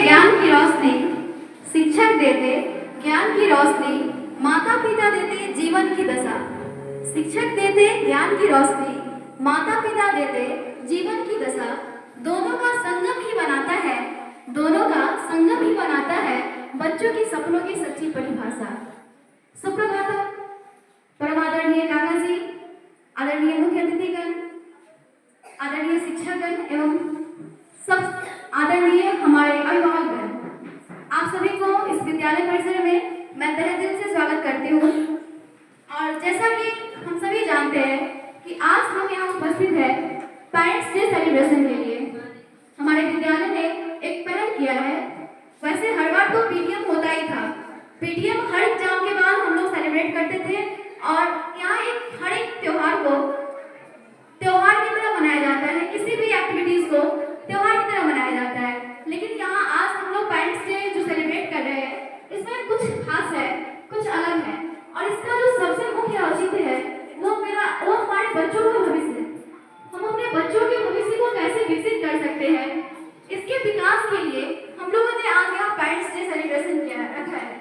ज्ञान की रोशनी, शिक्षक देते ज्ञान की रोशनी, माता पिता देते जीवन की दशा। शिक्षक देते ज्ञान की रोशनी, माता पिता देते जीवन की दशा। दोनों का संगम ही बनाता है, दोनों का संगम ही बनाता है बच्चों के सपनों की सच्ची परिभाषा। सुप्रभातम परम आदरणीय काका जी, आदरणीय मुख्य अतिथिगण, आदरणीय शिक्षकगण एवं सब आदरणीय हमारे अभिभावकगण, आप सभी को इस विद्यालय परिसर में मैं तहे दिल से स्वागत करती हूँ। और जैसा कि हम सभी जानते हैं कि आज हम यहाँ उपस्थित हैं पेरेंट्स डे सेलिब्रेशन के लिए। हमारे विद्यालय ने एक पहल किया है। वैसे हर बार तो पीटीएम होता ही था, पीटीएम हर एग्जाम के बाद हम लोग सेलिब्रेट करते थे और यहाँ हर एक त्योहार को त्योहार की तरह मनाया जाता है, किसी भी एक्टिविटीज को त्योहार की तरह मनाया जाता है। लेकिन यहाँ आज हम लोग पेरेंट्स डे जो सेलिब्रेट कर रहे हैं, इसमें कुछ खास है, कुछ अलग है। और इसका जो सबसे मुख्य औचित्य है वो हमारे बच्चों का भविष्य है। हम अपने बच्चों के भविष्य को कैसे विकसित कर सकते हैं, इसके विकास के लिए हम लोगों ने आज यहाँ पेरेंट्स डे सेलिब्रेशन रखा है।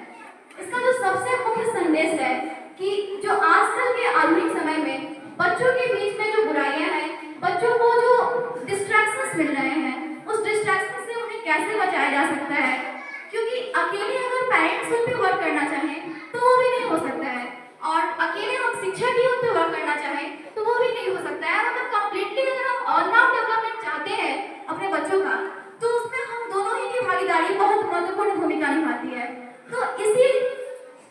इसका जो सबसे मुख्य संदेश है कि जो आजकल के आधुनिक समय में बच्चों के बीच में जो बुराइयां हैं, बच्चों को जो डिस्ट्रैक्शंस मिल रहे हैं, उस डिस्ट्रैक्शन से उन्हें कैसे बचाया जा सकता है। क्योंकि अकेले अगर पेरेंट्स उन पे वर्क करना चाहें तो वो भी नहीं हो सकता है, और अकेले हम शिक्षक ही उन पे वर्क करना चाहें तो वो भी नहीं हो सकता है। मतलब कंप्लीटली अगर हम ऑल राउंड डेवलपमेंट चाहते हैं अपने बच्चों का, तो उसमें हम दोनों ही की भागीदारी बहुत महत्वपूर्ण भूमिका निभाती है। तो इसी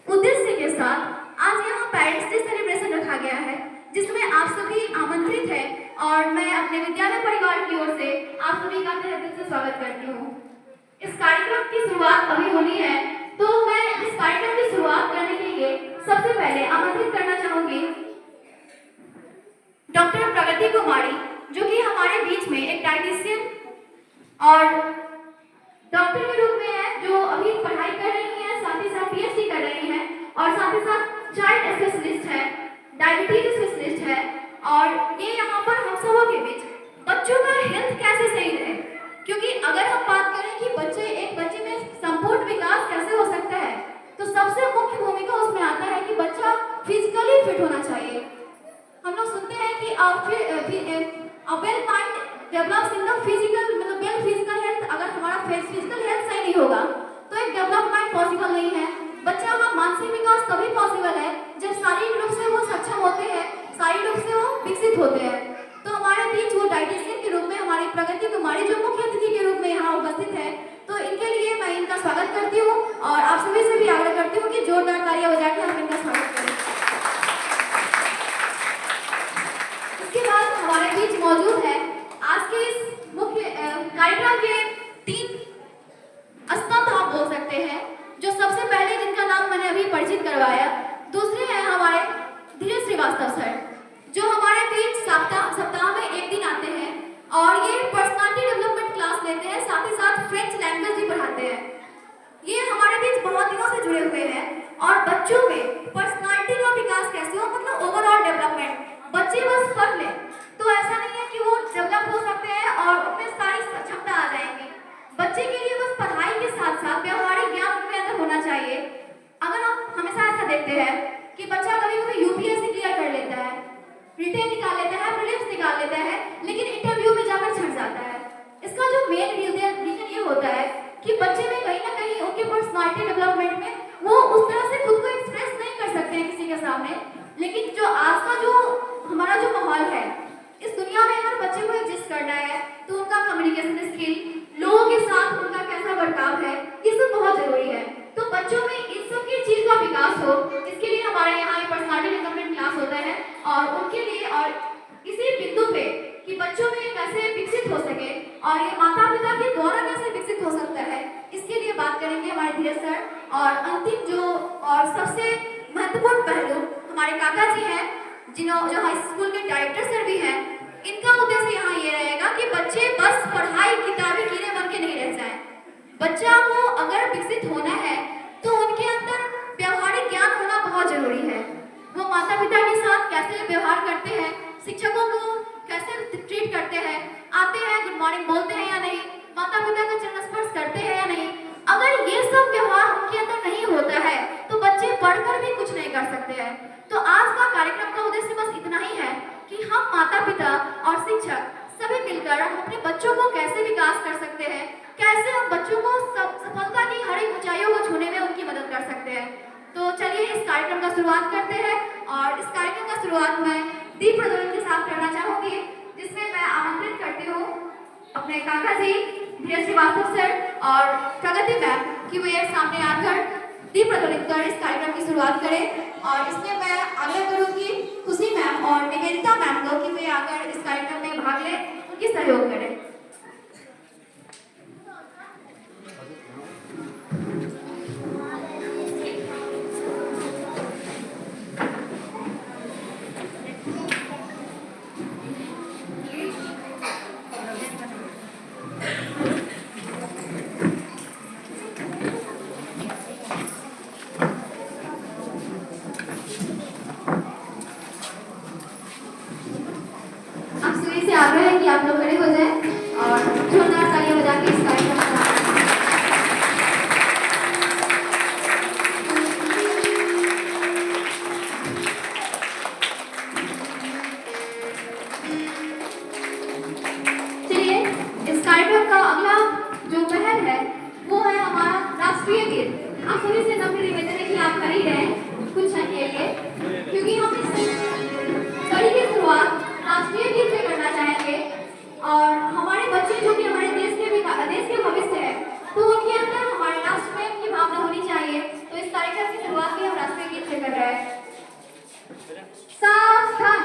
उद्देश्य के साथ आज यहाँ पेरेंट्स डे सेलिब्रेशन रखा गया है, जिसमें आप सभी आमंत्रित हैं और मैं अपने विद्यालय परिवार की ओर से आप सभी का तहे दिल से स्वागत करती हूँ। इस कार्यक्रम की शुरुआत अभी होनी है, तो मैं इस कार्यक्रम की शुरुआत करने के लिए सबसे पहले आमंत्रित करना चाहूंगी डॉक्टर प्रगति कुमारी, जो कि हमारे बीच में एक डाइटिशियन और डॉक्टर के रूप में है, जो अभी पढ़ाई कर रही है, साथ ही साथ पीएचडी कर रही है और साथ ही साथ चाइल्ड स्पेशलिस्ट है, डायबिटीज स्पेशलिस्ट है। और ये यहाँ पर हम सबों के बीच बच्चों का हेल्थ कैसे सही रहे, क्योंकि अगर हम बात करें कि एक बच्चे में संपूर्ण विकास कैसे हो सकता है, तो सबसे मुख्य भूमिका उसमें आता है कि बच्चा फिजिकली फिट होना चाहिए। हम लोग सुनते हैं कि well mind develops in the physical, मतलब वेल फिजिकल हेल्थ। अगर हमारा फिजिकल हेल्थ सही नहीं होगा तो एक डेवलप माइंड पॉसिबल नहीं है। बच्चा का मानसिक विकास तभी पॉसिबल है जब शारीरिक रूप से वो सक्षम होते हैं, शारीरिक रूप से वो विकसित होते हैं। तो हमारे बीच वो डाइटिशियन के रूप में हमारी प्रगति कुमारी जो मुख्य अतिथि के रूप में यहाँ उपस्थित है, तो इनके लिए मैं इनका स्वागत करती हूँ और आप सभी से भी आग्रह करती हूँ कि जोरदार तालियां बजा के हम इनका स्वागत करें। इसके बाद हमारे बीच मौजूद है आज के इस मुख्य कार्यक्रम के 3 स्तंभ आप बोल सकते हैं, जो सबसे पहले जिनका नाम मैंने अभी परिचित करवाया, दूसरे हैं हमारे धीरज श्रीवास्तव सर, जो हमारे बीच सप्ताह में एक दिन आते हैं और ये पर्सनालिटी डेवलपमेंट क्लास लेते हैं, साथ ही साथ फ्रेंच लैंग्वेज भी पढ़ाते हैं। ये हमारे बीच बहुत दिनों से जुड़े हुए हैं और बच्चों में पर्सनालिटी का विकास कैसे हो, मतलब ओवरऑल डेवलपमेंट, बच्चे बस पढ़ लें तो ऐसा नहीं है कि वो डेवलप हो सकते हैं और उनमें सारी क्षमता आ जाएंगी। बच्चे के लिए बस पढ़ाई के साथ साथ व्यवहारिक ज्ञान उनके अंदर होना चाहिए। अगर हम हमेशा ऐसा देखते हैं कि बच्चा कभी यूपीएससी क्लियर कर लेता है, रिटेन निकाल लेता है, प्रीलिम्स निकाल लेता है, लेकिन इंटरव्यू में जाकर छट जाता है। इसका जो मेन रीजन ये होता है कि बच्चे में कहीं ना कहीं उनके पर्सनालिटी डेवलपमेंट में वो उस तरह से खुद को एक्सप्रेस नहीं कर सकते हैं किसी के सामने। लेकिन जो आज का जो हमारा जो माहौल है, इस दुनिया में अगर बच्चे को एग्जिस्ट करना है तो उनका कम्युनिकेशन स्किल, लोगों के साथ उनका कैसा बर्ताव है, ये सब बहुत जरूरी है। तो बच्चों में इस सब की चीज का विकास हो, इसके लिए हमारे यहाँ पर्सनालिटी डेवलपमेंट क्लास होता है और उनके लिए और इसी बिंदु पे कि बच्चों में कैसे विकसित हो सके और ये माता पिता के द्वारा कैसे विकसित हो सकता है, इसके लिए बात करेंगे हमारे धीरज सर। और अंतिम जो और सबसे महत्वपूर्ण पहलू हमारे काका जी हैं, जो हाई स्कूल के डायरेक्टर सर भी हैं। इनका उद्देश्य यहाँ ये रहेगा कि बच्चे बस पढ़ाई किताबी कीड़े बन के नहीं रह जाएं। बच्चा को अगर विकसित होना है तो उनके अंदर व्यवहारिक ज्ञान होना बहुत जरूरी है। वो माता पिता के साथ कैसे व्यवहार करते हैं, शिक्षकों को कैसे ट्रीट करते हैं, आते हैं गुड मॉर्निंग बोलते हैं या नहीं, माता पिता का चरण स्पर्श करते हैं या नहीं, कैसे हम बच्चों को सफलता की हर एक ऊंचाइयों को छूने में उनकी मदद कर सकते हैं। तो चलिए इस कार्यक्रम का शुरुआत करते हैं और इस कार्यक्रम का शुरुआत मैं दीप प्रज्वलन के साथ करना चाहूंगी, जिसमें मैं आमंत्रित करती हूँ अपने काका जी धीरज श्रीवास्तव सर और प्रगति मैम कि वे सामने आकर दीप प्रज्वलित कर इस कार्यक्रम की शुरुआत करें। और इसमें मैं आग्रह करूंगी खुशी मैम और निवेदिता मैम को कि वे आकर इस कार्यक्रम में भाग लें, उनकी सहयोग करें। आग्रह है कि आप लोग खड़े हो जाएं और जोरदार तालियां बजा के इस कार्यक्रम को चलिए इस कार्यक्रम का अगला जो पहल है वो है हमारा राष्ट्रीय गीत। आप सभी से नम्र निवेदन है कि आप खड़े ही रहें कुछ क्षण के लिए, क्योंकि हम इस कड़ी की शुरुआत राष्ट्रीय गीत से करना चाहेंगे और हमारे बच्चे जो कि हमारे देश के भविष्य है, तो उनके अंदर हमारे राष्ट्र प्रेम की भावना होनी चाहिए। तो इस कार्यक्रम की शुरुआत भी हम राष्ट्रीय गीत से कर रहे हैं। सावधान।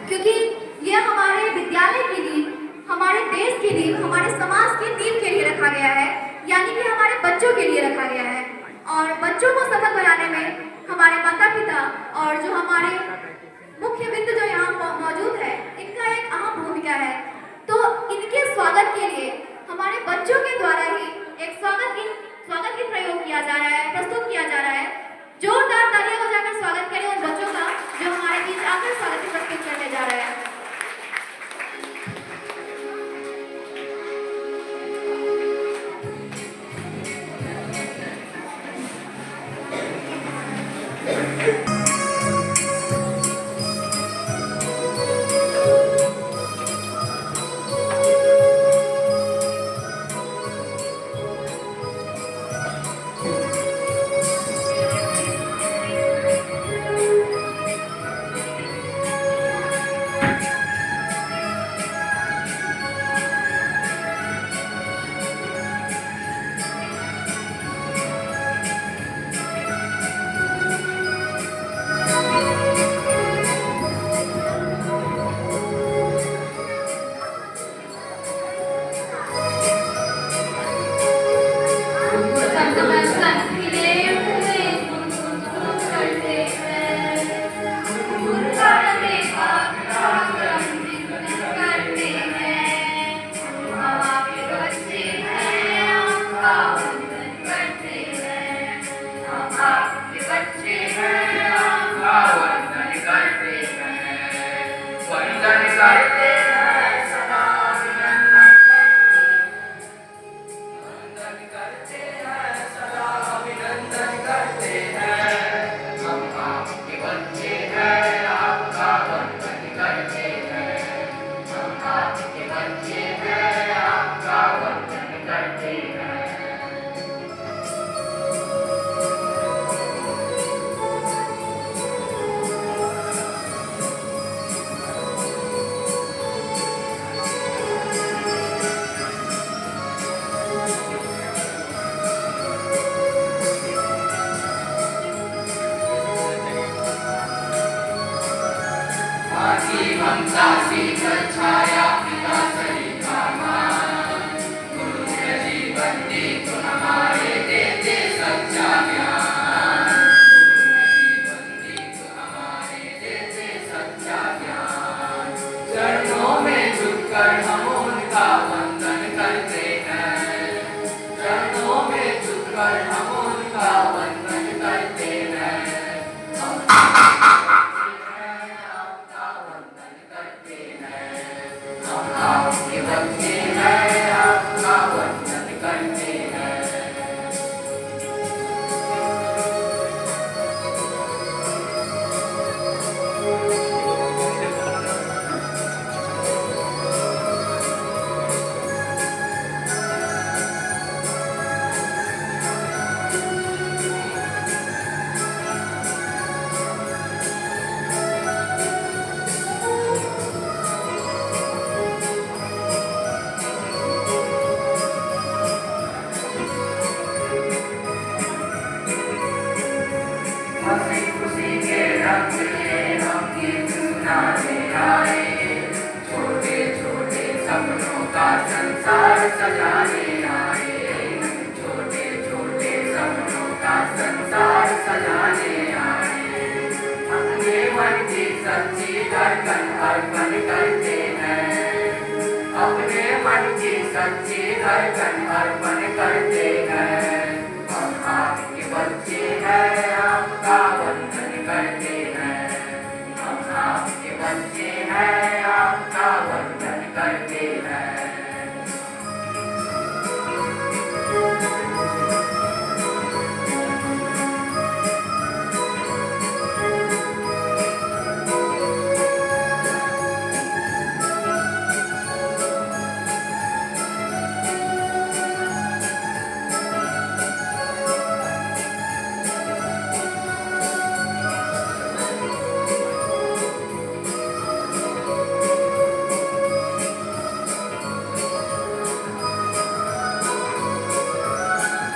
क्योंकि यह हमारे विद्यालय की नींव, हमारे देश की नींव, हमारे समाज की नींव के लिए रखा गया है, यानी कि हमारे बच्चों के लिए रखा गया है। और बच्चों को सफल बनाने में हमारे माता पिता और जो हमारे मुख्य बिंदु जो यहाँ मौजूद है, इनका एक अहम भूमिका है। तो इनके स्वागत के लिए हमारे बच्चों के द्वारा ही एक स्वागत गीत प्रयोग किया जा रहा है, प्रस्तुत किया जा रहा है। जोरदार तालियां बजाकर स्वागत करें उन बच्चों का जो हमारे बीच आकर स्वागत प्रस्तुत करने जा रहे हैं। ममता शीतल छाया पिता सरिता मान गुरु है जीवन दीप हमारे देते सच्चा ज्ञान गुरु है जीवन दीप हमारे देते सच्चा ज्ञान चरणों में झुककर हम उनका वंदन करते हैं चरणों में झुककर हम उनका वंदन करते हैं आपके बच्चे हैं आपका वंदन करते हैं हंसी खुशी के रंग में हम गीत सुनाने आए छोटे छोटे सपनों का संसार सजाने आए छोटे छोटे सपनों का संसार सजाने आए अपने मन की सच्ची धड़कन अर्पण करते हैं अपने मन की सच्ची धड़कन अर्पण करते हैं हम आपके बच्चे हैं आपका वंदन करते हैं हम आपके बच्चे हैं आपका वंदन करते हैं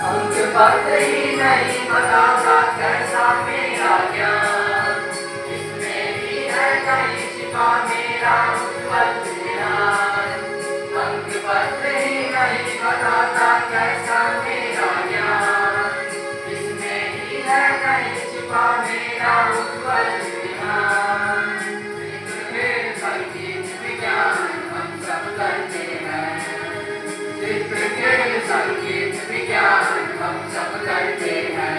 अंक पत्र ही नहीं बताता कैसा मेरा ज्ञान इसमें ही है कहीं छिपा मेरा उज्ज्वल ज्ञान अंक पत्र ही नहीं बताता कैसा मेरा ज्ञान इसमें ही है कहीं छिपा मेरा उज्ज्वल ज्ञान चित्रखेल संगीत विज्ञान हम सब करते हैं चित्रखेल संगीत विज्ञान हम सब करते हैं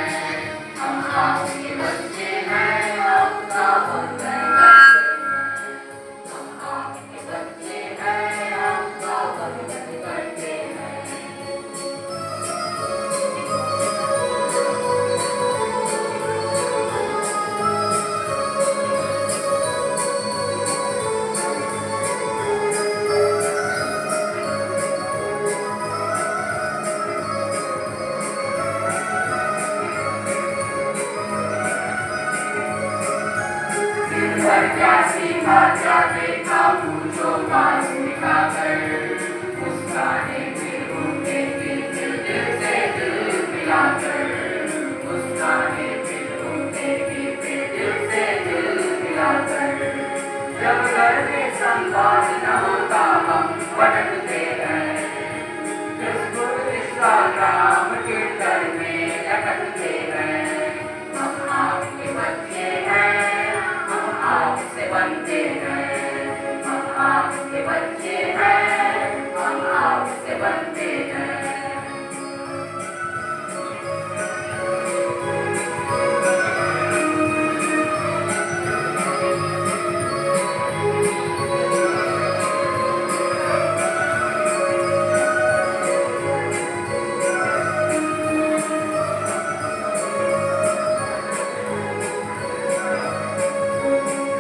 हम आपके बच्चे हैं आपका वंदन करते हैं हम आपके बच्चे हैं आपका वंदन करते हैं क्या सीखा क्या देखा पूछो पास दिखाकर मुस्काने फिर घूमने की दिल से दिल मिलाकर मुस्काने फिर घूमने की दिल से दिल मिलाकर जब घर में संवाद न होता हम भटकते हैं फेसबुक इंस्टाग्राम ट्विटर में लटकते हैं हम आपके बच्चे हैं आपसे बनते हैं हम आपके बच्चे हैं हम आपसे बनते हैं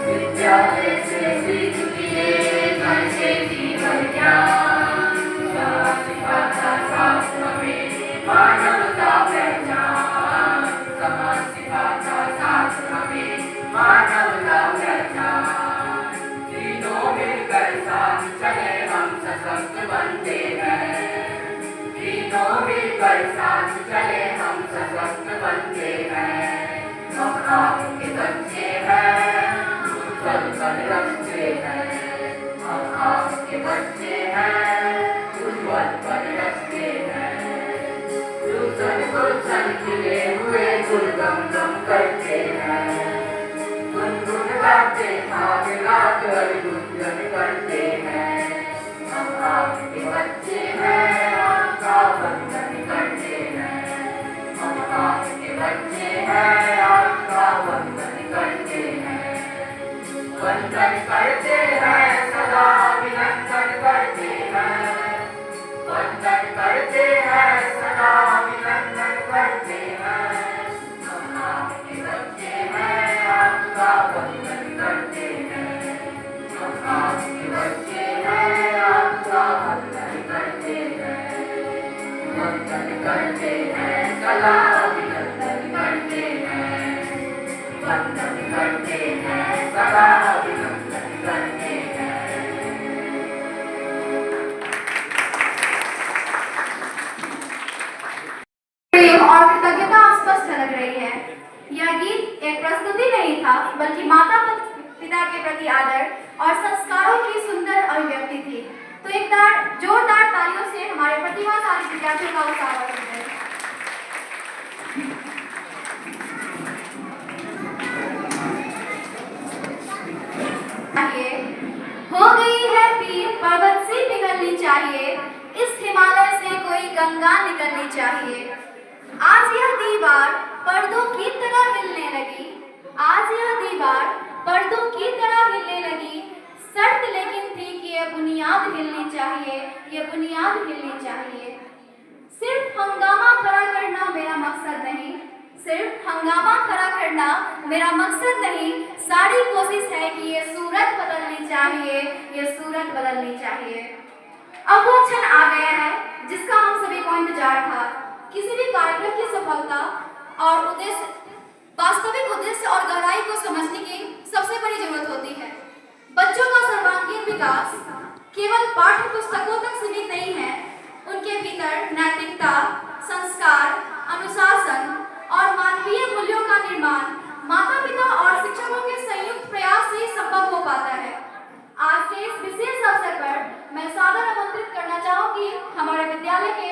विद्यालय से सीख लिए घर से जीवन ज्ञान समाज सिखाता साथ हमें मानवता पहचान समाज सिखाता साथ हमें मानवता पहचान तीनों मिलकर साथ चले हम सशक्त बनते हैं तीनों मिलकर साथ चले हम सशक्त बनते हैं हम आपके बच्चे हैं चल कर रखते हैं बच्चे हैं उज्ज्वल परिरस्ते हैं गुलशन गुलशन खिले हुए गुलगम गम करते हैं गुनगुन गाते भाग रात गुंजन करते हैं हम आपके बच्चे हैं आपका वंदन करते हैं हम आपके बच्चे हैं आपका वंदन करते हैं वंदन करते हैं सदा अभिनंदन करते हैं वंदन करते हैं सदा अभिनंदन करते हैं हम आपके बच्चे हैं आपका वंदन करते हैं हम आपके बच्चे हैं आपका वंदन करते हैं वंदन करते हैं सदा अभिनंदन करते हैं वंदन करते हैं सदा अभिनंदन करते हैं प्रेम और कृतज्ञता स्पष्ट झलक रही है। यह गीत एक प्रस्तुति नहीं था बल्कि माता पिता के प्रति आदर और संस्कारों की सुंदर अभिव्यक्ति थी। तो एक जोरदार तालियों से हमारे प्रतिभाशाली विद्यार्थियों का उत्साह बढ़ाते हैं। हो गई है पीर पर्वत से पिघलनी चाहिए इस हिमालय से कोई गंगा निकलनी चाहिए आज यह दीवार पर्दों की तरह हिलने लगी आज यह दीवार पर्दों की तरह हिलने लगी शर्त लेकिन थी कि ये बुनियाद हिलनी चाहिए ये बुनियाद हिलनी चाहिए सिर्फ हंगामा खड़ा करना मेरा मकसद नहीं सिर्फ हंगामा खड़ा करना मेरा मकसद नहीं सारी कोशिश है कि ये सूरत बदलनी चाहिए ये सूरत बदलनी चाहिए अब वो क्षण आ गया है जिसका हम सभी को इंतजार था किसी भी कार्यक्रम की सफलता और उद्देश्य वास्तविक उद्देश्य और गहराई को समझने की सबसे बड़ी जरूरत होती है बच्चों का सर्वांगीण विकास केवल पाठ्य पुस्तकों तक सीमित नहीं है उनके भीतर नैतिकता संस्कार अनुशासन और मानवीय मूल्यों का निर्माण माता पिता और शिक्षकों के संयुक्त प्रयास से संभव हो पाता है आज के इस विशेष अवसर पर मैं सादर आमंत्रित करना चाहूंगी हमारे विद्यालय के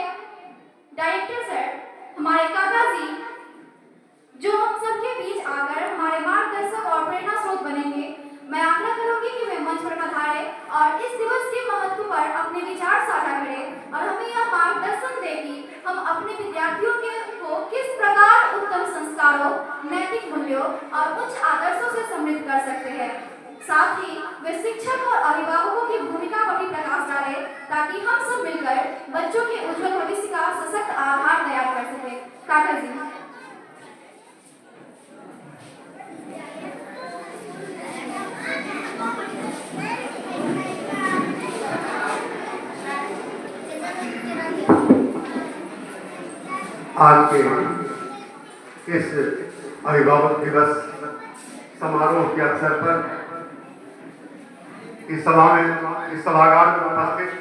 डायरेक्टर सर हमारे काका जी जो हम सबके बीच आकर हमारे मार्गदर्शक और प्रेरणा स्रोत बनेंगे मैं आग्रह करूंगी कि वे मंच पर पधारे और इस दिवस के महत्व पर अपने विचार साझा करें और हमें यह मार्गदर्शन दें कि हम अपने विद्यार्थियों को किस प्रकार उत्तम संस्कारों नैतिक मूल्यों और उच्च आदर्शों से समृद्ध कर सकते हैं साथ ही वे शिक्षक और अभिभावकों की भूमिका पर भी प्रकाश डालें ताकि हम सब मिलकर बच्चों के उज्जवल भविष्य का सशक्त आधार तैयार कर सकें काका जी आज के इस अभिभावक दिवस समारोह के अवसर पर इस सभागार में उपस्थित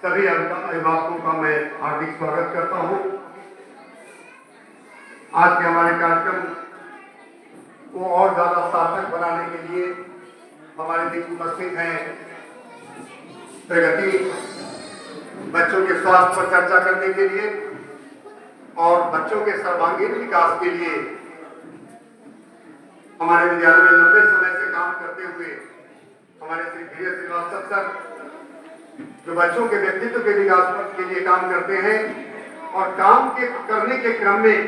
सभी अभिभावकों का मैं हार्दिक स्वागत करता हूं। आज के हमारे कार्यक्रम को और ज्यादा सार्थक बनाने के लिए हमारे बीच उपस्थित हैं प्रगति बच्चों के स्वास्थ्य पर चर्चा करने के लिए और बच्चों के सर्वांगीण विकास के लिए हमारे विद्यालय में लंबे समय से काम करते हुए हमारे श्री धीरज श्रीवास्तव सर जो बच्चों के व्यक्तित्व के विकास के लिए काम करते हैं और काम के करने के क्रम में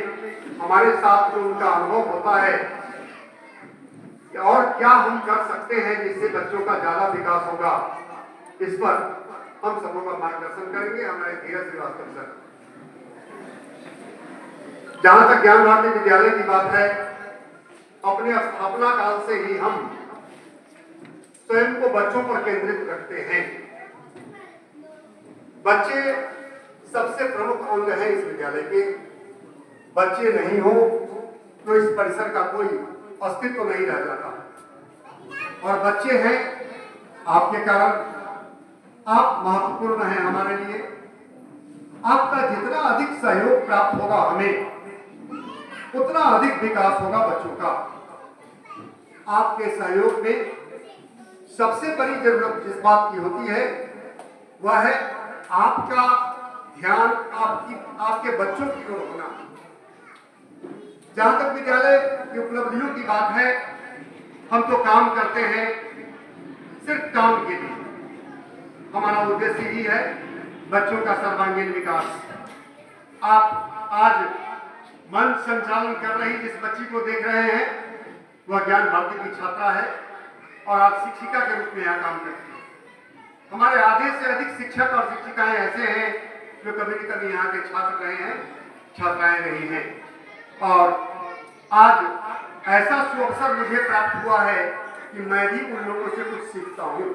हमारे साथ जो उनका अनुभव होता है और क्या हम कर सकते हैं जिससे बच्चों का ज्यादा विकास होगा इस पर हम सबों का मार्गदर्शन करेंगे हमारे धीरज श्रीवास्तव सर। जहां तक ज्ञान भारती विद्यालय की बात है अपने स्थापना काल से ही हम स्वयं को बच्चों पर केंद्रित रखते हैं। बच्चे सबसे प्रमुख अंग है इस विद्यालय के बच्चे नहीं हो तो इस परिसर का कोई अस्तित्व नहीं रह जाता और बच्चे हैं आपके कारण आप महत्वपूर्ण हैं हमारे लिए। आपका जितना अधिक सहयोग प्राप्त होगा हमें उतना अधिक विकास होगा बच्चों का। आपके सहयोग में सबसे बड़ी जरूरत जिस बात की होती है वह है आपका ध्यान आपके बच्चों की ओर होना। जहां तक विद्यालय की उपलब्धियों की बात है, हम तो काम करते हैं सिर्फ काम के लिए। हमारा उद्देश्य ही है बच्चों का सर्वांगीण विकास। आप आज मंच संचालन कर रही जिस बच्ची को देख रहे हैं वह ज्ञान भारती की छात्रा है और आप शिक्षिका के रूप में यहाँ काम करती हैं। हमारे आधे से अधिक शिक्षक और शिक्षिकाएं ऐसे हैं जो कभी न कभी यहाँ के छात्र रहे हैं, छात्राएं रही हैं। और आज ऐसा सुअवसर मुझे प्राप्त हुआ है कि मैं भी उन लोगों से कुछ सीखता हूँ।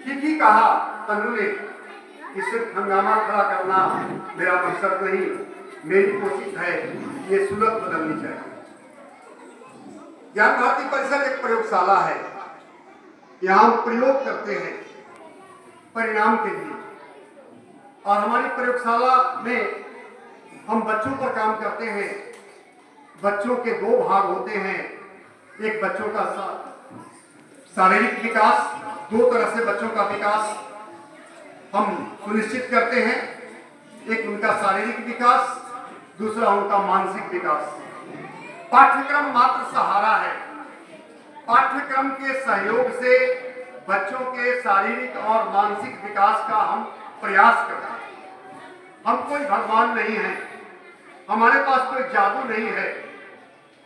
ठीक ही कहा तनु ने कि सिर्फ हंगामा खड़ा करना मेरा मकसद नहीं, मेरी कोशिश है ये सूरत बदलनी चाहिए। ज्ञान भारती परिसर एक प्रयोगशाला है। यहाँ हम प्रयोग करते हैं परिणाम के लिए, और हमारी प्रयोगशाला में हम बच्चों पर काम करते हैं। बच्चों के दो भाग होते हैं, एक बच्चों का शारीरिक विकास, दो तरह से बच्चों का विकास हम सुनिश्चित करते हैं। एक उनका शारीरिक विकास, दूसरा उनका मानसिक विकास। पाठ्यक्रम मात्र सहारा है। पाठ्यक्रम के सहयोग से बच्चों के शारीरिक और मानसिक विकास का हम प्रयास करते हैं। हम कोई भगवान नहीं है, हमारे पास कोई जादू नहीं है,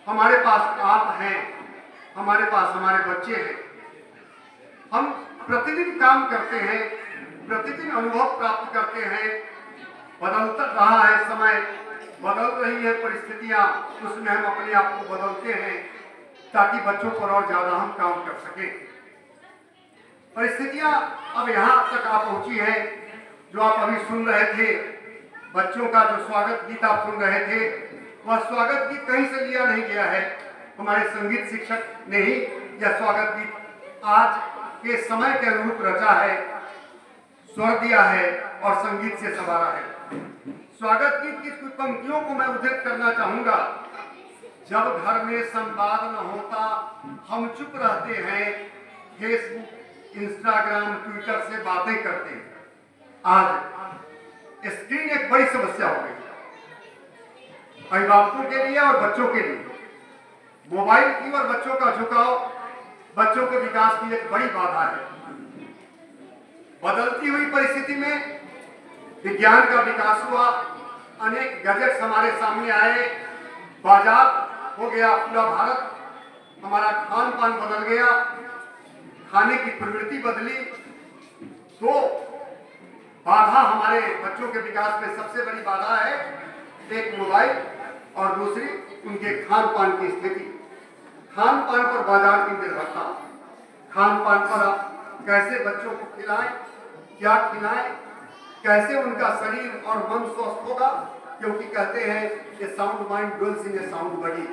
हमारे पास आप हैं, हमारे पास हमारे बच्चे हैं। हम प्रतिदिन काम करते हैं, प्रतिदिन अनुभव प्राप्त करते हैं। बदलता रहा है समय, बदल रही है परिस्थितियां, उसमें हम अपने आप को बदलते हैं ताकि बच्चों पर और ज्यादा हम काम कर सकें। परिस्थितियां अब यहाँ तक आ पहुंची है जो आप अभी सुन रहे थे, बच्चों का जो स्वागत गीत आप सुन रहे थे, वह स्वागत गीत कहीं से लिया नहीं गया है। हमारे संगीत शिक्षक ने ही यह स्वागत गीत आज के समय के अनुरूप रचा है, स्वर दिया है और संगीत से संवारा है। स्वागत गीत की कुछ पंक्तियों को मैं उद्धृत करना चाहूंगा। जब घर में संवाद न होता हम चुप रहते हैं, फेसबुक इंस्टाग्राम ट्विटर से बातें करते हैं। आज स्क्रीन एक बड़ी समस्या हो गई अभिभावकों के लिए और बच्चों के लिए। मोबाइल की ओर बच्चों का झुकाव बच्चों के विकास की एक बड़ी बाधा है। बदलती हुई परिस्थिति में विज्ञान का विकास हुआ, अनेक गैजेट्स हमारे सामने आए, बाजार हो गया पूरा भारत, हमारा खान पान बदल गया, खाने की प्रवृत्ति बदली। तो बाधा हमारे बच्चों के विकास में सबसे बड़ी बाधा है, एक मोबाइल और दूसरी उनके खान पान की स्थिति। खान पान पर बाजार की निर्भरता, खान पान पर आप कैसे बच्चों को खिलाएं, क्या खिलाएं, कैसे उनका शरीर और मन स्वस्थ होगा, क्योंकि कहते हैं कि sound mind dwells in A sound body.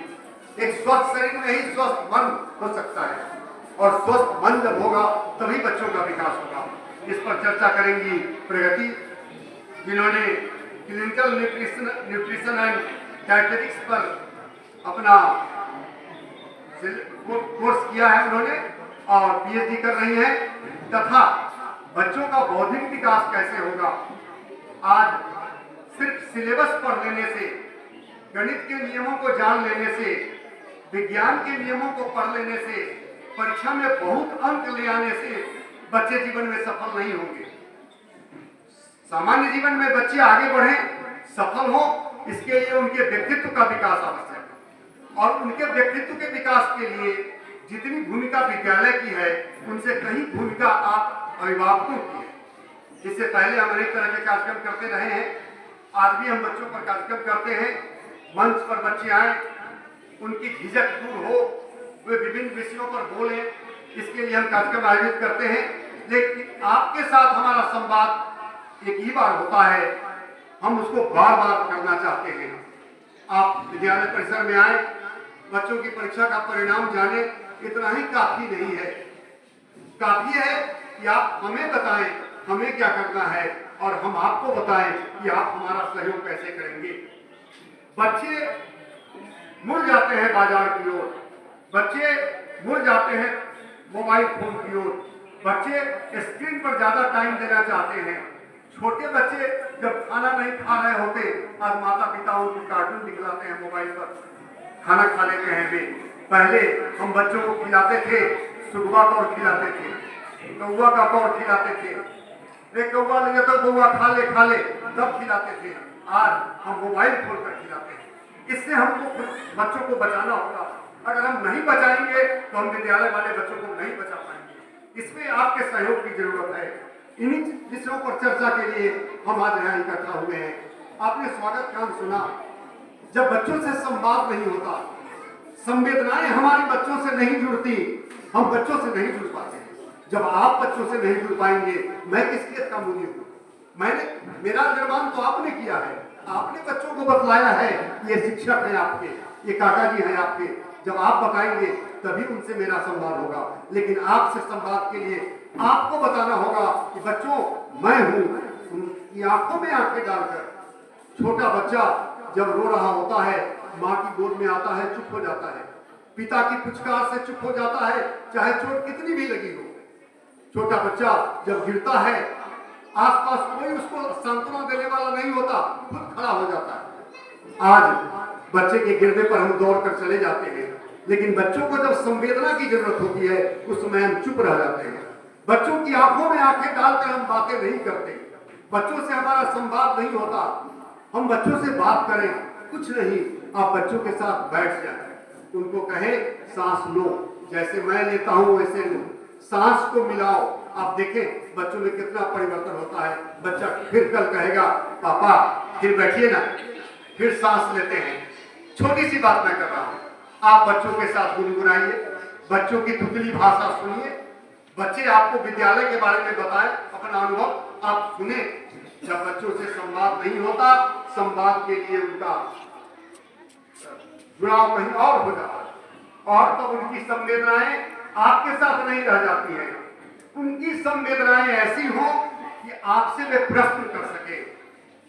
एक स्वस्थ शरीर में ही स्वस्थ मन हो सकता है, और स्वस्थ मन जब होगा तभी बच्चों का विकास होगा। इस पर चर्चा करेंगी प्रगति, जिन्होंने क्लिनिकल न्यूट्रिशन एंड डायटेटिक्स पर अपना कोर्स किया है उन्होंने और पीएचडी कर रही हैं, तथा बच्चों का बौद्धिक विकास कैसे होगा। आज सिर्फ सिलेबस पढ़ लेने से, गणित के नियमों को जान लेने से, विज्ञान के नियमों को पढ़ लेने से, परीक्षा में बहुत अंक ले आने से बच्चे जीवन में सफल नहीं होंगे। सामान्य जीवन में बच्चे आगे बढ़े, सफल हो, इसके लिए उनके व्यक्तित्व का विकास आवश्यक है। और उनके व्यक्तित्व के विकास के लिए जितनी भूमिका विद्यालय की है, उनसे कहीं भूमिका आप अभिभावकों की है। इससे पहले हम अनेक तरह के कार्यक्रम करते रहे हैं, आज भी हम बच्चों पर कार्यक्रम करते हैं। मंच पर बच्चे आए, उनकी झिझक दूर हो, वे विभिन्न विषयों पर बोलें, इसके लिए हम कार्यक्रम आयोजित करते हैं। लेकिन आपके साथ हमारा संवाद एक ही बार होता है, हम उसको बार बार करना चाहते हैं। आप विद्यालय परिसर में आए, बच्चों की परीक्षा का परिणाम जाने, इतना ही काफी नहीं है। काफी है कि आप हमें बताएं हमें क्या करना है, और हम आपको बताएं कि आप हमारा सहयोग कैसे करेंगे। बच्चे मुड़ जाते हैं बाजार की ओर, बच्चे मुड़ जाते हैं मोबाइल फोन की ओर। बच्चे स्क्रीन पर ज्यादा टाइम देना चाहते हैं। छोटे बच्चे जब खाना नहीं खा रहे होते, आज माता पिता उनको कार्टून दिखलाते हैं मोबाइल पर, खाना खा लेते हैं वे। पहले हम बच्चों को खिलाते थे, सुगवा कौर खिलाते थे, कौवा का कौर खिलाते थे, एक कौवा लगे तो कौवा खा ले तब खिलाते थे। आज हम मोबाइल फोन पर खिलाते हैं। इससे हमको बच्चों को बचाना होगा। अगर हम नहीं बचाएंगे तो हम विद्यालय वाले बच्चों को नहीं बचा पाएंगे। इसमें आपके सहयोग की जरूरत है। इन्हीं विषयों पर चर्चा के लिए हम आज यहाँ इकट्ठा हुए हैं। आपने स्वागत कांड सुना। जब बच्चों से संवाद नहीं होता, संवेदनाएं हमारे बच्चों से नहीं जुड़ती, हम बच्चों से नहीं जुड़ पाते। जब आप बच्चों से नहीं जुड़ पाएंगे, मैं किसके का मूल्य हूँ? मेरा निर्माण तो आपने किया है, आपने बच्चों को बतलाया है, ये शिक्षक है आपके, ये काका जी हैं आपके। जब आप बताएंगे तभी उनसे मेरा संवाद होगा। लेकिन आपसे संवाद के लिए आपको बताना होगा कि बच्चों मैं हूँ। उनकी आंखों में आंखें डालकर, छोटा बच्चा जब रो रहा होता है, माँ की गोद में आता है, चुप हो जाता है, पिता की पुचकार से चुप हो जाता है, चाहे चोट कितनी भी लगी हो। छोटा बच्चा जब गिरता है, आसपास कोई उसको सांत्वना देने वाला नहीं होता, खुद खड़ा हो जाता है। आज बच्चे के गिरने पर हम दौड़ कर चले जाते हैं, लेकिन बच्चों को जब संवेदना की जरूरत होती है, उस समय हम चुप रह जाते हैं। बच्चों की आंखों में आंखें डालकर हम बातें नहीं करते, बच्चों से हमारा संवाद नहीं होता। हम बच्चों से बात करें, कुछ नहीं, आप बच्चों के साथ बैठ जाए, उनको कहे सांस लो, जैसे मैं लेता हूं वैसे लो, सांस को मिलाओ। आप देखें बच्चों में कितना परिवर्तन होता है। बच्चा फिर कल कहेगा पापा फिर बैठिए ना, फिर सांस लेते हैं। छोटी सी बात मैं कर रहा हूं, आप बच्चों के साथ गुनगुनाइए, बच्चों की तुतली भाषा सुनिए, बच्चे आपको विद्यालय के बारे में बताएं, अपना अनुभव आप सुने। जब बच्चों से संवाद नहीं होता, संवाद के लिए उनका जुड़ाव कहीं और हो जाता है, और तब उनकी संवेदनाएं आपके साथ नहीं रह जाती है। उनकी संवेदनाएं ऐसी हो कि आपसे वे प्रश्न कर सके।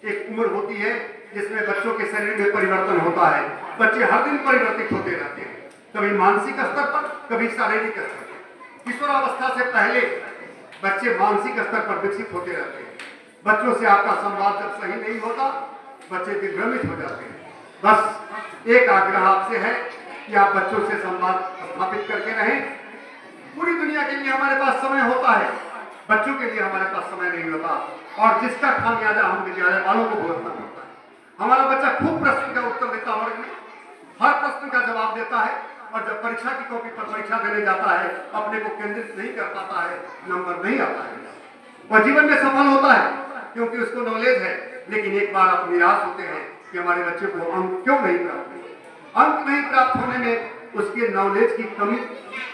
एक उम्र होती है जिसमें बच्चों के शरीर में परिवर्तन होता है। बच्चे हर दिन परिवर्तित होते रहते हैं, कभी मानसिक स्तर पर, कभी शारीरिक स्तर पर। किशोरावस्था से पहले बच्चे मानसिक स्तर पर विकसित होते रहते हैं। बच्चों से आपका संवाद जब सही नहीं होता, बच्चे विभ्रमित हो जाते हैं। बस एक आग्रह आपसे है कि आप बच्चों से संवाद स्थापित करके रहें। पूरी दुनिया के लिए हमारे पास समय होता है, बच्चों के लिए हमारे पास समय नहीं होता, और जिसका खामियाजा हम विद्यालय वालों को भुगतना पड़ता है। हमारा बच्चा खूब प्रश्न का उत्तर देता वर्ग में, हर प्रश्न का जवाब देता है, और जब परीक्षा की कॉपी पर परीक्षा देने जाता है, अपने को केंद्रित नहीं कर पाता है, नंबर नहीं आता है। वह जीवन में सफल होता है क्योंकि उसको नॉलेज है, लेकिन एक बार आप निराश होते हैं कि हमारे बच्चे को अंक क्यों नहीं प्राप्त हुए। अंक नहीं प्राप्त होने में उसके नॉलेज की कमी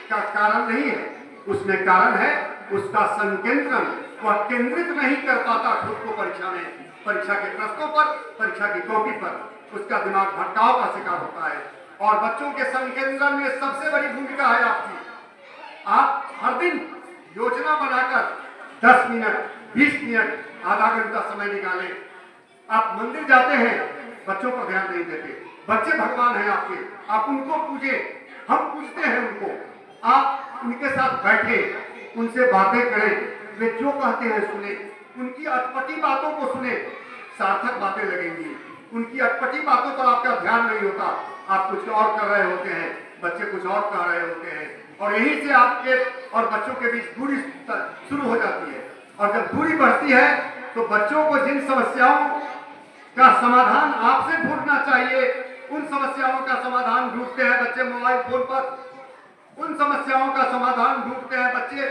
का कारण नहीं है, उसमें कारण है उसका संकेंद्रण। वह केंद्रित नहीं कर पाता खुद को परीक्षा में, परीक्षा के प्रश्नों पर, परीक्षा की कॉपी पर, उसका दिमाग भटकाव का शिकार होता है। और बच्चों के संकेंद्रण में सबसे बड़ी भूमिका है आपकी। आप हर दिन योजना बनाकर 10 मिनट, 20 मिनट, आधा घंटा समय निकालें। आप मंदिर जाते हैं, बच्चों पर ध्यान नहीं देते। बच्चे भगवान हैं आपके, आप उनको पूजे, हम पूजते हैं उनको। आप उनके साथ बैठे, उनसे बातें करें, वे जो कहते हैं सुने, उनकी अटपटी बातों को सुने, सार्थक बातें लगेंगी। उनकी अटपटी बातों पर आपका ध्यान नहीं होता, आप कुछ और कर रहे होते हैं, बच्चे कुछ और कह रहे होते हैं, और यहीं से आपके और बच्चों के बीच दूरी शुरू हो जाती है। और जब दूरी बढ़ती है तो बच्चों को जिन समस्याओं का समाधान आपसे ढूंढना चाहिए, उन समस्याओं का समाधान ढूंढते हैं बच्चे मोबाइल फोन पर। उन समस्याओं का समाधान ढूंढते हैं बच्चे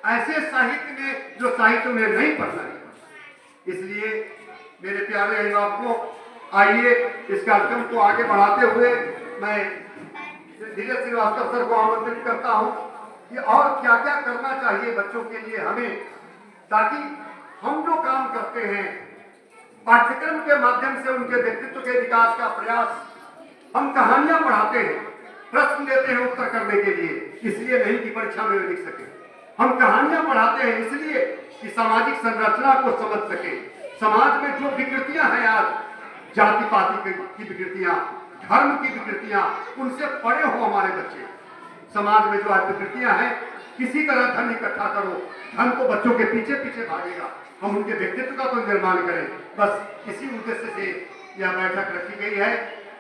ऐसे साहित्य में जो साहित्य उन्हें नहीं पढ़ना है। इसलिए मेरे प्यारे अभिभावकों, आइए इस कार्यक्रम को आगे बढ़ाते हुए मैं धीरज श्रीवास्तव सर को आमंत्रित करता हूं कि और क्या क्या करना चाहिए बच्चों के लिए हमें, ताकि हम जो काम करते हैं पाठ्यक्रम के माध्यम से उनके व्यक्तित्व के विकास का प्रयास, हम कहानियां पढ़ाते हैं, प्रश्न देते हैं उत्तर करने के लिए, इसलिए नहीं कि परीक्षा में लिख सके। हम कहानियां पढ़ाते हैं इसलिए कि सामाजिक संरचना को समझ सके। समाज में जो विकृतियां हैं आज, जाति पाति की विकृतियां, धर्म की विकृतियां, उनसे परे हो हमारे बच्चे। समाज में जो आज विकृतियां हैं, किसी तरह धन इकट्ठा करो, धन तो बच्चों के पीछे पीछे भागेगा, हम उनके व्यक्तित्व का तो निर्माण करें। बस इसी उद्देश्य से यह बैठक रखी गई है।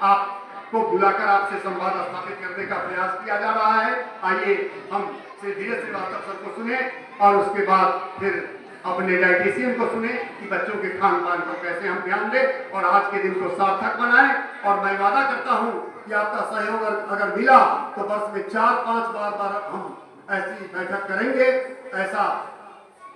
आपको बुलाकर आपसे संवाद स्थापित करने का प्रयास किया जा रहा है। आइए हम श्री धीरज श्रीवास्तव सर को सुने और उसके बाद फिर अपने डाइटिशियन को सुने कि बच्चों के खान पान पर कैसे हम ध्यान दें और आज के दिन को सार्थक बनाएं। और मैं वादा करता हूं कि आपका सहयोग अगर मिला तो वर्ष में 4-5 बार हम ऐसी बैठक करेंगे, ऐसा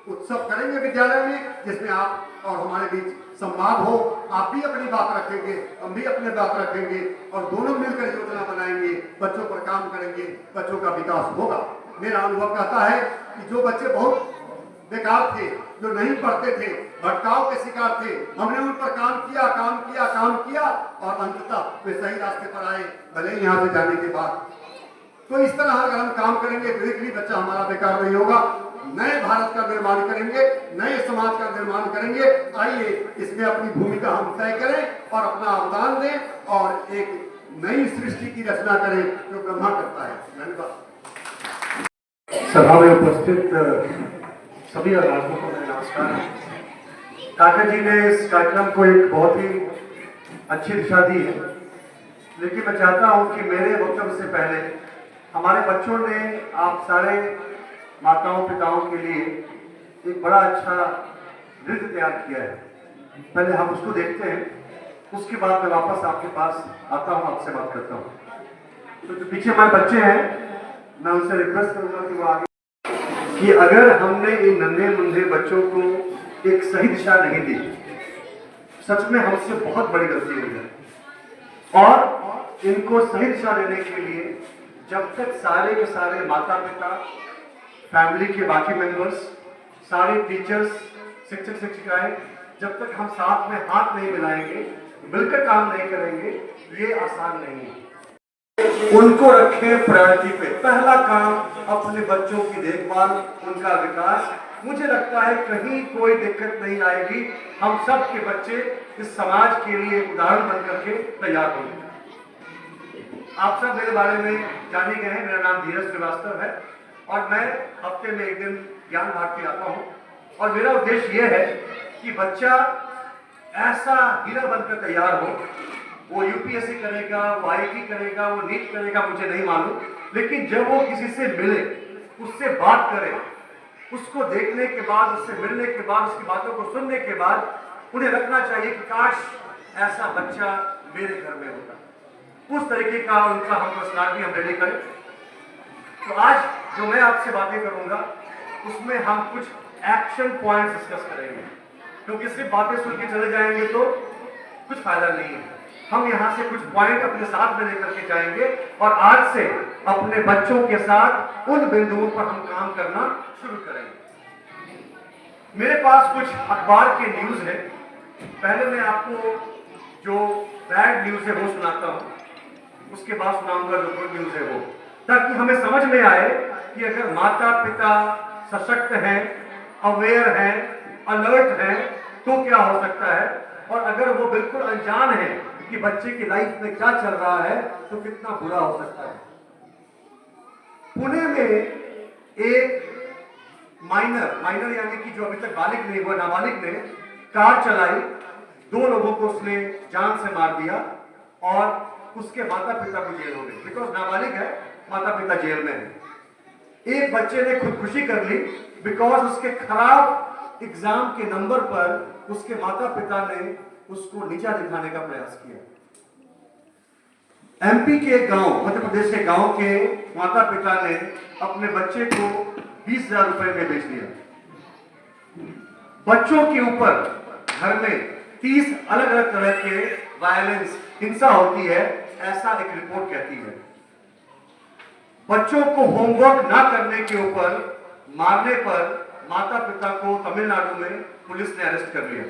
उत्सव करेंगे विद्यालय में, जिसमें आप और हमारे बीच संवाद हो। आप भी अपनी बात रखेंगे, हम भी अपने बात रखेंगे और दोनों मिलकर योजना बनाएंगे, बच्चों पर काम करेंगे, बच्चों का विकास होगा। मेरा अनुभव कहता है कि जो बच्चे बहुत बेकार थे, जो नहीं पढ़ते थे, भटकाव के शिकार थे, हमने उन पर काम किया और अंततः वे सही रास्ते पर आए, भले ही यहाँ से जाने के बाद। तो इस तरह अगर हम काम करेंगे तो एक भी बच्चा हमारा बेकार नहीं होगा। नए भारत का निर्माण करेंगे, नए समाज का निर्माण करेंगे। आइए इसमें अपनी भूमिका हम तय करें और अपना अवदान दें और एक नई सृष्टि की रचना करें जो ब्रह्मा करता है। धन्यवाद। सभा में उपस्थित सभी अभिभावकों को मेरा नमस्कार। काका जी ने इस कार्यक्रम को एक बहुत ही अच्छी दिशा दी है, लेकिन मैं चाहता हूं कि मेरे वक्तव्य से पहले हमारे बच्चों ने आप सारे माताओं पिताओं के लिए एक बड़ा अच्छा नृत्य तैयार किया है। पहले हम उसको देखते हैं, उसके बाद मैं वापस आपके पास आता हूं, आपसे बात करता हूं। तो जो पीछे हमारे बच्चे हैं, मैं उनसे रिक्वेस्ट करूंगा कि वो आगे, कि अगर हमने इन नन्हे मुन्ने बच्चों को एक सही दिशा नहीं दी, सच में हमसे बहुत बड़ी गलती हुई है। और इनको सही दिशा देने के लिए जब तक सारे के सारे माता पिता, फैमिली के बाकी मेंबर्स, सारे टीचर्स, शिक्षक शिक्षिकाएं, जब तक हम साथ में हाथ नहीं मिलाएंगे, मिलकर काम नहीं करेंगे, ये आसान नहीं है। उनको रखें प्रायोरिटी पे। पहला काम अपने बच्चों की देखभाल, उनका विकास। मुझे लगता है कहीं कोई दिक्कत नहीं आएगी, हम सब के बच्चे इस समाज के लिए उदाहरण बन करके तैयार होंगे। आप सब मेरे बारे में जाने गए हैं, मेरा नाम धीरज श्रीवास्तव है और मैं हफ्ते में एक दिन ज्ञान भारती आता हूँ और मेरा उद्देश्य यह है कि बच्चा ऐसा हीरा बनकर तैयार हो। वो यूपीएससी करेगा, वो आईटी करेगा, वो नीट करेगा, मुझे नहीं मालूम, लेकिन जब वो किसी से मिले, उससे बात करे, उसको देखने के बाद, उससे मिलने के बाद, उसकी बातों को सुनने के बाद उन्हें रखना चाहिए कि काश ऐसा बच्चा मेरे घर में होता। उस तरीके का उनका हम पर्सनालिटी हम रेडी करें। तो आज जो मैं आपसे बातें करूंगा उसमें हम कुछ एक्शन पॉइंट्स डिस्कस करेंगे, क्योंकि सिर्फ बातें सुन के चले जाएंगे तो कुछ फायदा नहीं है। हम यहाँ से कुछ पॉइंट अपने साथ में लेकर के जाएंगे और आज से अपने बच्चों के साथ उन बिंदुओं पर हम काम करना शुरू करेंगे। मेरे पास कुछ अखबार के न्यूज है। पहले मैं आपको जो बैड न्यूज है वो सुनाता हूँ, उसके बाद सुनाऊंगा जो गुड न्यूज है वो, ताकि हमें समझ में आए कि अगर माता पिता सशक्त हैं, अवेयर हैं, अलर्ट हैं तो क्या हो सकता है, और अगर वो बिल्कुल अनजान है कि बच्चे की लाइफ में क्या चल रहा है तो कितना बुरा हो सकता है। पुणे में एक माइनर यानी कि जो अभी तक बालिग नहीं हुआ, नाबालिग ने कार चलाई, 2 लोगों को उसने जान से मार दिया और उसके माता पिता को जेल हो गई। बिकॉज नाबालिग है, माता पिता जेल में है। एक बच्चे ने खुदकुशी कर ली बिकॉज उसके खराब एग्जाम के नंबर पर उसके माता पिता ने उसको नीचा दिखाने का प्रयास किया। एमपी के गांव, मध्य प्रदेश के गांव के माता पिता ने अपने बच्चे को 20,000 रुपए में बेच दिया। बच्चों के ऊपर घर में 30 अलग अलग तरह के वायलेंस, हिंसा होती है, ऐसा एक रिपोर्ट कहती है। बच्चों को होमवर्क ना करने के ऊपर मारने पर माता पिता को तमिलनाडु में पुलिस ने अरेस्ट कर लिया।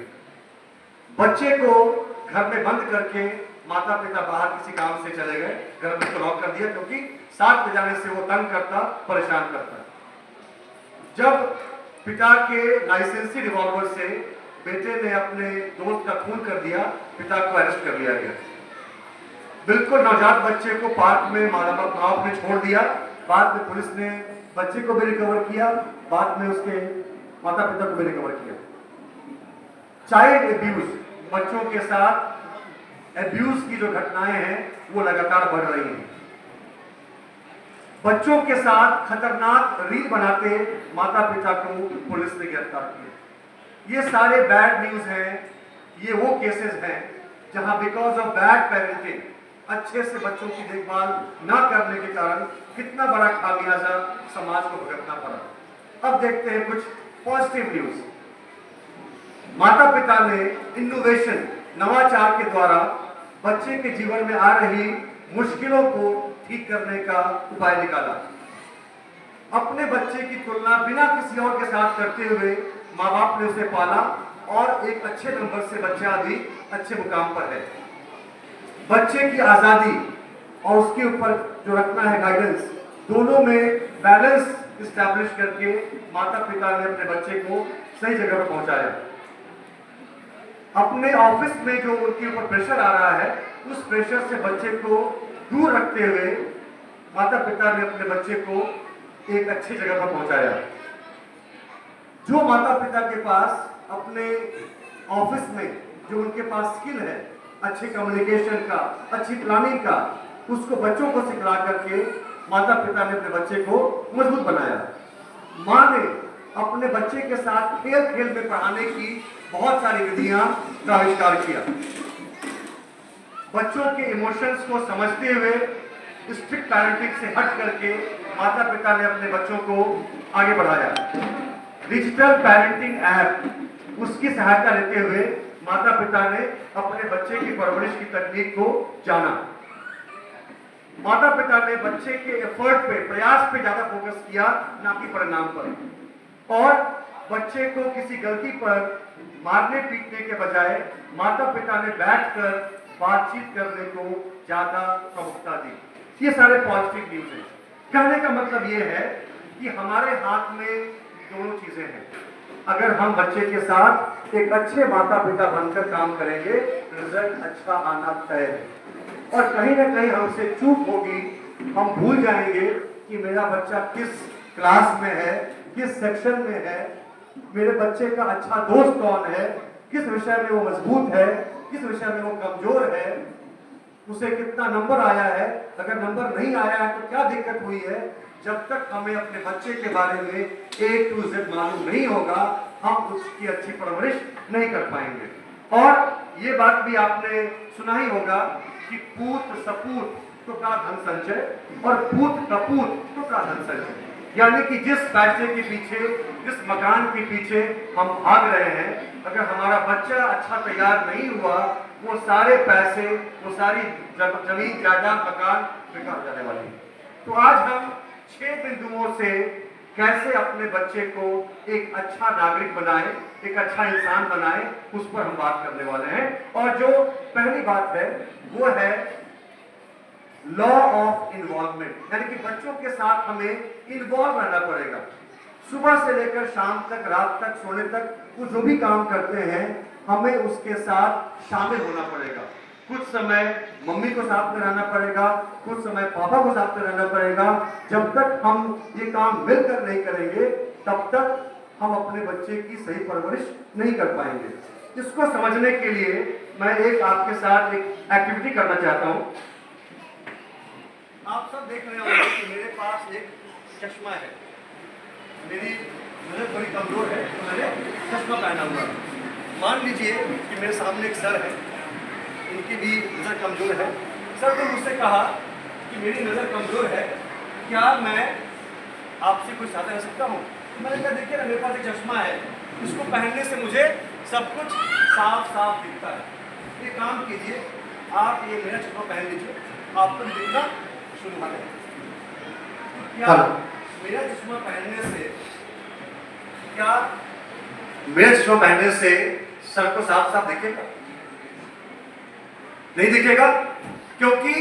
बच्चे को घर में बंद करके माता पिता बाहर किसी काम से चले गए, घर में लॉक कर दिया क्योंकि साथ ले जाने से वो तंग करता, परेशान करता। जब पिता के लाइसेंसी रिवॉल्वर से बेटे ने अपने दोस्त का खून कर दिया, पिता को अरेस्ट कर लिया गया। बिल्कुल नवजात बच्चे को पार्क में माँ बाप ने छोड़ दिया। बाद में पुलिस ने बच्चे को भी रिकवर किया, बाद में उसके माता पिता को भी रिकवर किया। चाइल्ड एब्यूज, बच्चों के साथ एब्यूज की जो घटनाएं हैं वो लगातार बढ़ रही हैं। बच्चों के साथ खतरनाक रील बनाते माता पिता को पुलिस ने गिरफ्तार किया। ये सारे बैड न्यूज हैं, ये वो केसेस हैं जहां बिकॉज ऑफ बैड पेरेंटिंग, अच्छे से बच्चों की देखभाल ना करने के कारण कितना बड़ा खामियाजा समाज को भुगतना पड़ा। अब देखते हैं कुछ पॉजिटिव न्यूज। माता पिता ने इनोवेशन, नवाचार के द्वारा बच्चे के जीवन में आ रही मुश्किलों को ठीक करने का उपाय निकाला। अपने बच्चे की तुलना बिना किसी और के साथ करते हुए माँ बाप ने उसे पाला और एक अच्छे नंबर से बच्चा अभी अच्छे मुकाम पर है। बच्चे की आजादी और उसके ऊपर जो रखना है गाइडेंस, दोनों में बैलेंस इस्टेब्लिश करके माता पिता ने अपने बच्चे को सही जगह पर पहुंचाया। अपने ऑफिस में जो उनके ऊपर प्रेशर आ रहा है, उस प्रेशर से बच्चे को दूर रखते हुए माता पिता ने अपने बच्चे को एक अच्छी जगह पर पहुंचाया। जो माता पिता के पास अपने ऑफिस में जो उनके पास स्किल है, अच्छे कम्युनिकेशन का, अच्छी प्लानिंग का, उसको बच्चों को सिखला करके माता पिता ने अपने बच्चे को मजबूत बनाया। माँ ने अपने बच्चे के साथ खेल खेल में पढ़ाने की बहुत सारी विधियां का आविष्कार किया। बच्चों के इमोशंस को समझते हुए स्ट्रिक्ट पेरेंटिंग से हट करके माता पिता ने अपने बच्चों को आगे बढ़ाया। डिजिटल पेरेंटिंग ऐप, उसकी सहायता लेते हुए माता पिता ने अपने बच्चे की परवरिश की तकनीक को जाना। माता पिता ने बच्चे के एफर्ट पे, प्रयास पे ज्यादा फोकस किया, ना कि परिणाम पर। और बच्चे को किसी गलती पर मारने पीटने के बजाय माता पिता ने बैठकर बातचीत करने को ज्यादा प्रमुखता दी। ये सारे पॉजिटिव न्यूज हैं। कहने का मतलब ये है कि हमारे हाथ में दोनों चीजें हैं। अगर हम बच्चे के साथ एक अच्छे माता पिता बनकर काम करेंगे, रिजल्ट अच्छा आना तय है। और कहीं ना कहीं हमसे चूक होगी, हम भूल जाएंगे कि मेरा बच्चा किस क्लास में है, किस सेक्शन में है, मेरे बच्चे का अच्छा दोस्त कौन है, किस विषय में वो मजबूत है, किस विषय में वो कमजोर है, उसे कितना नंबर आया है, अगर नंबर नहीं आया है तो क्या दिक्कत हुई है। जब तक हमें अपने बच्चे के बारे में A to Z मालूम नहीं होगा, हम उसकी अच्छी परवरिश नहीं कर पाएंगे। और ये बात भी आपने सुना ही होगा कि पूत सपूत तो का धन संचय और पूत कपूत तो का धन संचय। यानी कि जिस पैसे के पीछे, जिस मकान के पीछे हम भाग रहे हैं, अगर हमारा बच्चा अच्छा तैयार नहीं हुआ, वो सारे पैसे, वो सारी जमीन जायदाद मकान बेकार जाने वाली है। तो आज हम 6 बिंदुओं से कैसे अपने बच्चे को एक अच्छा नागरिक बनाएं, एक अच्छा इंसान बनाएं, उस पर हम बात करने वाले हैं। और जो पहली बात है वो है लॉ ऑफ इन्वॉल्वमेंट, यानी कि बच्चों के साथ हमें इन्वॉल्व रहना पड़ेगा। सुबह से लेकर शाम तक, रात तक, सोने तक, वो जो भी काम करते हैं हमें उसके साथ शामिल होना पड़ेगा। कुछ समय मम्मी को साथ में रहना पड़ेगा, कुछ समय पापा को साथ में रहना पड़ेगा। जब तक हम ये काम मिलकर नहीं करेंगे, तब तक हम अपने बच्चे की सही परवरिश नहीं कर पाएंगे। इसको समझने के लिए मैं एक आपके साथ एक एक्टिविटी करना चाहता हूं। आप सब देख रहे होंगे कि मेरे पास एक चश्मा है। मेरी नजर थोड़ी कमजोर है तो मैंने चश्मा पहना हुआ है। मान लीजिए कि मेरे सामने एक सर है, उनकी भी नजर कमजोर है। सर ने मुझसे कहा कि मेरी नजर कमजोर है, क्या मैं आपसे कुछ साझा कर सकता हूँ? मैंने कहा देखिए ना, मेरे पास एक चश्मा है, इसको पहनने से मुझे सब कुछ साफ साफ दिखता है। एक काम कीजिए, आप ये मेरा चश्मा पहन लीजिए, आपको दिखना शुरू हो जाएगा। क्या मेरा चश्मा पहनने से, क्या मेरा चश्मा पहनने से सर को साफ साफ दिखेगा? नहीं दिखेगा, क्योंकि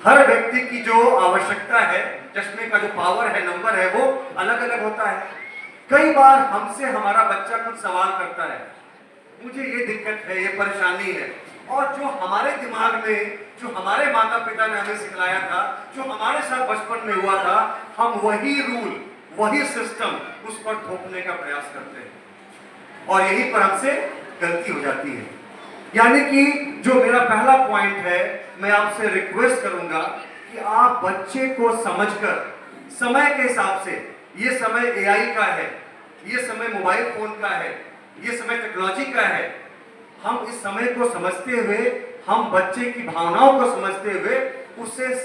हर व्यक्ति की जो आवश्यकता है, चश्मे का जो पावर है, नंबर है, वो अलग अलग होता है। कई बार हमसे हमारा बच्चा कुछ सवाल करता है, मुझे ये दिक्कत है, ये परेशानी है, और जो हमारे दिमाग में, जो हमारे माता पिता ने हमें सिखलाया था, जो हमारे साथ बचपन में हुआ था, हम वही रूल, वही सिस्टम उस पर थोपने का प्रयास करते हैं और यहीं पर हमसे गलती हो जाती है। यानी कि जो मेरा पहला पॉइंट है, मैं आपसे रिक्वेस्ट करूंगा कि आप बच्चे को समझकर समय के हिसाब से, ये समय एआई का है, ये समय मोबाइल फोन का है, ये समय टेक्नोलॉजी का है, हम इस समय को समझते हुए, हम बच्चे की भावनाओं को समझते हुए उसे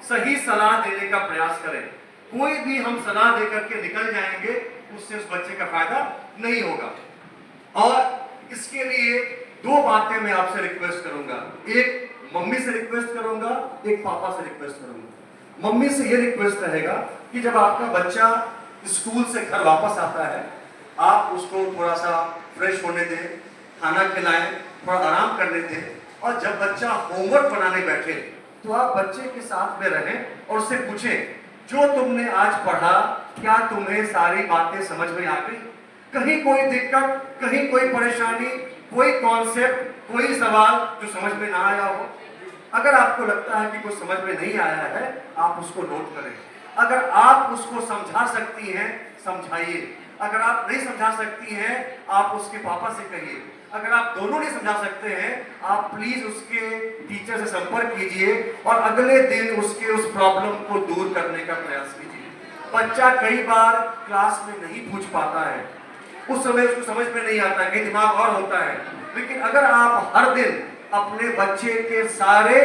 सही सलाह देने का प्रयास करें। कोई भी हम सलाह देकर के निकल जाएंगे, उससे उस बच्चे का फायदा नहीं होगा। और इसके लिए दो बातें मैं आपसे रिक्वेस्ट करूंगा, एक मम्मी से रिक्वेस्ट करूंगा, एक पापा से रिक्वेस्ट करूंगा। मम्मी से यह रिक्वेस्ट रहेगा कि जब आपका बच्चा स्कूल से घर वापस आता है, आप उसको थोड़ा सा फ्रेश होने दें, खाना खिलाएं, थोड़ा आराम करने दें, और जब बच्चा होमवर्क बनाने बैठे तो आप बच्चे के साथ में रहें और उससे पूछें, जो तुमने आज पढ़ा, क्या तुम्हें सारी बातें समझ में आ गई? कहीं कोई दिक्कत, कहीं कोई परेशानी, कोई कॉन्सेप्ट, कोई सवाल जो समझ में ना आया हो? अगर आपको लगता है कि कुछ समझ में नहीं आया है, आप उसको नोट करें। अगर आप उसको समझा सकती हैं, समझाइए। अगर आप नहीं समझा सकती हैं, आप उसके पापा से कहिए। अगर आप दोनों नहीं समझा सकते हैं, आप प्लीज उसके टीचर से संपर्क कीजिए और अगले दिन उसके उस प्रॉब्लम को दूर करने का प्रयास कीजिए। बच्चा कई बार क्लास में नहीं पूछ पाता है, उस समय उसको समझ में नहीं आता है, कहीं दिमाग और होता है। लेकिन अगर आप हर दिन अपने बच्चे के सारे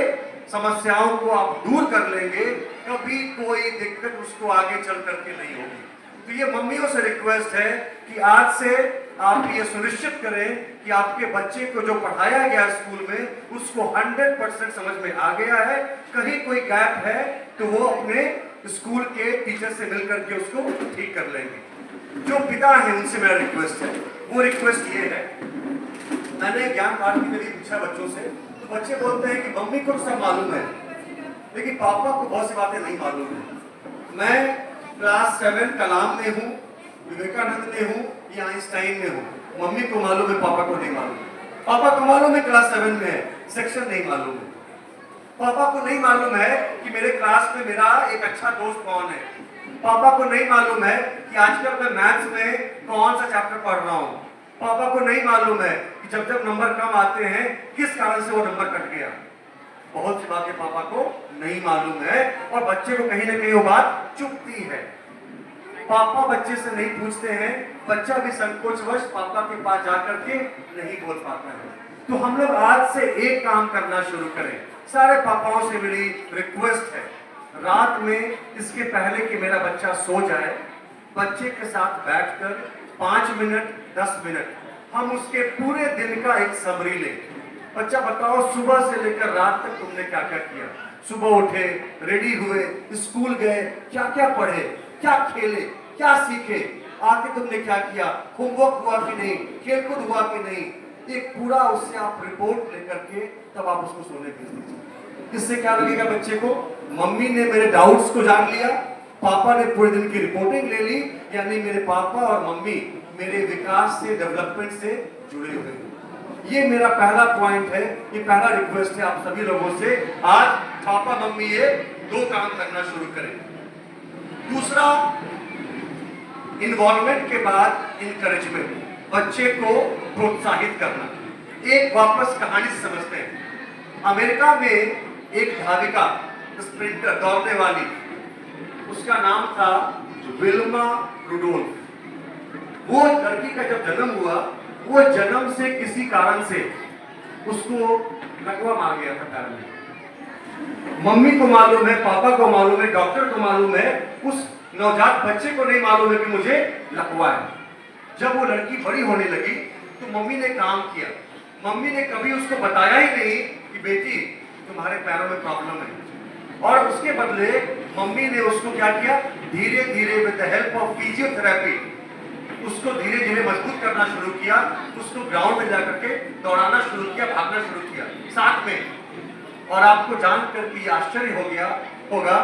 समस्याओं को आप दूर कर लेंगे, कभी कोई दिक्कत उसको आगे चल करके नहीं होगी। तो ये मम्मियों से रिक्वेस्ट है कि आज से आप ये सुनिश्चित करें कि आपके बच्चे को जो पढ़ाया गया स्कूल में उसको 100% समझ में आ गया है। कहीं कोई गैप है तो वो अपने स्कूल के टीचर से मिलकर के उसको ठीक कर लेंगे। जो पिता है उनसे मेरा रिक्वेस्ट है, वो रिक्वेस्ट ये है, मैंने ज्ञान भारती में भी पूछा बच्चों से, तो बच्चे बोलते हैं कि मम्मी को सब मालूम है लेकिन पापा को बहुत सी बातें नहीं मालूम है। मैं क्लास 7 कलाम में हूँ, विवेकानंद में हूँ या आइंस्टाइन में हूँ, मम्मी को मालूम है, पापा को नहीं मालूम। पापा को मालूम है क्लास 7 में है, सेक्शन नहीं मालूम है। पापा को नहीं मालूम है कि मेरे क्लास में मेरा एक अच्छा दोस्त कौन है। पापा को नहीं मालूम है कि आजकल मैं मैथ्स में कौन सा चैप्टर पढ़ रहा हूँ। पापा को नहीं मालूम है कि जब जब नंबर कम आते हैं किस कारण से वो नंबर कट गया। बहुत सी बातें पापा को नहीं मालूम है और बच्चे को कहीं ना कहीं वो बात चुभती है। पापा बच्चे से नहीं पूछते हैं, बच्चा भी संकोचवश पापा के पास जाकर के नहीं बोल पाता है। तो हम लोग आज से एक काम करना शुरू करें। सारे पापाओं से मेरी रिक्वेस्ट है, रात में इसके पहले कि मेरा बच्चा सो जाए, बच्चे के साथ बैठकर 5 मिनट 10 मिनट हम उसके पूरे दिन का एक समरी लें। बच्चा बताओ सुबह से लेकर रात तक तुमने क्या क्या किया। सुबह उठे, रेडी हुए, स्कूल गए, क्या क्या पढ़े, क्या खेले, क्या सीखे, आके तुमने क्या किया, होमवर्क हुआ कि नहीं, खेलकूद हुआ कि नहीं। एक पूरा उससे आप रिपोर्ट लेकर के तब आप उसको सोने भेज दीजिए। इससे क्या लगेगा बच्चे को, मम्मी ने मेरे डाउट्स को जान लिया, पापा ने पूरे दिन की रिपोर्टिंग ले ली, यानी मेरे पापा और मम्मी मेरे विकास से, डेवलपमेंट से जुड़े हुए हैं। ये मेरा पहला पॉइंट है, ये पहला रिक्वेस्ट है आप सभी लोगों से। आज पापा मम्मी ये 2 काम करना शुरू करें। दूसरा, इन्वॉल्वमेंट के बाद इनकरेजमेंट, बच्चे को प्रोत्साहित करना। एक वापस कहानी से समझते हैं। अमेरिका में एक धाविका, स्प्रिंटर, दौड़ने वाली, उसका नाम था विल्मा रुडोल्फ। वो लड़की का जब जन्म हुआ, वो जन्म से किसी कारण से उसको लकवा मार गया था पैर में। मम्मी को मालूम है, पापा को मालूम है, डॉक्टर को मालूम है, उस नवजात बच्चे को नहीं मालूम है कि मुझे लकवा है। जब वो लड़की बड़ी होने लगी तो मम्मी ने काम किया। मम्मी ने कभी उसको बताया ही नहीं कि बेटी तुम्हारे पैरों में प्रॉब्लम है, और उसके बदले मम्मी ने उसको क्या किया, धीरे धीरे with the help of physiotherapy उसको धीरे धीरे मजबूत करना शुरू किया। उसको ग्राउंड में जाकर के दौड़ाना शुरू किया, भागना शुरू किया साथ में। और आपको जानकर के आश्चर्य हो गया होगा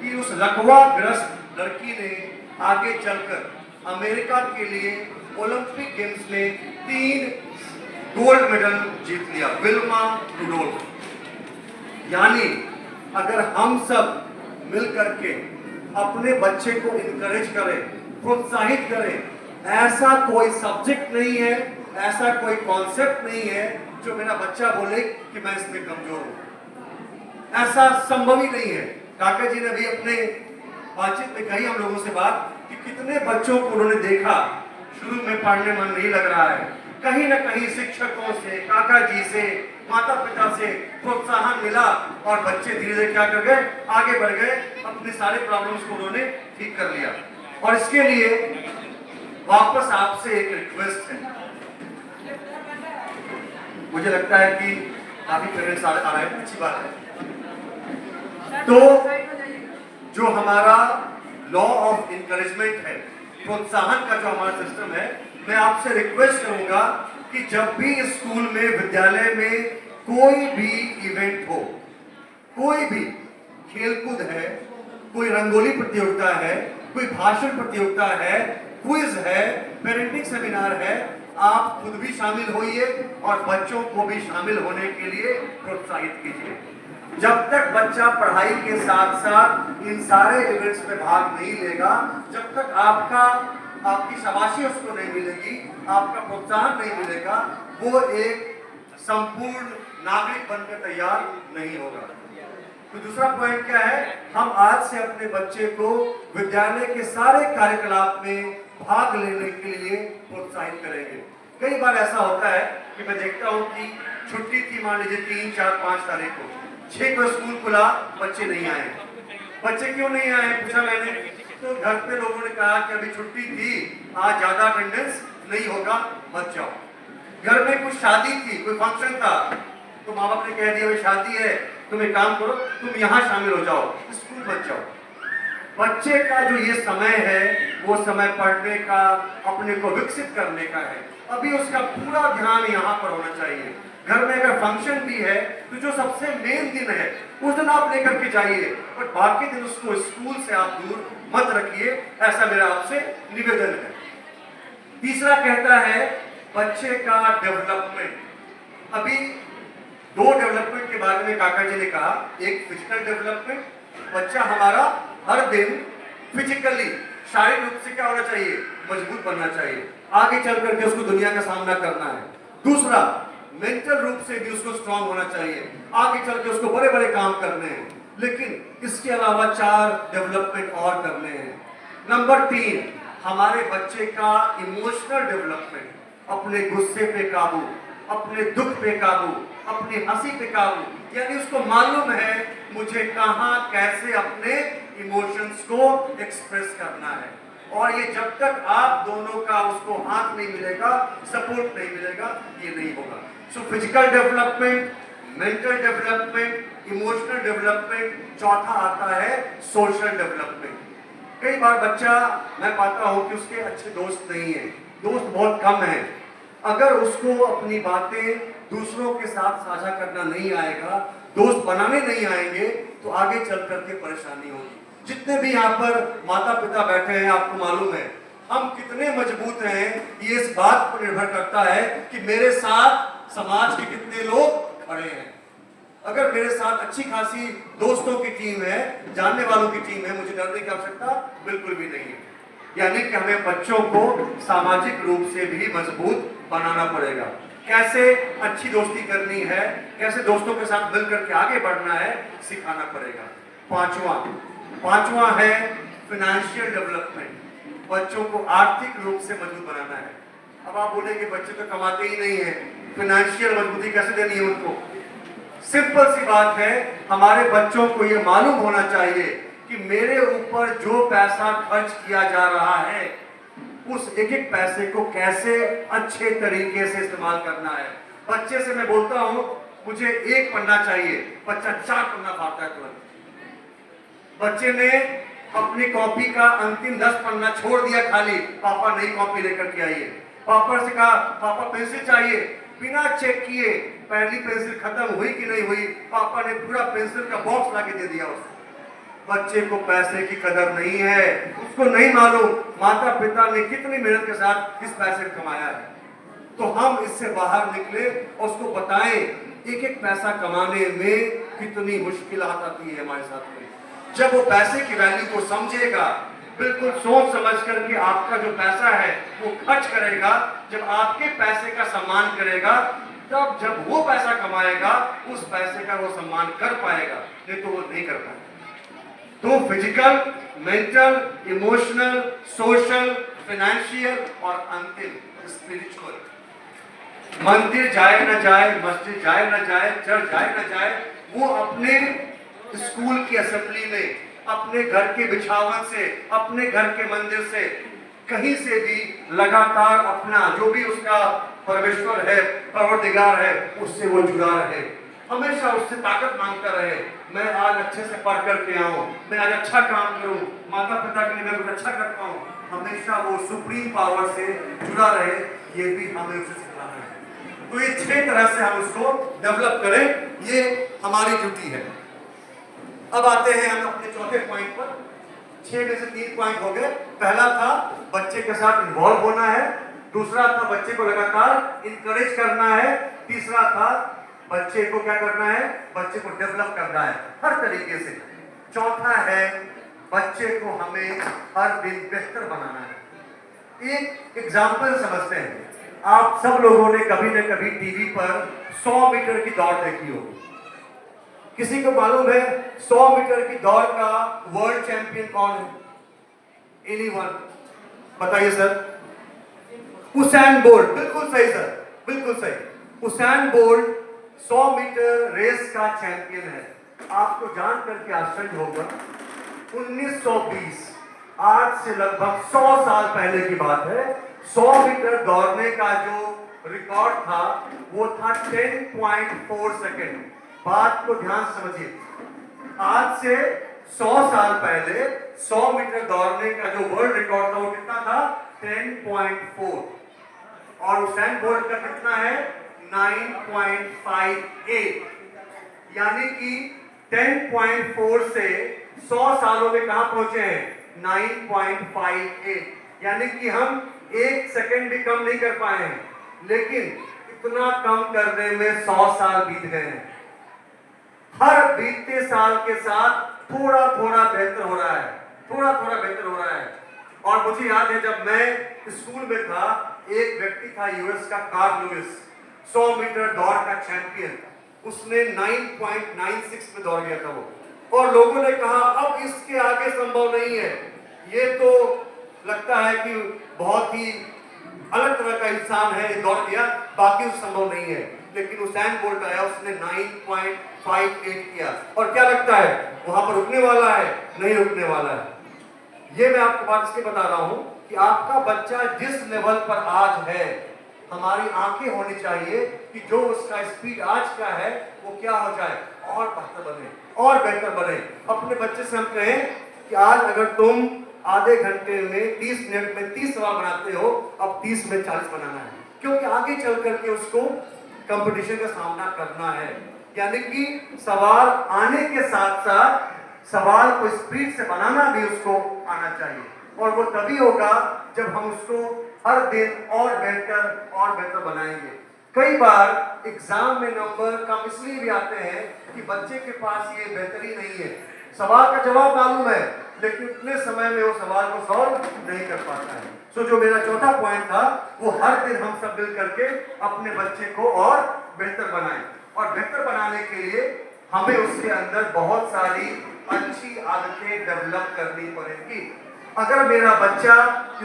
कि उस लकवा ग्रस्त लड़की ने आगे चलकर अमेरिका के लिए ओलंपिक गेम्स में 3 गोल्ड मेडल जीत लिया, विल्मा रुडोल्फ। यानी अगर हम सब मिलकर के अपने बच्चे को इनकरेज करें, प्रोत्साहित करें। ऐसा कोई सब्जेक्ट नहीं है, ऐसा कोई कॉन्सेप्ट नहीं है जो मेरा बच्चा बोले कि मैं इसमें कमजोर हूं। ऐसा संभव ही नहीं है। काका जी ने भी अपने बातचीत में कही हम लोगों से बात कि कितने बच्चों को उन्होंने देखा शुरू में पढ़ने मन नहीं लग रहा है, कहीं ना कहीं शिक्षकों से, काका जी से, माता पिता से प्रोत्साहन मिला और बच्चे धीरे धीरे क्या कर गए, आगे बढ़ गए, अपने सारे प्रॉब्लम्स को उन्होंने ठीक कर लिया। और इसके लिए वापस आपसे एक रिक्वेस्ट है। मुझे लगता है कि काफी पेरेंट्स आ रहे हैं, अच्छी बात है। तो जो हमारा लॉ ऑफ इनकरेजमेंट है, प्रोत्साहन का जो हमारा सिस्टम है, मैं आपसे रिक्वेस्ट करूंगा कि जब भी स्कूल में, विद्यालय में कोई भी इवेंट हो, कोई भी खेलकूद है, कोई रंगोली प्रतियोगिता है, कोई भाषण प्रतियोगिता है, क्विज है, पेरेंटिंग सेमिनार है, आप खुद भी शामिल होइए और बच्चों को भी शामिल होने के लिए प्रोत्साहित कीजिए। जब तक बच्चा पढ़ाई के साथ साथ इन सारे इवेंट्स में भाग नहीं लेगा, जब तक आपकी शाबाशी उसको नहीं मिलेगी, आपका प्रोत्साहन नहीं मिलेगा, वो एक संपूर्ण नागरिक बनकर तैयार नहीं होगा। तो दूसरा पॉइंट क्या है, हम आज से अपने बच्चे को विद्यालय के सारे कार्यकलाप में भाग लेने के लिए प्रोत्साहित करेंगे। कई बार ऐसा होता है कि मैं देखता हूँ कि छुट्टी थी, मान लीजिए 3, 4, 5 तारीख को, 6 को स्कूल खुला, बच्चे नहीं आए। बच्चे क्यों नहीं आए पूछा मैंने, तो घर पे लोगों ने कहा कि अभी छुट्टी थी, आज ज्यादा अटेंडेंस नहीं होगा, मत जाओ। घर में कुछ शादी थी, कोई फंक्शन था, तो माँ बाप ने कह दिया भाई शादी है, तुम एक काम करो, तुम यहाँ शामिल हो जाओ, स्कूल मत जाओ। बच्चे का जो ये समय है, वो समय पढ़ने का, अपने को विकसित करने का है। अभी उसका पूरा ध्यान यहाँ पर होना चाहिए। घर में अगर फंक्शन भी है तो जो सबसे मेन दिन है उस दिन आप लेकर के जाइए, बट बाकी दिन उसको स्कूल से आप दूर मत रखिए, ऐसा मेरा आपसे निवेदन है। तीसरा कहता है बच्चे का डेवलपमेंट। अभी 2 डेवलपमेंट के बारे में काका जी ने कहा, एक फिजिकल डेवलपमेंट, बच्चा हमारा हर दिन फिजिकली, शारीरिक रूप से क्या होना चाहिए, मजबूत बनना चाहिए, आगे चल करके उसको दुनिया का सामना करना है। दूसरा, मेंटल रूप से भी उसको स्ट्रांग होना चाहिए, आगे चल के उसको बड़े बड़े काम करने हैं। लेकिन इसके अलावा 4 डेवलपमेंट और करने हैं। नंबर 3, हमारे बच्चे का इमोशनल डेवलपमेंट, अपने गुस्से पे काबू, अपने दुख पे काबू, अपनी हंसी पे काबू, यानी उसको मालूम है मुझे कहां कैसे अपने इमोशंस को एक्सप्रेस करना है। और ये जब तक आप दोनों का उसको हाथ नहीं मिलेगा, सपोर्ट नहीं मिलेगा, ये नहीं होगा। So physical development, mental development, emotional development, चौथा आता है सोशल डेवलपमेंट। कई बार बच्चा, मैं पाता हूं कि उसके अच्छे दोस्त नहीं है, दोस्त बहुत कम है। अगर उसको अपनी बातें दूसरों के साथ साझा करना नहीं आएगा, दोस्त बनाने नहीं आएंगे, तो आगे चल करके परेशानी होगी। जितने भी यहाँ पर माता पिता बैठे हैं, आपको मालूम है हम कितने मजबूत हैं, ये इस बात पर निर्भर करता है कि मेरे साथ समाज के कितने लोग खड़े हैं। अगर मेरे साथ अच्छी खासी दोस्तों की टीम है, जानने वालों की टीम है, मुझे डरने की आवश्यकता बिल्कुल भी नहीं है। यानी कि हमें बच्चों को सामाजिक रूप से भी मजबूत बनाना पड़ेगा। कैसे अच्छी दोस्ती करनी है, कैसे दोस्तों के साथ मिलकर के आगे बढ़ना है, सिखाना पड़ेगा। पांचवा है फाइनेंशियल डेवलपमेंट। बच्चों को आर्थिक रूप से मजबूत बनाना है। अब आप बोलेंगे बच्चे तो कमाते ही नहीं है, फाइनेंशियल मजबूती कैसे देनी है उनको? सिंपल सी बात है, हमारे बच्चों को यह मालूम होना चाहिए कि मेरे ऊपर जो पैसा खर्च किया जा रहा है, उस एक एक पैसे को कैसे अच्छे तरीके से इस्तेमाल करना है। बच्चे से मैं बोलता हूं मुझे 1 पन्ना चाहिए, बच्चा 4 पन्ना फाड़ता है तुरंत। बच्चे ने अपनी कॉपी का अंतिम 10 पन्ना छोड़ दिया खाली, पापा नई कॉपी लेकर के आइए। पापा से कहा पापा पेंसिल चाहिए, बिना चेक किए पहली पेंसिल खत्म हुई कि नहीं हुई, पापा ने पूरा पेंसिल का बॉक्स लाके दे दिया उसको। बच्चे को पैसे की कदर नहीं है, उसको नहीं मालूम माता पिता ने कितनी मेहनत के साथ इस पैसे को कमाया है। तो हम इससे बाहर निकले और उसको बताएं एक एक पैसा कमाने में कितनी मुश्किल आती है हमारे साथ में। जब वो पैसे की वैल्यू को समझेगा, बिल्कुल सोच समझ करके आपका जो पैसा है वो खर्च करेगा, जब आपके पैसे का सम्मान करेगा, तब जब वो पैसा कमाएगा उस पैसे का वो सम्मान कर पाएगा, नहीं तो वो नहीं कर पाएगा। तो physical, mental, emotional, social, financial और अंतिम स्पिरिचुअल, मंदिर जाए ना जाए, मस्जिद जाए ना जाए, चर्च जाए ना जाए, वो अपने स्कूल की असेंबली में, अपने घर के बिछावन से, अपने घर के मंदिर से, कहीं से भी लगातार अपना जो भी उसका परमेश्वर है, परवरदिगार है, उससे वो जुड़ा रहे, हमेशा उससे ताकत मांगता रहे। मैं आज अच्छे से पढ़ करके आऊं, मैं आज अच्छा काम करूं, माता पिता के लिए मैं कुछ अच्छा कर पाऊं, हमेशा वो सुप्रीम पावर से जुड़ा रहे, ये भी हमें उसे सिखाना है। तो ये 6 तरह से हम उसको डेवलप करें, ये हमारी ड्यूटी है। अब आते हैं हम अपने चौथे पॉइंट पर। 6 में से 3 पॉइंट हो गए। पहला था बच्चे के साथ इन्वॉल्व होना है, दूसरा था बच्चे को लगातार इंकरेज करना है, तीसरा था बच्चे को क्या करना है, बच्चे को डेवलप करना है हर तरीके से, चौथा है बच्चे को हमें हर दिन बेहतर बनाना है। एक एग्जाम्पल समझते हैं। आप सब लोगों ने कभी न कभी टीवी पर 100 मीटर की दौड़ देखी होगी। किसी को मालूम है 100 मीटर की दौड़ का वर्ल्ड चैंपियन कौन है? एनीवन? बताइए सर। Usain bolt. बिल्कुल सही सर, बिल्कुल सही। उसैन बोल्ट 100 मीटर रेस का चैंपियन है। आपको जान करके आश्चर्य होगा, 1920, आज से लगभग 100 साल पहले की बात है, 100 मीटर दौड़ने का जो रिकॉर्ड था वो था 10.4 सेकेंड। बात को ध्यान समझिए, आज से 100 साल पहले 100 मीटर दौड़ने का जो वर्ल्ड रिकॉर्ड था वो कितना था? 10.4। और उसैन बोल्ट का कितना है? 9.58। यानी कि 10.4 से 100 सालों में कहां पहुंचे हैं? 9.58। यानी कि हम 1 सेकंड भी कम नहीं कर पाए हैं, लेकिन इतना कम करने में 100 साल बीत गए हैं। हर बीतते साल के साथ थोड़ा थोड़ा बेहतर हो रहा है, थोड़ा थोड़ा बेहतर हो रहा है। और मुझे याद है जब मैं स्कूल में था, एक व्यक्ति था यूएस का, कार्ल लुइस, 100 मीटर दौड़ का चैंपियन। उसने 9.96 में दौड़ गया था वो, और लोगों ने कहा अब इसके आगे संभव नहीं है, ये तो लगता है कि बहुत ही अलग तरह का इंसान है, दौड़ गया, बाकी संभव नहीं है। लेकिन उसैन बोल्ट आया, उसने 9.58 किया, और क्या लगता है वहां पर रुकने वाला है? नहीं रुकने वाला है। ये मैं आपको बात इसलिए बता रहा हूं कि आपका बच्चा जिस लेवल पर आज है, हमारी आंखें होनी चाहिए कि जो उसका स्पीड आज का है वो क्या हो जाए, और बेहतर बने, और बेहतर बने। अपने बच्चे से हम कहें कि आज अगर तुम आधे घंटे में 30 मिनट में 30 सवाल बनाते हो, अब 30 में 40 बनाना है, क्योंकि आगे चल करके उसको कंपटीशन का सामना करना है। यानी कि सवाल आने के साथ साथ सवाल को स्पीड से बनाना भी उसको आना चाहिए, और वो तभी होगा जब हम उसको हर दिन और बेहतर बनाएंगे। कई बार एग्जाम में नंबर कम इसलिए भी आते हैं कि बच्चे के पास ये बेहतरी नहीं है, सवाल का जवाब मालूम है लेकिन उतने समय में वो सवाल को सॉल्व नहीं कर पाता है। सो जो मेरा चौथा पॉइंट था वो हर दिन हम सब मिल करके अपने बच्चे को और बेहतर बनाएं, और बेहतर बनाने के लिए हमें उसके अंदर बहुत सारी अच्छी आदतें डेवलप करनी पड़ेगी। अगर मेरा बच्चा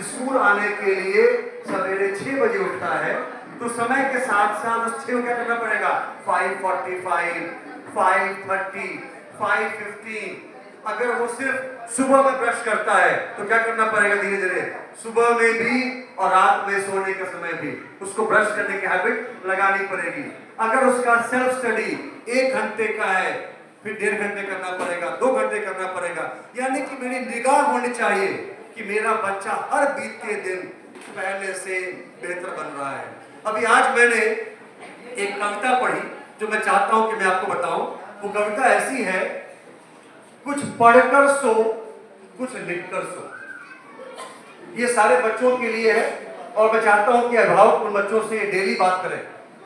स्कूल आने के लिए सवेरे 6 बजे उठता है, तो समय के साथ साथ उस 6 को क्या करना पड़ेगा? 5:45, 5:30, 5:15। अगर वो सिर्फ सुबह में ब्रश करता है तो क्या करना पड़ेगा? धीरे धीरे सुबह में भी और रात में सोने के समय भी उसको ब्रश करने की हैबिट लगानी पड़ेगी। अगर उसका सेल्फ स्टडी 1 घंटे का है, फिर 1.5 घंटे करना पड़ेगा, 2 घंटे करना पड़ेगा। यानी कि मेरी निगाह होनी चाहिए कि मेरा बच्चा हर बीतते दिन पहले से बेहतर बन रहा है। अभी आज मैंने एक कविता पढ़ी जो मैं चाहता हूं कि मैं आपको बताऊं। वो कविता ऐसी है, कुछ पढ़कर सो, कुछ लिखकर सो। ये सारे बच्चों के लिए है, और मैं चाहता हूं कि अभिभावक उन बच्चों से डेली बात करें।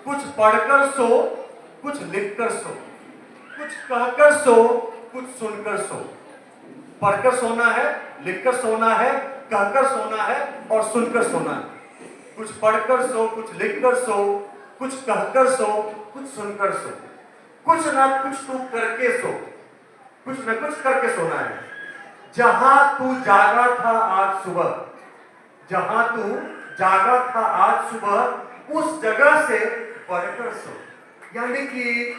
कुछ पढ़कर सो, कुछ लिखकर सो, कुछ कहकर सो, कुछ सुनकर सो। पढ़कर सोना है, लिखकर सोना है, कहकर सोना है और सुनकर सोना है। कुछ पढ़कर सो, कुछ लिखकर सो, कुछ कहकर सो, कुछ सुनकर सो, कुछ ना कुछ तू करके सो, कुछ ना कुछ करके सोना है। जहां तू जागा था आज सुबह, जहां तू जागा था आज सुबह, उस जगह से पढ़कर सो। यानी कि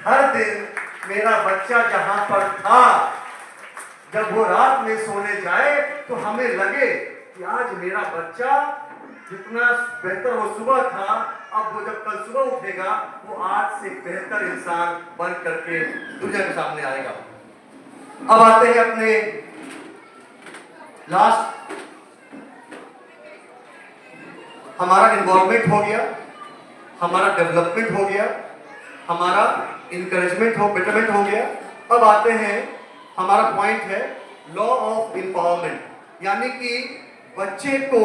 हर दिन मेरा बच्चा जहां पर था, जब वो रात में सोने जाए तो हमें लगे कि आज मेरा बच्चा जितना बेहतर वो सुबह था, अब वो जब कल सुबह उठेगा वो आज से बेहतर इंसान बन करके दुनिया के सामने आएगा। अब आते हैं अपने लास्ट, हमारा इन्वॉल्वमेंट हो गया, हमारा डेवलपमेंट हो गया, हमारा इंकरेजमेंट हो, बेटरमेंट हो गया। अब आते हैं, हमारा पॉइंट है लॉ ऑफ एम्पावरमेंट, यानी कि बच्चे को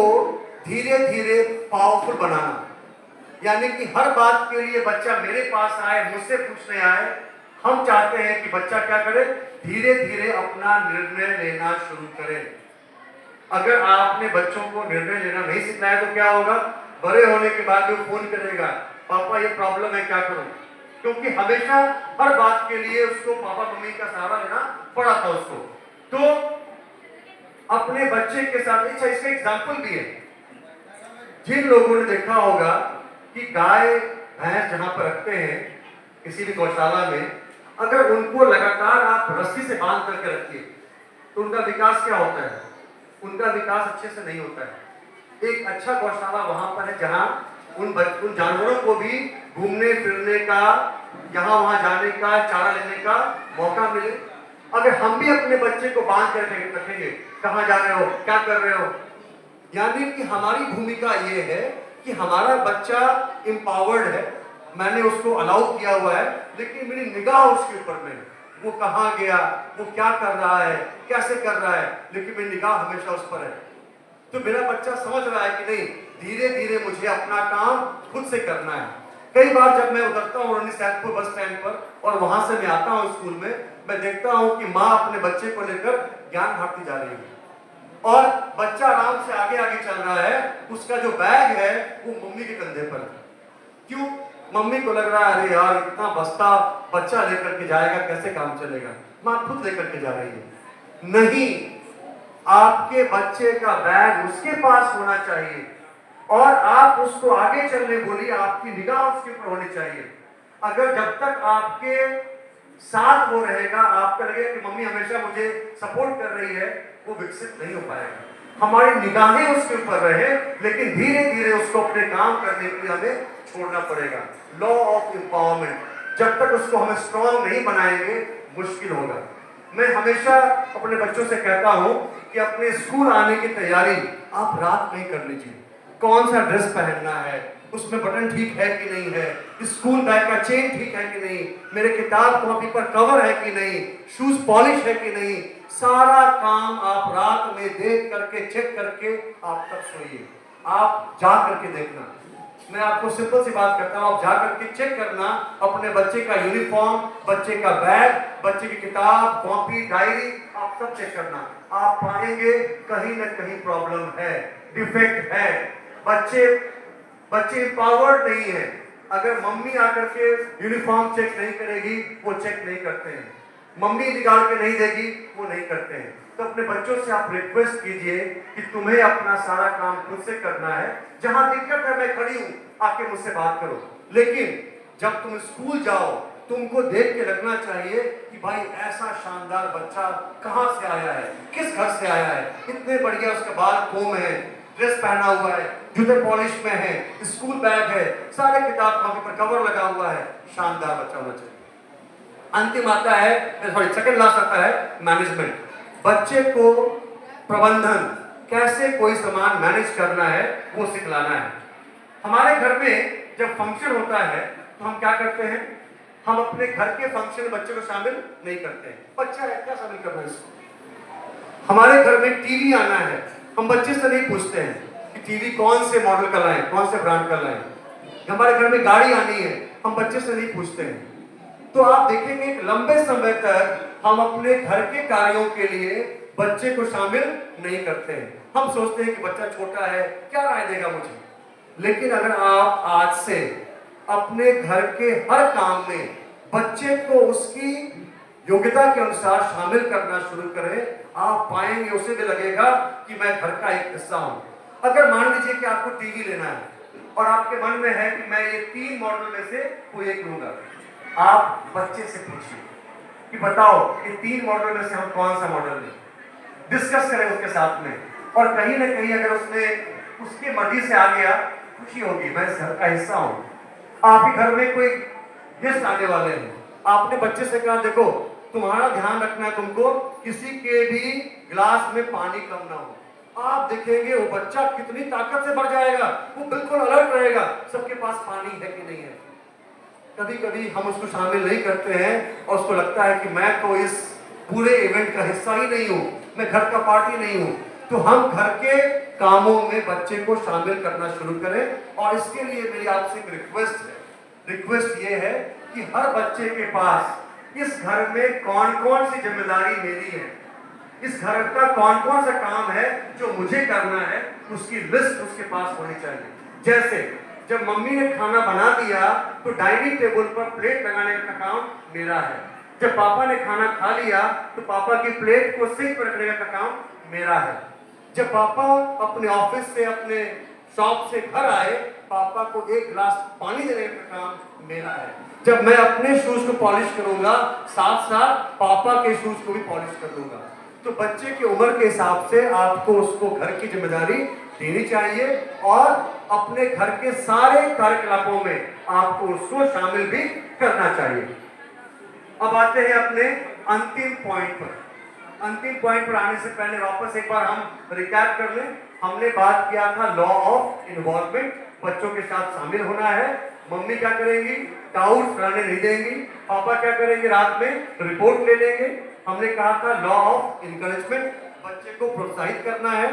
धीरे धीरे पावरफुल बनाना। यानी कि हर बात के लिए बच्चा मेरे पास आए, मुझसे पूछने आए। हम चाहते हैं कि बच्चा क्या करे, धीरे धीरे अपना निर्णय लेना शुरू करे। अगर आपने बच्चों को निर्णय लेना नहीं सिखाया तो क्या होगा, बड़े होने के बाद वो फोन करेगा, पापा ये प्रॉब्लम है क्या करूं, क्योंकि हमेशा हर बात के लिए उसको पापा मम्मी का सहारा लेना पड़ा था उसको। तो अपने बच्चे के साथ, अच्छा इसका एग्जाम्पल भी है, जिन लोगों ने देखा होगा कि गाय भैंस जहां पर रखते हैं किसी भी गौशाला में, अगर उनको लगातार आप रस्सी से बांध करके रखिए तो उनका विकास क्या होता है, उनका विकास अच्छे से नहीं होता है। एक अच्छा गौशाला वहां पर है जहां उन जानवरों को भी घूमने फिरने का, यहाँ वहां जाने का, चारा लेने का मौका मिले। अगर हम भी अपने बच्चे को बांध कर रखेंगे, कहाँ जा रहे हो, क्या कर रहे हो, यानी कि हमारी भूमिका ये है कि हमारा बच्चा एम्पावर्ड है, मैंने उसको अलाउ किया हुआ है, लेकिन मेरी निगाह उसके ऊपर में, वो कहाँ गया, वो क्या कर रहा है, कैसे कर रहा है, लेकिन मेरी निगाह हमेशा उस पर है। तो मेरा बच्चा समझ रहा है कि नहीं, धीरे धीरे मुझे अपना काम खुद से करना है। कई बार जब मैं उतरता हूँ सैदपुर बस स्टैंड पर और वहां से मैं आता हूँ स्कूल में, मैं देखता हूँ कि माँ अपने बच्चे को लेकर ज्ञान भारती जा रही है और बच्चा आराम से आगे आगे चल रहा है, उसका जो बैग है वो मम्मी के कंधे पर है। क्यों, मम्मी को लग रहा है अरे यार इतना बस्ता बच्चा लेकर के जाएगा, कैसे काम चलेगा, माँ खुद लेकर के जा रही है। नहीं, आपके बच्चे का बैग उसके पास होना चाहिए और आप उसको आगे चलने बोलिए, आपकी निगाह उसके ऊपर होनी चाहिए। अगर जब तक आपके साथ वो रहेगा, आपको लगेगा कि मम्मी हमेशा मुझे सपोर्ट कर रही है, वो विकसित नहीं हो पाएगा। हमारी निगाहें उसके ऊपर रहे, लेकिन धीरे धीरे उसको अपने काम करने के लिए हमें छोड़ना पड़ेगा। लॉ ऑफ एम्पावरमेंट, जब तक उसको हम स्ट्रॉन्ग नहीं बनाएंगे मुश्किल होगा। मैं हमेशा अपने बच्चों से कहता हूं कि अपने स्कूल आने की तैयारी आप रात में ही कर लीजिए। कौन सा ड्रेस पहनना है, उसमें बटन ठीक है कि नहीं है, स्कूल बैग का चेन ठीक है कि नहीं, मेरे किताब कॉपी पर कवर है कि नहीं, शूज पॉलिश है कि नहीं, सारा काम आप रात में देख करके चेक करके आप तब सोइए। आप जा करके देखना, मैं आपको सिंपल सी बात करता हूं, आप जा करके चेक करना अपने बच्चे का यूनिफॉर्म, बच्चे का बैग, बच्चे की किताब कॉपी डायरी, आप सब चेक करना। आप पाएंगे कहीं ना कहीं प्रॉब्लम है, डिफेक्ट है। बच्चे एम्पावर्ड नहीं है। अगर मम्मी आकर के यूनिफॉर्म चेक नहीं करेगी, वो चेक नहीं करते हैं, मम्मी निकाल के नहीं देगी, वो नहीं करते हैं। तो अपने बच्चों से आप रिक्वेस्ट कीजिए कि तुम्हें अपना सारा काम खुद से करना है, जहां दिक्कत है मैं खड़ी हूं, आके मुझसे बात करो। लेकिन जब तुम स्कूल जाओ, तुमको देख के लगना चाहिए कि भाई ऐसा शानदार बच्चा कहां से आया है, किस घर से आया है, इतने बढ़िया उसके बाल कोम है, ड्रेस पहना हुआ है, जूते पॉलिश में है, स्कूल बैग है, सारे किताब कॉपी पर कवर लगा हुआ है, शानदार बच्चा होना चाहिए। अंतिम आता है, सॉरी सेकंड लास्ट आता है मैनेजमेंट। बच्चे को प्रबंधन, कैसे कोई सामान मैनेज करना है वो सिखलाना है। हमारे घर में जब फंक्शन होता है तो हम क्या करते हैं, हम अपने घर के फंक्शन में बच्चे को शामिल नहीं करते हैं। बच्चा है क्या शामिल करना है इसको। हमारे घर में टीवी आना है, हम बच्चे से नहीं पूछते हैं कि टीवी कौन से मॉडल का लाएं, कौन से ब्रांड का लाएं। हमारे घर में गाड़ी आनी है, हम बच्चे से नहीं पूछते हैं। तो आप देखेंगे एक लंबे समय तक हम अपने घर के कार्यों के लिए बच्चे को शामिल नहीं करते हैं। हम सोचते हैं कि बच्चा छोटा है, क्या राय देगा मुझे। लेकिन अगर आप आज से अपने घर के हर काम में बच्चे को उसकी योग्यता के अनुसार शामिल करना शुरू करें, आप पाएंगे उसे भी लगेगा कि मैं घर का एक हिस्सा हूं। अगर मान लीजिए कि आपको टीवी लेना है और आपके मन में है कि मैं ये 3 मॉडल में से कोई एक लूंगा, आप बच्चे से पूछिए कि बताओ ये 3 मॉडल में से हम कौन सा मॉडल लें। डिस्कस करें उसके साथ में, और कहीं ना कहीं अगर उसने उसकी मर्जी से आ गया, खुशी होगी, मैं इस घर का हिस्सा हूं। आपके घर में कोई गेस्ट आने वाले हैं, आपने बच्चे से कहा देखो तुम्हारा ध्यान रखना है, तुमको किसी के भी गिलास में पानी कम ना हो। आप देखेंगे वो बच्चा कितनी ताकत से भर जाएगा, वो बिल्कुल अलर्ट रहेगा, सबके पास पानी है कि नहीं है। कभी कभी हम उसको शामिल नहीं करते हैं और उसको लगता है कि मैं तो इस पूरे इवेंट का हिस्सा ही नहीं हूं, मैं घर का पार्टी नहीं हूं। तो हम घर के कामों में बच्चे को शामिल करना शुरू करें। और इसके लिए मेरी आपसे एक रिक्वेस्ट है। रिक्वेस्ट ये है कि हर बच्चे के पास इस घर में कौन कौन सी जिम्मेदारी मेरी है, इस घर का कौन कौन सा काम है जो मुझे करना है, उसकी लिस्ट उसके पास होनी चाहिए। जैसे जब मम्मी ने खाना बना दिया तो डाइनिंग टेबल पर प्लेट लगाने का काम मेरा है। जब पापा ने खाना खा लिया तो पापा की प्लेट को सिंक पर रखने का काम मेरा है। जब पापा अपने ऑफिस से, अपने शॉप से घर आए, पापा को 1 गिलास पानी देने का काम मेरा है। जब मैं अपने शूज को पॉलिश करूंगा, साथ साथ पापा के शूज को भी पॉलिश कर दूंगा। तो बच्चे की उम्र के हिसाब से आपको उसको घर की जिम्मेदारी देनी चाहिए और अपने घर के सारे कार्यकलापों में आपको उसको शामिल भी करना चाहिए। अब आते हैं अपने अंतिम पॉइंट पर। अंतिम पॉइंट पर आने से पहले वापस एक बार हम रिकैप कर लें। हमने बात किया था लॉ ऑफ इन्वॉल्वमेंट, बच्चों के साथ शामिल होना है। मम्मी क्या करेंगी, टाउस रहने नहीं देंगी। पापा क्या करेंगे, रात में रिपोर्ट ले लेंगे। हमने कहा था लॉ ऑफ इनकरेजमेंट, बच्चे को प्रोत्साहित करना है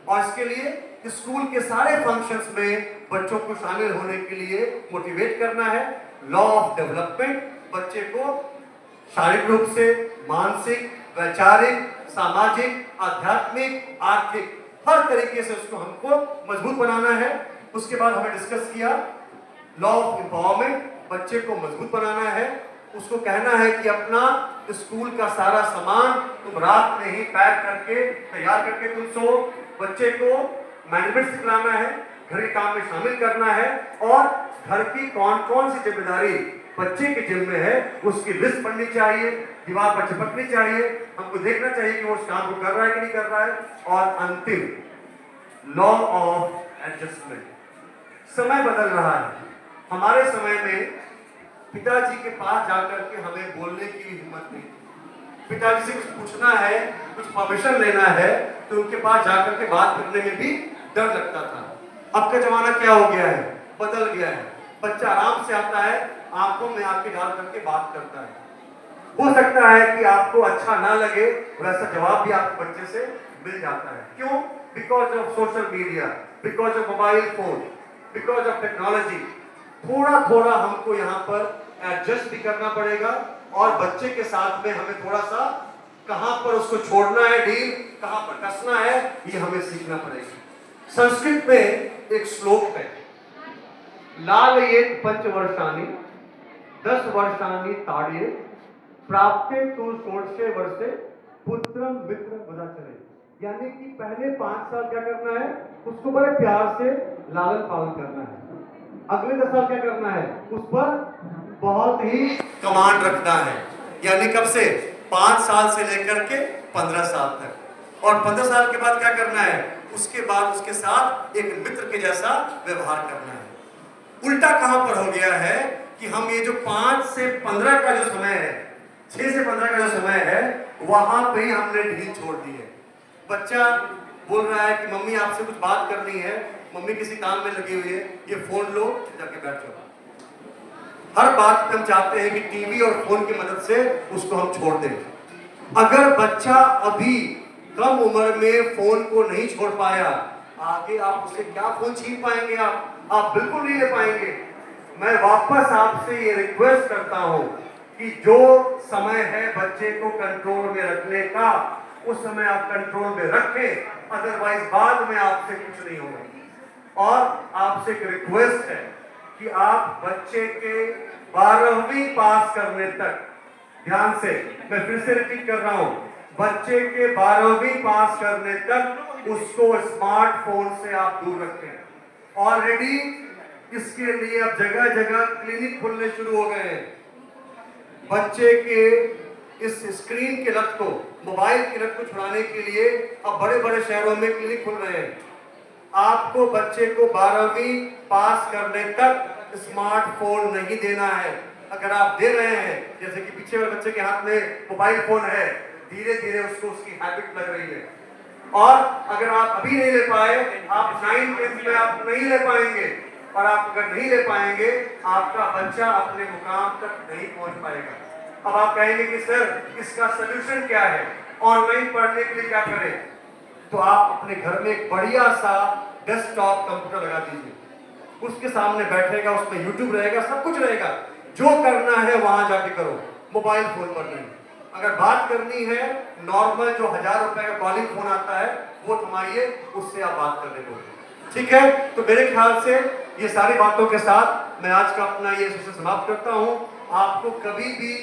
और इसके लिए स्कूल के सारे फंक्शंस में बच्चों को शामिल होने के लिए मोटिवेट करना है। लॉ ऑफ डेवलपमेंट, बच्चे को शारीरिक रूप से, मानसिक, वैचारिक, सामाजिक, आध्यात्मिक, आर्थिक हर तरीके से उसको हमको मजबूत बनाना है। उसके बाद हमें डिस्कस किया लॉ ऑफ एम्पावरमेंट, बच्चे को मजबूत बनाना है। उसको कहना है कि अपना स्कूल का सारा सामान तुम रात में ही पैक करके तैयार करके तुम सो। बच्चे को मैनेजमेंट सिखाना है, घर के काम में शामिल करना है और घर की कौन कौन सी जिम्मेदारी बच्चे के जिम्मे है उसकी लिस्ट बननी चाहिए, दीवार पर चिपकनी चाहिए। हमको देखना चाहिए कि वो उस काम को कर रहा है कि नहीं कर रहा है। और अंतिम लॉ ऑफ एडजस्टमेंट, समय बदल रहा है। हमारे समय में पिताजी के पास जाकर के हमें बोलने की भी हिम्मत नहीं थी। पिताजी से कुछ पूछना है, कुछ परमिशन लेना है तो उनके पास जाकर के बात करने में भी डर लगता था। अब का जमाना क्या हो गया है, बदल गया है। बच्चा आराम से आता है, आंखों में आंखें डाल करके बात करता है। हो सकता है कि आपको अच्छा ना लगे, वैसा जवाब भी आपके बच्चे से मिल जाता है। क्यों? Because of social media, because of mobile phone, because of technology. थोड़ा थोड़ा हमको यहाँ पर एडजस्ट भी करना पड़ेगा और बच्चे के साथ में हमें थोड़ा सा कहाँ पर उसको छोड़ना है डील, कहाँ पर कसना है, ये हमें सीखना पड़ेगा। संस्कृत में एक श्लोक है, लालयेत पंचवर्षाणि 10 वर्षाणि ताड़ये प्राप्ते तु षोडशे वर्षे पुत्रम मित्र वदाचरे। यानी कि पहले 5 साल क्या करना है, उसको बड़े प्यार से लालन पालन करना है। अगले 10 साल क्या करना है, उस पर बहुत ही कमांड रखना है। यानी कब से, 5 साल से लेकर के 15 साल तक। और 15 साल के बाद क्या करना है, उसके बाद उसके साथ एक मित्र के जैसा व्यवहार करना है। उल्टा कहां पर हो गया है कि हम ये जो 5 से 15 का जो समय है, 6 से 15 का जो समय है, वहां पे ही हमने ढील छोड़ दी है। बच्चा बोल रहा है कि मम्मी आपसे कुछ बात करनी है, मम्मी किसी काम में लगी हुई है, ये फोन लो, जाके बैठ जाओ। हर बात पे हम चाहते हैं कि टीवी और फोन की मदद से उसको हम छोड़ दें। अगर बच्चा अभी कम उम्र में फोन को नहीं छोड़ पाया, आगे आप उससे क्या फोन छीन पाएंगे, आप बिल्कुल नहीं ले पाएंगे। मैं वापस आपसे ये रिक्वेस्ट करता हूं कि जो समय है बच्चे को कंट्रोल में रखने का, उस समय आप कंट्रोल में रखें, अदरवाइज बाद में आपसे कुछ नहीं होगा। और आपसे एक रिक्वेस्ट है कि आप बच्चे के 12वीं पास करने तक, ध्यान से मैं फिर से रिपीट कर रहा हूं, बच्चे के 12वीं पास करने तक उसको स्मार्टफोन से आप दूर रखें। ऑलरेडी इसके लिए अब जगह जगह क्लिनिक खुलने शुरू हो गए हैं। बच्चे के इस स्क्रीन के लत को, मोबाइल की लत को छुड़ाने के लिए अब बड़े बड़े शहरों में क्लिनिक खुल रहे हैं। आपको बच्चे को 12वीं पास करने तक स्मार्टफोन नहीं देना है। अगर आप दे रहे हैं, जैसे कि पीछे वाले बच्चे के हाथ में मोबाइल फोन है, धीरे धीरे उसको उसकी हैबिट लग रही है। और अगर आप अभी नहीं ले पाए, आप 9th-10th में आप नहीं ले पाएंगे, और आप अगर नहीं ले पाएंगे, आपका बच्चा अपने मुकाम तक नहीं पहुंच पाएगा। अब आप कहेंगे कि सर इसका सोल्यूशन क्या है, ऑनलाइन पढ़ने के लिए क्या करें? तो आप अपने घर में एक बढ़िया सा डेस्कटॉप कंप्यूटर लगा दीजिए, उसके सामने बैठेगा, उसमें यूट्यूब रहेगा, सब कुछ रहेगा। जो करना है वहां जाके करो, मोबाइल फोन पर नहीं। अगर बात करनी है, नॉर्मल जो 1000 रुपए का कॉलिंग फोन आता है वो थमाइए, उससे आप बात करने को, ठीक है? तो मेरे ख्याल से ये सारी बातों के साथ मैं आज का अपना ये सेशन समाप्त करता हूं। आपको कभी भी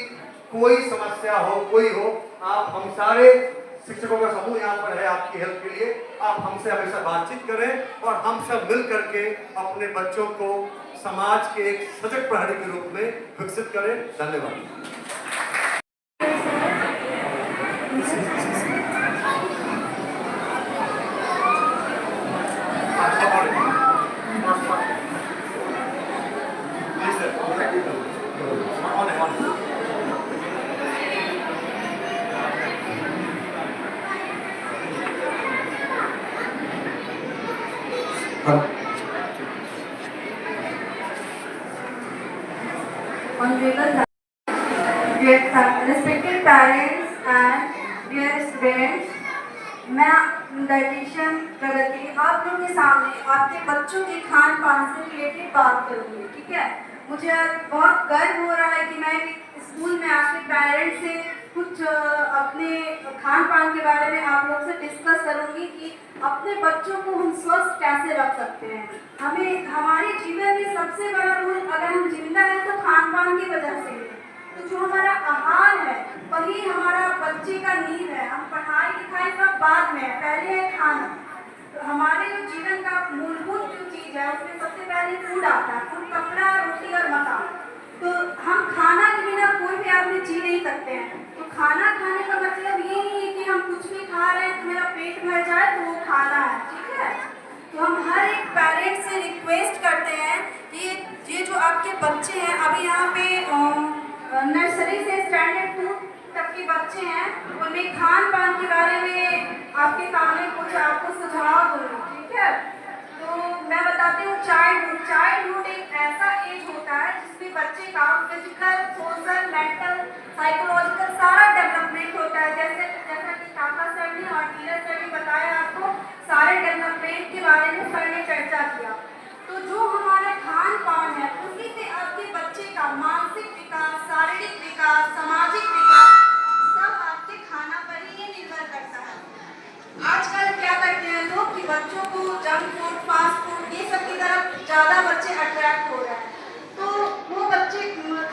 कोई समस्या हो, कोई हो, आप हम सारे शिक्षकों का समूह यहाँ पर है आपकी हेल्प के लिए। आप हमसे हमेशा बातचीत करें और हम सब मिल करके अपने बच्चों को समाज के एक सजग प्रहरी के रूप में विकसित करें। धन्यवाद। Honorable respected parents and dear students, मैं डाइटिशियन प्रगति आप लोगों के सामने आपके बच्चों के खान पान से रिलेटेड बात करूँगी, ठीक है? मुझे बहुत गर्व हो रहा है कि मैं स्कूल में आके पेरेंट्स से कुछ अपने खान पान के बारे में आप लोग से डिस्कस करूँगी कि अपने बच्चों को हम स्वस्थ कैसे रख सकते हैं। हमें हमारे जीवन में सबसे बड़ा रोल, अगर हम जिंदा हैं तो खान पान की वजह से है। तो जो हमारा आहार है वही हमारा बच्चे का नींव है। हम पढ़ाई लिखाई सब बाद में है, पहले है खाना। तो हमारे जो जीवन का मूलभूत जो चीज़ है उसमें सबसे पहले फूड आता है, फूड, कपड़ा, रोटी और मकान। तो हम खाना के बिना कोई भी आदमी जी नहीं सकते हैं। तो खाना खाने का मतलब ये नहीं है कि हम कुछ भी खा रहे हैं तो मेरा पेट भर जाए तो वो खाना है, ठीक है? तो हम हर एक पेरेंट्स से रिक्वेस्ट करते हैं कि ये जो आपके बच्चे हैं, अभी यहाँ पे नर्सरी से स्टैंडर्ड 2 तक के बच्चे हैं, उनमें खान पान के बारे में आपके सामने कुछ आपको सुझाव दूँगी, ठीक है? तो मैं बताती हूँ, चाइल्डहुड एक ऐसा एज होता है जिसमें बच्चे का फिजिकल, सोशल, मेंटल, साइकोलॉजिकल सारा डेवलपमेंट होता है। जैसा कि काका सर ने और नीरज सर ने बताया आपको, सारे डेवलपमेंट के बारे में सर ने चर्चा किया। तो जो हमारा खान पान है उसी से आपके बच्चे का मानसिक विकास, शारीरिक विकास, सामाजिक विकास सब आपके खाना पर ही ये निर्भर करता है। आजकल क्या करते हैं लोग कि बच्चों को जंक फूड, फास्ट फूड ये सब की तरफ ज़्यादा बच्चे अट्रैक्ट हो रहे हैं। तो वो बच्चे,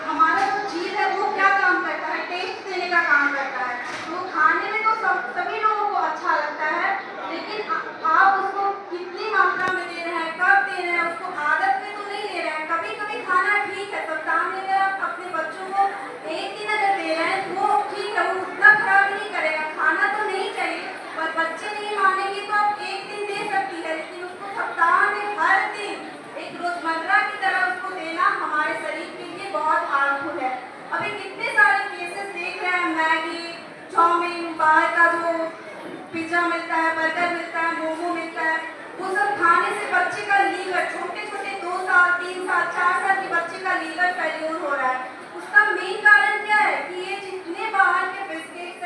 हमारा जो जीव है वो क्या काम करता है, टेस्ट देने का काम करता है। वो खाने में तो सभी लोगों को अच्छा लगता है, लेकिन आप उसको कितनी मात्रा में दे रहे हैं, कब दे रहे हैं, उसको आदत में तो नहीं ले रहे हैं। कभी कभी खाना ठीक है, सप्ताह में अगर आप अपने बच्चों को एक दिन अगर दे रहे हैं तो वो ठीक है, वो उतना खराब नहीं करेगा। खाना तो नहीं चाहिए, पर बच्चे नहीं मानेंगे तो आप एक दिन दे सकती है, लेकिन उसको सप्ताह में हर दिन एक रोजमर्रा की तरह उसको देना हमारे शरीर के लिए बहुत हार्मफुल है। अभी कितने सारे केसेस देख रहे हैं, मैगी, चाउमीन, बाहर का जो पिज्जा मिलता है, बर्गर मिलता है, मोमो मिलता है, वो सब खाने से बच्चे का लीवर, छोटे छोटे 2 साल, 3 साल, 4 साल के बच्चे का लीवर फेल्यूर हो रहा है। उसका मेन कारण क्या है कि ये जितने बाहर के बिस्किट्स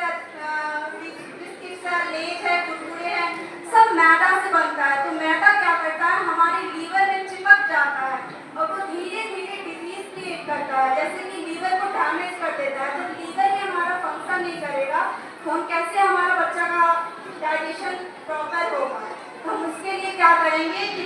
है, लेज है, कुरकुरे है, सब मैदा से बनता है। तो मैदा क्या करता है, हमारे लीवर में चिपक जाता है और वो धीरे धीरे डिजीज क्रिएट करता है, जैसे कि लीवर को डैमेज कर देता है। जब लीवर ही हमारा फंक्शन नहीं करेगा तो हम कैसे हमारा बच्चा का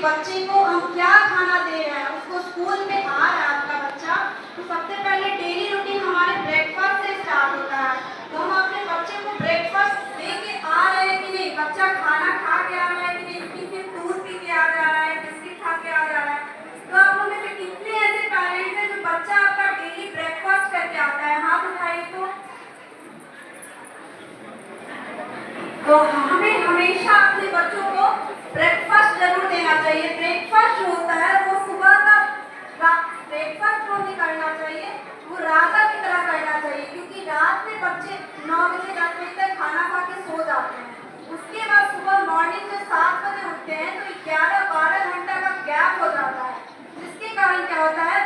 बच्चे को हम क्या खाना दे रहे हैं, उसको स्कूल में आ रहा है आपका बच्चा, तो सबसे पहले डेली रूटीन हमारे ब्रेकफास्ट से स्टार्ट होता है। तो हम अपने बच्चे को ब्रेकफास्ट दे के आ रहे हैं कि नहीं, बच्चा खाना खा के आ रहा है कि नहीं, कि फिर दूध पी के आ जा रहा है, बिस्किट खा के आ जा रहा है। तो आप लोग में से कितने ऐसे पेरेंट्स हैं जो बच्चा आपका डेली ब्रेकफास्ट करके आता है? हाथ उठाइए। तो हमें हमेशा अपने बच्चों को ब्रेकफास्ट जरूर देना चाहिए। ब्रेकफास्ट जो होता है वो सुबह का ब्रेकफास्ट जो हमें करना चाहिए वो राजा की तरह करना चाहिए, क्योंकि रात में बच्चे 9 बजे 10 बजे तक खाना खा के सो जाते हैं। उसके बाद सुबह मॉर्निंग में 7 बजे उठते हैं तो 11-12 घंटा का गैप हो जाता है, जिसके कारण क्या होता है,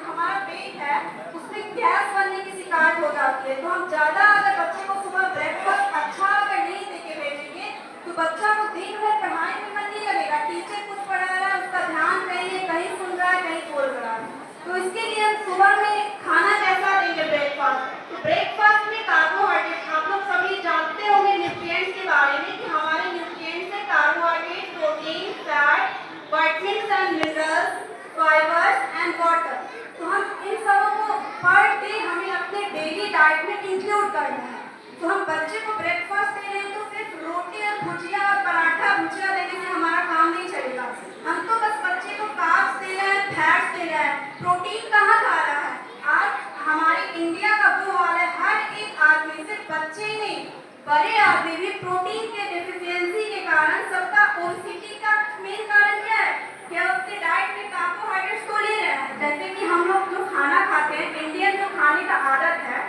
हमारा पेट है उसमें गैस बनने की शिकायत हो जाती है। तो हम ज़्यादा अगर बच्चे को सुबह ब्रेकफास्ट अच्छा अगर नहीं देके भेजेंगे तो बच्चा को दिन भर पढ़ाई में मन नहीं लगेगा। टीचर कुछ पढ़ा रहा है, उसका ध्यान कहीं सुन रहा है, कहीं बोल रहा है। तो इसके लिए हम सुबह में खाना कैसा देंगे? ब्रेकफास्ट। तो ब्रेकफास्ट में कार्बोहाइड्रेट, आप लोग सभी जानते होंगे न्यूट्रिएंट्स के बारे में कि हमारे न्यूट्रिएंट्स है carbohydrate, protein, fat, vitamins and minerals, fibres and water. तो हम इन सबों को पर डे हमें अपने डेली डाइट में इंक्लूड करना है। तो हम बच्चे को ब्रेकफास्ट दे रहे हैं तो सिर्फ रोटी और भुजिया और पराठा भुजिया देने से हमारा काम नहीं चलेगा। हम तो बस बच्चे को कार्ब्स दे रहे हैं, फैट्स दे रहे हैं, प्रोटीन कहाँ खा रहा है? आज हमारे इंडिया का वो हाल है, हर एक आदमी, सिर्फ बच्चे ही नहीं बड़े आदमी भी प्रोटीन के डेफिशिएंसी के कारण सबका ओबेसिटी का मेन कारण क्या है कि हम अपने डाइट में कार्बोहाइड्रेट्स को ले रहे हैं। जैसे कि हम लोग जो खाना खाते हैं, इंडियन जो खाने का आदत है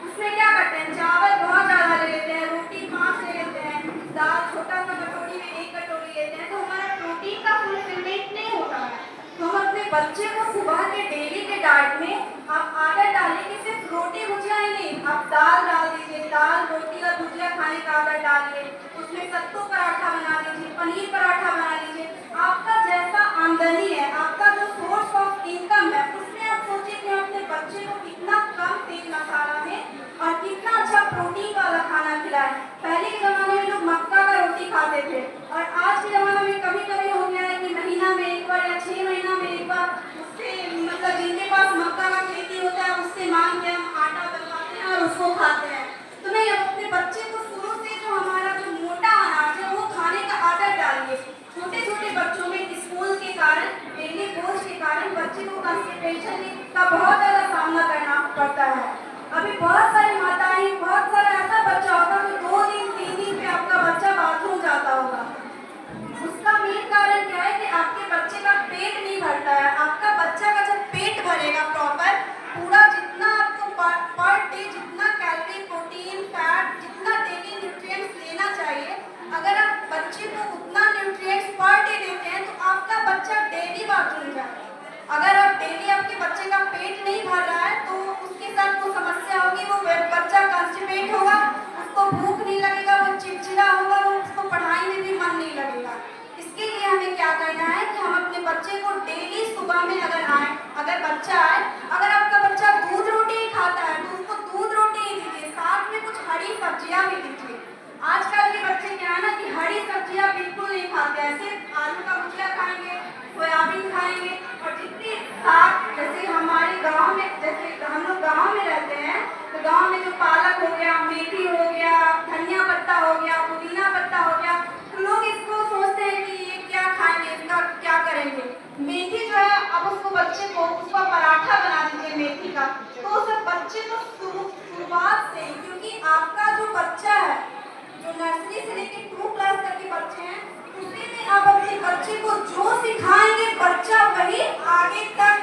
उसमें क्या करते हैं, चावल बहुत ज़्यादा ले लेते हैं, रोटी 5 ले लेते हैं, दाल छोटा सा कटोरी में 1 कटोरी लेते हैं, तो हमारा प्रोटीन का फुलफिलमेंट नहीं होता है। तो हम अपने बच्चे को सुबह के डेली के डाइट में आप आदत डालिए कि सिर्फ रोटी भुजिया ही नहीं, आप दाल डाल दीजिए, दाल रोटी और भुजिया खाने का आदत डालिए, उसमें सत्तू पराठा बना लीजिए, पनीर पराठा बना लीजिए। आपका जैसा आमदनी है, आपका जो सोर्स ऑफ इनकम है, उसमें आप सोचिए कि अपने बच्चे को कितना कम तेल मसाला में और कितना अच्छा प्रोटीन वाला खाना खिलाए। पहले के ज़माने में लोग मक्का का रोटी खाते थे और आज के ज़माने में कभी कभी हो गया है कि महीना में एक बार या 6 महीना में एक बार उससे मतलब जिनके पास मक्का का खेती होता है उससे मांग के हम आटा बनवाते हैं और उसको खाते हैं। तो नहीं, अब अपने बच्चे को शुरू से जो हमारा जो मोटा अनाज है वो खाने का आदत डालिए। छोटे छोटे बच्चों में स्कूल के कारण, डेली बोझ के कारण बच्चे को कंस्टिपेशन का बहुत ज़्यादा सामना करना पड़ता है। अभी बहुत सारी माताएं, बहुत सारा ऐसा बच्चा होगा जो 2 दिन 3 दिन पे आपका बच्चा बाथरूम जाता होगा। उसका मेन कारण क्या है कि आपके बच्चे का पेट नहीं भरता है। आपका बच्चा का जब पेट भरेगा प्रॉपर, पूरा जितना आपको पर डे जितना कैलोरी, प्रोटीन, फैट, जितना डेली न्यूट्रिएंट्स लेना चाहिए, अगर आप बच्चे को उतना न्यूट्रिएंट्स पर डे देते हैं तो आपका बच्चा डेली बाथरूम जाएगा। अगर आप डेली आपके बच्चे का पेट नहीं भर रहा है तो उसके साथ वो समस्या होगी, वो बच्चा कॉन्स्टिपेट होगा, उसको भूख नहीं लगेगा, वो चिड़चिड़ा होगा, वो उसको पढ़ाई में भी मन नहीं लगेगा। इसके लिए हमें क्या करना है कि हम अपने बच्चे को डेली सुबह में अगर बच्चा आए, अगर आपका बच्चा दूध रोटी ही खाता है तो उसको दूध रोटी ही दीजिए, साथ में कुछ हरी सब्जियां भी दीजिए। आजकल के बच्चे क्या है ना कि हरी सब्जियां बिल्कुल नहीं खाते हैं, सिर्फ आलू का भुजिया खाएंगे, सोयाबीन खाएंगे और जितनी साग, जैसे हमारे गांव में, जैसे हम लोग गांव में रहते हैं तो गांव में जो पालक हो गया, मेथी हो गया, धनिया पत्ता हो गया, पुदीना पत्ता हो गया, तो लोग इसको सोचते हैं कि ये क्या खाएंगे, इसका क्या करेंगे। मेथी जो है, अब उसको बच्चे को उसका पराठा बना दीजिए मेथी का, तो उस बच्चे को शुरुआत से, क्योंकि आपका जो बच्चा है जो नर्सरी से लेकर 2 क्लास तक के बच्चे हैं, उसी में आप अपने बच्चे को जो सिखाएंगे बच्चा वही आगे तक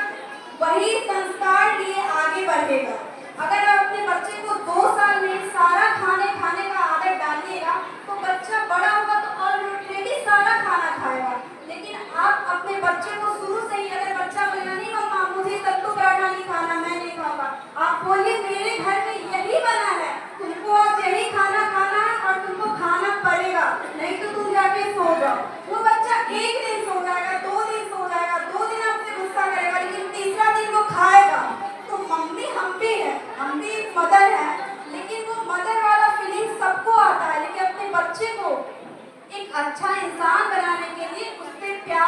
वही संस्कार लिए आगे बढ़ेगा। अगर आप अपने बच्चे को 2 साल में सारा खाने का आदत डालिएगा तो बच्चा बड़ा होगा तो ऑलरेडी सारा खाना खाएगा। लेकिन आप अपने बच्चे को शुरू से ही, अगर बच्चा बोलेगा नहीं मम्मा मुझे सत्तू पराठा नहीं खाना, मैं नहीं खाऊंगा, आप बोलिए मेरे घर में यही बना है, तुमको आज यही खाना खाना है और तुमको खाना पड़ेगा, नहीं तो तुम जाके सो जाओ। वो बच्चा 1 दिन सो जाएगा, 2 दिन सो जाएगा, 2 दिन आपसे गुस्सा करेगा, लेकिन तीसरा दिन वो खाएगा। तो मम्मी हम भी है, हम भी मदर है, लेकिन वो मदर वाला फीलिंग सबको आता है, लेकिन अपने बच्चे को एक अच्छा इंसान बनाने के लिए उससे प्यार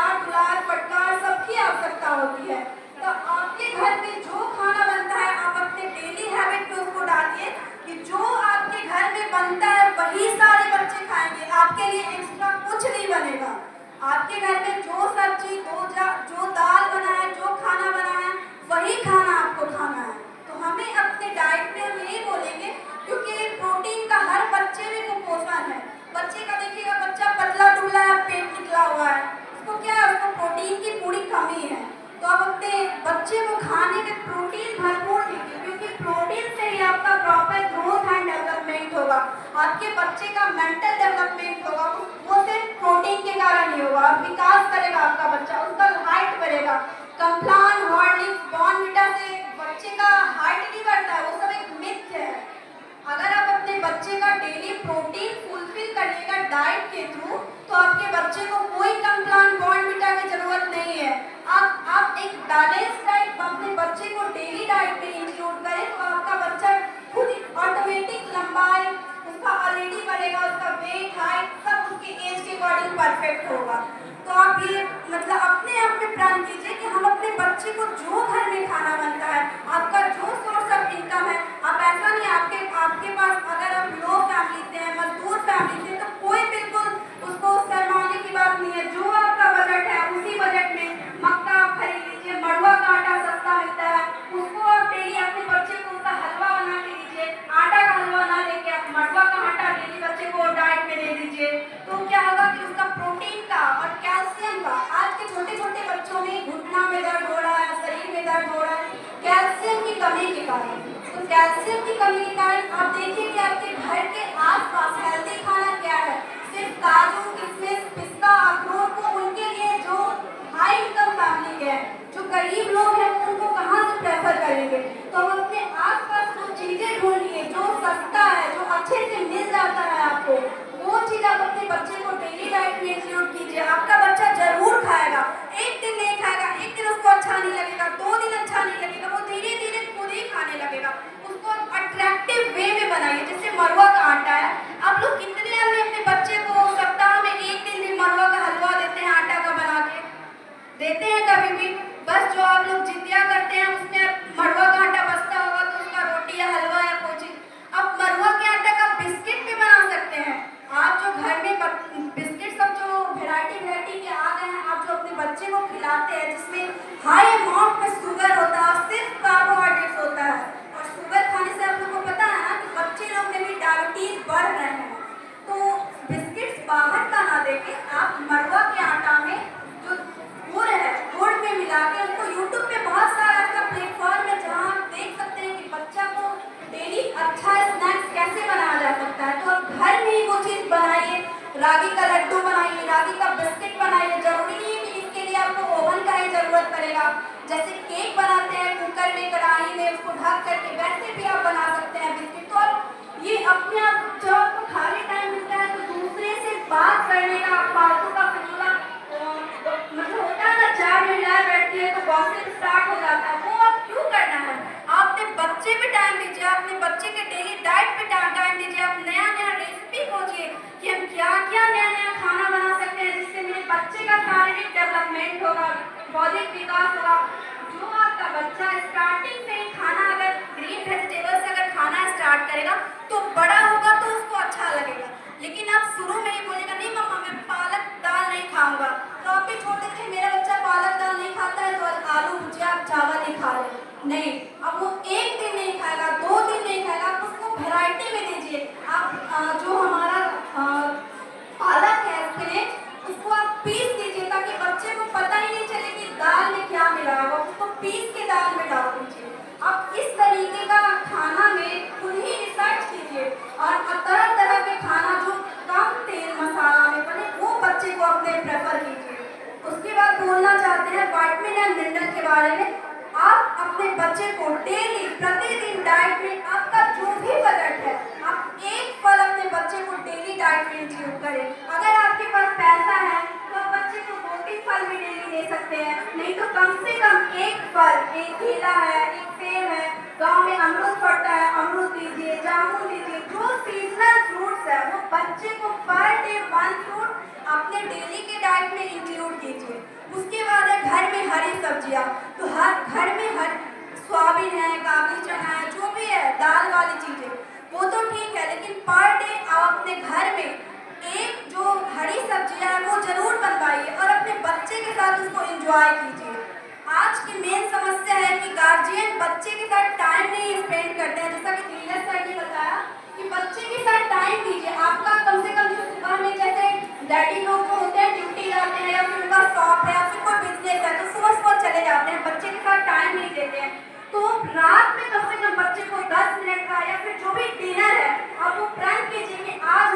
अपने डाइट में हम यही बोलेंगे, क्योंकि प्रोटीन का हर बच्चे में कुपोषण है। बच्चे का देखिएगा, बच्चा पतला दुबला है, पेट निकला हुआ है, उसको क्या है, उसको प्रोटीन की पूरी कमी है। तो आप अपने बच्चे को खाने में प्रोटीन भरपूर दीजिए, क्योंकि प्रोटीन से ही आपका प्रॉपर ग्रोथ एंड डेवलपमेंट होगा, आपके बच्चे का मेंटल डेवलपमेंट होगा, वो सिर्फ प्रोटीन के कारण ही होगा। विकास करेगा आपका बच्चा, उसका हाइट बढ़ेगा। कम्प्लान, हॉर्लिक्स, बॉर्नविटा से बच्चे का हाइट नहीं बढ़ता है, वो सब एक मिथ है। अगर आप अपने बच्चे का डेली प्रोटीन फुलफिल करिएगा डाइट के थ्रू, तो आपके बच्चे को कोई कम्प्लान, बॉर्नविटा की जरूरत नहीं है। आप एक बैलेंस डाइट अपने बच्चे को डेली डाइट में इंक्लूड करें, तो आपका बच्चा खुद ऑटोमेटिक लंबाई उसका ऑलरेडी बढ़ेगा, उसका वेट, हाइट सब उसके एज के अकॉर्डिंग परफेक्ट होगा। तो आप ये मतलब अपने आप में प्लान कीजिए कि हम अपने बच्चे को जो घर में खाना बनता है, आपका जो सोर्स ऑफ इनकम है, आप ऐसा नहीं आपके पास अगर आप लो फैमिली से हैं, मजदूर फैमिली से, तो कोई बिल्कुल उसको शर्माने की बात नहीं है। जो आपका बजट है उसी बजट में मक्का आप खरीद लीजिए, मड़ुआ का आटा सस्ता मिलता है, उसको आप डेली अपने बच्चे को उसका हलवा बना के दीजिए। आटा का हलवा ना लेके आप मड़ुआ का आटा डेली बच्चे को डाइट में दे दीजिए। तो क्या होगा कि उसका प्रोटीन का और कैल्शियम का, आज के छोटे छोटे बच्चों में घुटना में दर्द हो रहा है, शरीर में दर्द हो रहा है, कैल्शियम की कमी के कारण। तो कैल्शियम की कमी के कारण आप देखिए कि आपके घर के आसपास हेल्दी खाना क्या है, सिर्फ काजू, किशमिश, पिस्ता, अखरोट को उनके लिए जो हाई इनकम फैमिली के हैं, जो गरीब लोग हैं, उनको कहाँ से प्रेफर करेंगे। तो हम अपने आसपास वो चीजें ढूंढिए जो सस्ता है, जो अच्छे से मिल जाता है आपको, वो चीज आप अपने बच्चे को डेली डाइट में इंक्लूड कीजिए। आपका बच्चा जरूर खाएगा, एक दिन नहीं खाएगा, एक दिन उसको अच्छा नहीं लगेगा, 2 दिन अच्छा नहीं लगेगा, वो धीरे धीरे खुद ही खाने लगेगा। उसको अट्रैक्टिव वे में बनाइए। जैसे मड़ुआ का आटा है, आप लोग कितने अपने बच्चे को सप्ताह में एक दिन भी मड़ुआ का हलवा देते हैं, आटा का बना के देते हैं कभी भी? बस जो आप लोग जिद्दियां करते हैं, उसमें मड़ुआ का आटा बचता होगा तो उसका रोटी या हलवा या कोई चीज। आप मड़ुआ के आटा का बिस्किट भी बना सकते हैं। आप जो घर में बिस्किट सब जो वैरायटी के आ गए हैं, आप जो अपने बच्चे को खिलाते हैं, जिसमें हाई अमाउंट में शुगर होता है, सिर्फ कार्बोहाइड्रेट्स होता है, और शुगर खाने से आप लोग को पता है ना कि बच्चे लोग में भी डायबिटीज बढ़ रहे हैं। तो बिस्किट्स बाहर का ना देके आप मड़ुआ के आटा में जो गुड़ है, गुड़ में मिला के उसको, यूट्यूब पे बहुत सारा ऐसा प्लेटफॉर्म है जहाँ आप देख सकते हैं कि बच्चा को डेली अच्छा स्नैक्स कैसे बनाया जा सकता है। तो आप घर में ही वो चीज़ बनाइए, रागी का लड्डू बनाइए, रागी का बिस्किट बनाइए। जरूरी नहीं है कि इसके लिए आपको ओवन का ही जरूरत पड़ेगा। जैसे केक बनाते हैं कुकर में, कढ़ाई में, उसको ढक करके, वैसे भी आप बना सकते हैं बिस्किट। तो आप ये अपने आप जब आपको खाली टाइम मिलता है तो दूसरे से बात करने का, फालतू का फिजूला मतलब होता है ना, 4 महिलाएं बैठती है तो गॉसिप स्टार्ट हो जाता है, वो आप क्यों करना है? आप अपने बच्चे पे टाइम दीजिए, अपने बच्चे के डेली डाइट पे टाइम दीजिए। आप नया नया रेसिपी खोजिए कि हम क्या क्या नया नया खाना बना सकते हैं जिससे मेरे बच्चे का शारीरिक डेवलपमेंट होगा, बौद्धिक विकास होगा। जो आपका बच्चा स्टार्टिंग से ही खाना अगर ग्रीन वेजिटेबल से अगर खाना स्टार्ट करेगा तो बड़ा होगा तो उसको अच्छा लगेगा। लेकिन आप शुरू में ही बोलेगा नहीं मम्मा मैं पालक दाल नहीं खाऊंगा, तो आप भी छोड़ देते हैं मेरा बच्चा पालक दाल नहीं खाता है तो आलू भुजिया चावल ही खा ले। नहीं, अब वो एक दिन नहीं खाएगा, 2 दिन नहीं खाएगा, आप उसको वैरायटी में दीजिए। आप जो हमारा पालक है स्पिनच, उसको आप पीस दीजिए ताकि बच्चे को पता ही नहीं चले कि दाल में क्या मिला है, उसको पीस के दाल में डाल दीजिए। आप इस तरीके का खाना में खुद ही रिसर्च कीजिए और तरह तरह के खाना जो कम तेल मसाला में बने वो बच्चे को अपने प्रेफर कीजिए। उसके बाद बोलना चाहते हैं विटामिन एंड मिनरल के बारे में। आप अपने बच्चे को डेली प्रतिदिन डाइट में आपका जो भी बजट है, आप एक फल अपने बच्चे को डेली डाइट में इंक्लूड करें। अगर आपके पास पैसा है तो आप बच्चे को 2-3 फल भी डेली दे सकते हैं, नहीं तो कम से कम एक फल, एक केला है, एक सेब है, गांव में अमरूद पड़ता है, अमरूद दीजिए, जामुन दीजिए। जो सीजनल फ्रूट्स है वो बच्चे को पर डे 1 फ्रूट अपने डेली के डाइट में इंक्लूड कीजिए। उसके बाद है घर में हरी सब्जियां, तो हर घर में हर सोयाबीन है, काबुली चना है, जो भी है दाल वाली चीजें, वो तो ठीक है, लेकिन पर डे आप अपने घर में एक जो हरी सब्जियां है वो जरूर बनवाइए और अपने बच्चे के साथ उसको एंजॉय कीजिए। आज की मेन समस्या है कि गार्जियन बच्चे के साथ टाइम नहीं स्पेंड करते हैं। जैसा कि नीरज सर ने बताया कि बच्चे के साथ टाइम दीजिए। आपका कम से कम जो सुबह में जैसे डैडी लोग जो होते हैं ड्यूटी जाते हैं या फिर उनका शॉप है या फिर कोई बिजनेस है तो सुबह सुबह चले जाते हैं, बच्चे के साथ टाइम नहीं देते हैं। तो रात में कम से कम बच्चे को 10 मिनट का या फिर जो भी डिनर है आप वो प्रण कीजिए कि आज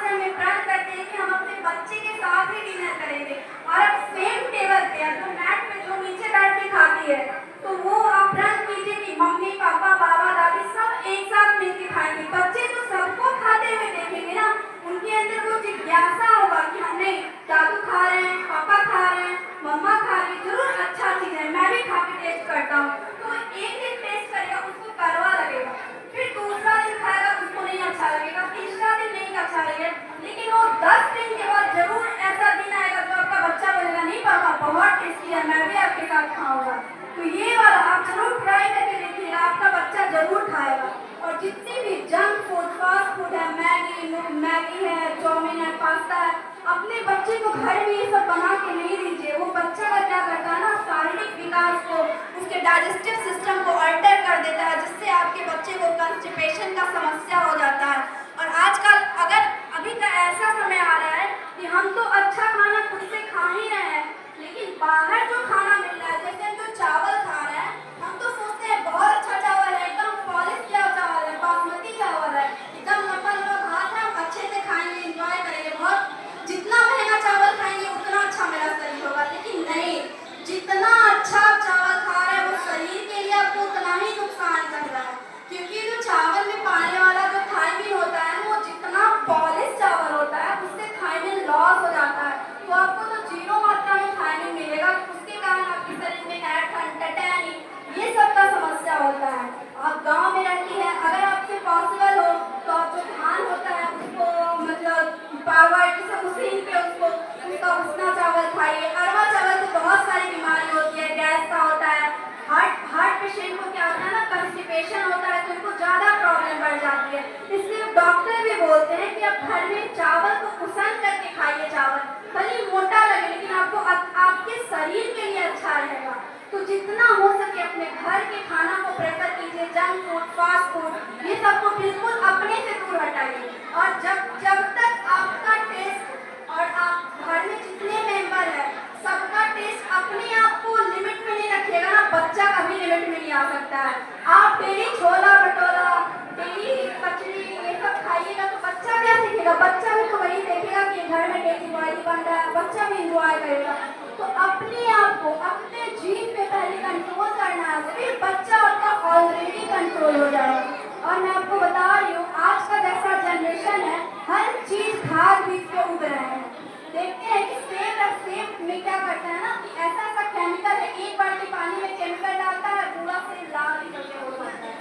से हमें प्रण करते हैं कि हम अपने बच्चे के साथ ही डिनर करेंगे। और अब सेम टेबल पे जो मैट पे जो नीचे बैठ के खाती है तो वो आप प्रण कीजिए कि मम्मी पापा बाबा दादी सब एक साथ मिलकर खाएंगे। बच्चे तो सबको खाते हुए देखेंगे ना, उनके अंदर वो जिज्ञासा होगा कि हम नहीं दादू खा रहे हैं, पापा खा रहे हैं, मम्मा खा रही है, जरूर अच्छा चीज है, मैं भी खा के टेस्ट करता हूँ। तो एक दिन टेस्ट करेगा उसको कड़वा लगेगा, फिर दूसरा दिन खाएगा उसको नहीं अच्छा लगेगा, तीसरा दिन नहीं अच्छा लगेगा, लेकिन वो 10 दिन के बाद जरूर ऐसा दिन आएगा जो आपका बच्चा बोलेगा नहीं पापा बहुत टेस्टी है, मैं भी आपके साथ खाऊंगा। तो ये वाला आप जरूर ट्राई करके देखिएगा, आपका बच्चा जरूर खाएगा। और जितने भी जंक फूड फास्ट फूड है, मैगी है, चाउमीन है, पास्ता है, अपने बच्चे को घर में ये सब बना के नहीं दीजिए। वो बच्चा का क्या करता है ना, शारीरिक विकास को, उसके डाइजेस्टिव सिस्टम को अल्टर कर देता है, जिससे आपके बच्चे को कॉन्स्टिपेशन का समस्या हो जाता है। और आजकल अगर अभी का ऐसा समय आ रहा है कि हम तो अच्छा खाना खुद से खा ही रहे हैं, लेकिन बाहर जो खाना मिल रहा है, जैसे हम जो चावल खा रहे हैं, हम तो सोचते हैं बहुत अच्छा चावल है, एकदम पॉलिश किया चावल है, बासमती चावल है, एकदम लंबा लंबा भात है, हम अच्छे से खाएंगे, एंजॉय करेंगे, बहुत जितना महंगा चावल खाएंगे उतना अच्छा मेरा शरीर होगा। लेकिन नहीं, जितना अच्छा चावल खा रहे हैं वो शरीर के लिए आपको उतना ही नुकसान कर रहा है, क्योंकि जो चावल में पाने वाला जो थायमिन होता है वो जितना पॉलिश चावल होता है उससे थायमिन लॉस हो जाता है, तो आपको तो जीरो मात्रा में थायमिन मिलेगा, उसके कारण आपके शरीर में ऐठन टटैनी ये सब का समस्या होता है। आप गांव में रहती है, अगर आपसे पॉसिबल हो तो आप जो धान होता है उसको मतलब पावर किसी मशीन पे उसका उसना चावल खाइए। अरवा चावल से बहुत सारी बीमारी होती है, गैस का होता है, हार्ट पेशेंट को क्या होता है ना, कॉन्स्टिपेशन होता है, तो उनको ज़्यादा प्रॉब्लम बढ़ जाती है। इसलिए डॉक्टर भी बोलते हैं कि आप घर में चावल को कुसन करके खाइए। चावल भले मोटा लगे लेकिन आपको आपके शरीर के लिए अच्छा रहेगा। तो जितना हो सके अपने घर के खाना को प्रेफर कीजिए, जंक फूड फास्ट फूड ये सबको बिल्कुल अपने से दूर हटाइए। और जब तक आपका टेस्ट और आप घर में जितने मेंबर है सबका टेस्ट अपने आप को लिमिट में नहीं रखिएगा ना, बच्चा कभी लिमिट में नहीं आ सकता है। आप डेली छोला भटूरा, डेली कचरी ये सब खाइएगा तो बच्चा क्या सीखेगा, बच्चा भी तो वही देखेगा कि घर में डेली बॉयल बन रहा है, बच्चा भी इंजॉय करेगा। तो अपने आप को अपने जीभ पे पहले कंट्रोल करना है, फिर बच्चा आपका ऑलरेडी कंट्रोल हो जाएगा। और मैं आपको बता रही हूँ आज का जैसा जनरेशन है, हर चीज खाद बीज पे उग रहे हैं। देखते हैं कि सेब में क्या करता है ना कि ऐसा ऐसा केमिकल है, एक बाल्टी पानी में केमिकल डालता है, पूरा सेब लाल निकल हो जाता है।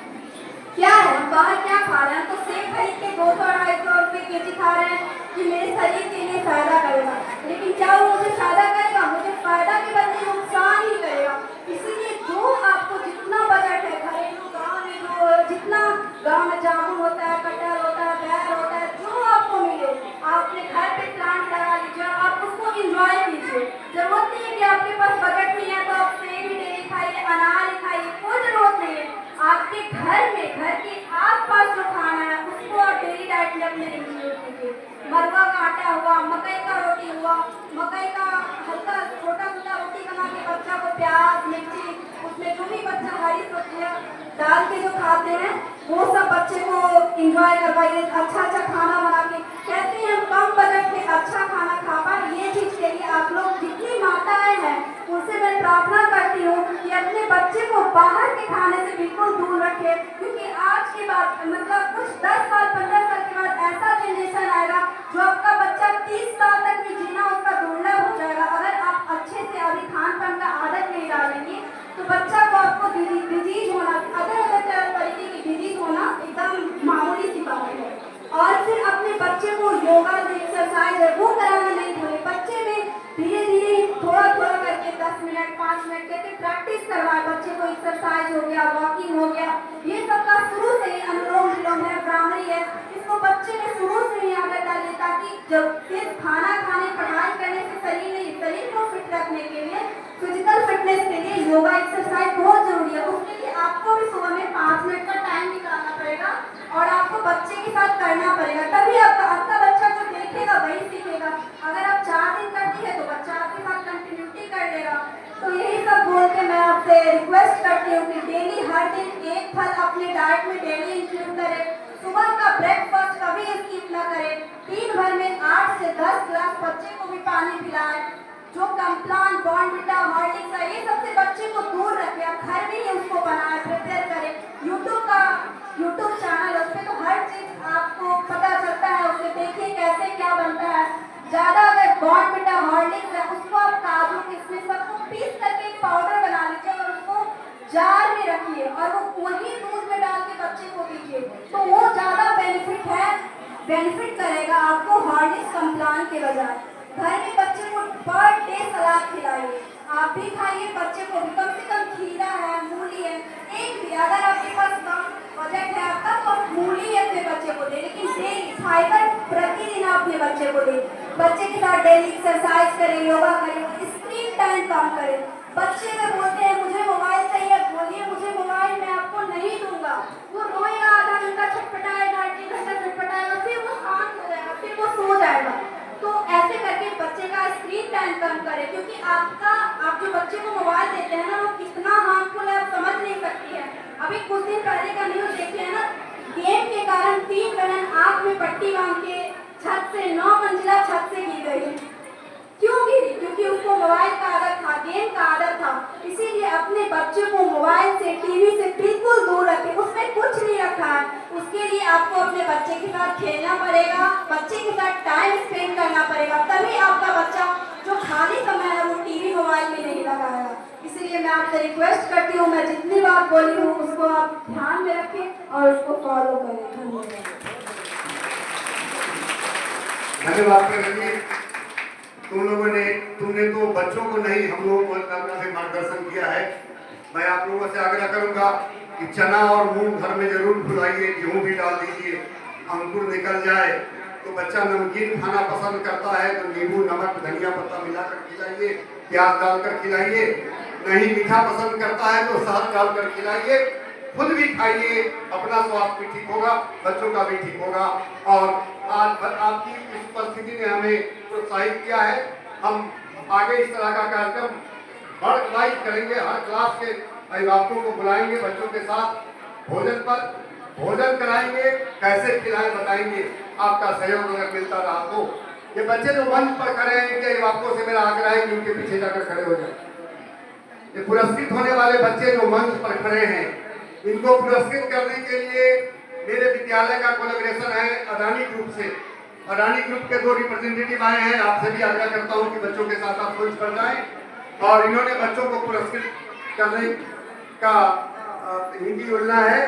क्या है बाहर क्या खा रहे हैं, तो सेब खरीद के 200-250 रुपये केजी खा रहे हैं कि मेरे शरीर के लिए फायदा करेगा, लेकिन क्या वो मुझे फायदा करेगा, मुझे फायदा के बदले नुकसान ही करेगा। इसीलिए जो आपको जितना बजट है घरेलू गाँव में जो जितना गाँव में जामुन होता है, कटहल होता है, बैर होता है, जो आपको मिले आप अपने घर पे प्लांट लगा लीजिए और आप उसको इंजॉय कीजिए। जरूरत नहीं है कि आपके पास बजट नहीं है तो आप सेब ही डेली खाइए, अनार ही खाइए, कोई जरूरत नहीं है। आपके घर में घर के आसपास जो खाना है उसको आप डेली डाइट में अपने इंक्लूड कीजिए। मरवा का आटा हुआ, मकई का रोटी हुआ, मकई का हल्का छोटा छोटा रोटी बना के बच्चा को प्याज मिर्ची उसमें जो भी बच्चा हरी सब्जियाँ डाल के जो खाते हैं वो सब बच्चे को इंजॉय करवाइए। अच्छा अच्छा खाना बना के कहते हैं हम कम बजट में अच्छा खाना खा पाए, ये चीज़ के लिए आप लोग जितनी माताएं हैं उनसे मैं प्रार्थना करती हूँ कि अपने बच्चे को बाहर के खाने से बिल्कुल दूर रखें, क्योंकि आज के बाद मतलब कुछ 10 साल 15 साल के बाद ऐसा जनरेशन आएगा जो आपका बच्चा 30 साल तक भी जीना उसका दुर्लभ हो जाएगा। अगर आप अच्छे से अभी खान पान का आदत नहीं डालेंगे तो बच्चा को आपको डिजीज होना, अदर तरीके की डिजीज होना एकदम मामूली सी बात है। और फिर अपने बच्चे को योगा जो एक्सरसाइज है वो कराना नहीं भूलें। बच्चे में धीरे धीरे थोड़ा थोड़ा करके 10 मिनट 5 मिनट करके प्रैक्टिस करवाए बच्चे को। एक्सरसाइज हो गया, वॉकिंग हो गया, ये सब का शुरू से ही अनुलोम विलोम है, भ्रामरी है, इसको बच्चे में शुरू से ही आदत डालें ताकि जब सिर्फ खाना खाने पढ़ाई करने से शरीर नहीं, शरीर को फिट रखने के लिए फिजिकल फिटनेस के लिए योगा एक्सरसाइज बहुत उस बच्चे को भी पानी पिलाएं। जो कम्प्लान, बॉर्नविटा, हॉर्लिक्स है, ये सबसे बच्चे को दूर रखें। आप घर में ही उसको बनाएं, प्रिपेयर करें। यूट्यूब चैनल है, उसमें तो हर चीज आपको पता चलता है, उसमें देखिए कैसे क्या बनता है। ज़्यादा अगर बॉर्नविटा, हॉर्लिक्स है, उसको आप काजू किशमिश सबको पीस करके एक पाउडर बना लीजिए और उसको जार में रखिए और वो वही दूध में डाल के बच्चे को दीजिए, तो वो ज़्यादा बेनिफिट करेगा आपको हॉर्लिक्स कम्प्लान के बजाय। घर में बच्चे को पर डे सलाद खिलाइए, आप भी खाइए, बच्चे को भी। कम से कम खीरा है, मूली है, एक भी अगर आपके पास कम बजट है आपका तो आप मूली अपने बच्चे को दें, लेकिन डेली फाइबर प्रतिदिन आप अपने बच्चे को दें। बच्चे के साथ डेली एक्सरसाइज करें, योगा करें, स्क्रीन टाइम कम करें। बच्चे में बोलते हैं मुझे मोबाइल चाहिए, बोलिए मुझे मोबाइल मैं आपको नहीं दूंगा। वो रोएगा, आधा घंटा छटपटाएगा, 1 घंटा छटपटाएगा, फिर वो शांत हो जाएगा, फिर वो सो जाएगा। तो ऐसे करके बच्चे का स्क्रीन टाइम कम करें, क्योंकि आप जो बच्चे को मोबाइल देते हैं ना, वो कितना हार्मफुल है आप समझ नहीं सकती है। अभी कुछ दिन पहले का न्यूज़ देखिए है ना, गेम के कारण 3 बहन आँख में पट्टी बांध के छत से 9 मंजिला छत से गिर गई। क्यों गिरी? क्योंकि उसको मोबाइल का आदत था, गेम का आदत था। इसीलिए अपने बच्चे को मोबाइल से, टीवी से बिल्कुल दूर रखें। उसमें कुछ नहीं रखा है, उसके लिए आपको अपने बच्चे के साथ खेलना पड़ेगा, बच्चे के साथ टाइम स्पेंड करना पड़ेगा, तभी आपका बच्चा जो खाली समय है वो टीवी मोबाइल में नहीं लगाएगा। इसलिए मैं आपसे रिक्वेस्ट करती हूँ, मैं जितनी बात बोली हूँ उसको आप ध्यान में रखें और उसको फॉलो करें। धन्यवाद। तुमने तो बच्चों को नहीं, हम लोगों को से मार्गदर्शन किया है। मैं आप लोगों से आग्रह करूंगा कि चना और मूंग घर में जरूर फुलाइए, गेहूं भी डाल दीजिए, अंकुर निकल जाए तो बच्चा नमकीन खाना पसंद करता है तो नींबू, नमक, धनिया पत्ता मिलाकर खिलाइए, प्याज डालकर खिलाइए। नहीं मीठा पसंद करता है तो शहद डालकर खिलाइए, खुद भी खाइए, अपना स्वास्थ्य भी ठीक होगा, बच्चों का भी ठीक होगा। और आज आपकी इस उपस्थिति ने हमें प्रोत्साहित किया है। हम आगे इस तरह का कार्यक्रम हर क्लास करेंगे, हर क्लास के अभिभावकों को बुलाएंगे, बच्चों के साथ भोजन कराएंगे, कैसे खिलाएं बताएंगे। आपका सहयोग अगर मिलता रहा तो ये बच्चे जो मंच पर खड़े हैं, इनके अभिभावकों से मेरा आग्रह है कि उनके पीछे जाकर खड़े हो जाए। ये पुरस्कृत होने वाले बच्चे जो मंच पर खड़े हैं, इनको पुरस्कृत करने के लिए मेरे विद्यालय का कोलैबोरेशन है अडानी ग्रुप से। अडानी ग्रुप के 2 रिप्रेजेंटेटिव आए हैं। आपसे भी आग्रह करता हूं कि बच्चों के साथ आप मंच पर जाएं। और इन्होंने बच्चों को पुरस्कृत करने का इनकी योजना है।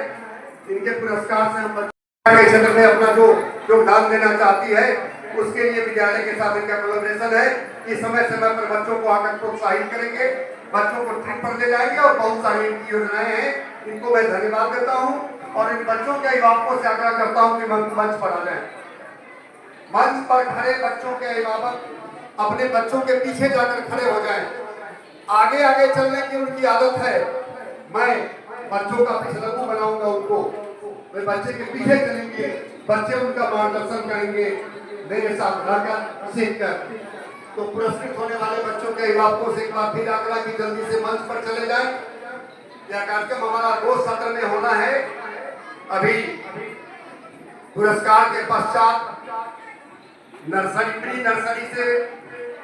इनके पुरस्कार से हम बच्चों के क्षेत्र में अपना जो योगदान देना चाहती है, उसके लिए विद्यालय के साथ इनका कोलैबोरेशन है कि समय समय पर बच्चों को आकर प्रोत्साहित करेंगे, बच्चों को ट्रिप पर ले जाएंगे और बहुत सारी इनकी योजनाएं हैं। इनको मैं धन्यवाद देता हूं और इन बच्चों के अभिभावकों से आग्रह करता हूं कि मंच पर आ जाएं। मंच पर खड़े बच्चों के अभिभावक अपने बच्चों के पीछे जाकर खड़े हो जाएं। आगे आगे चलने की उनकी आदत है, मैं बच्चों का पिछलग्गू बनाऊंगा उनको, वे बच्चे के पीछे चलेंगे, बच्चे उनका मार्गदर्शन करेंगे मेरे साथ रहकर, सीख कर। तो पुरस्कृत होने वाले बच्चों के अभिभावकों से एक बार फिर आग्रह कि जल्दी से मंच पर चले जाएं। यह कार्यक्रम हमारा 2 सत्र में होना है। अभी पुरस्कार के पश्चात प्री नर्सरी से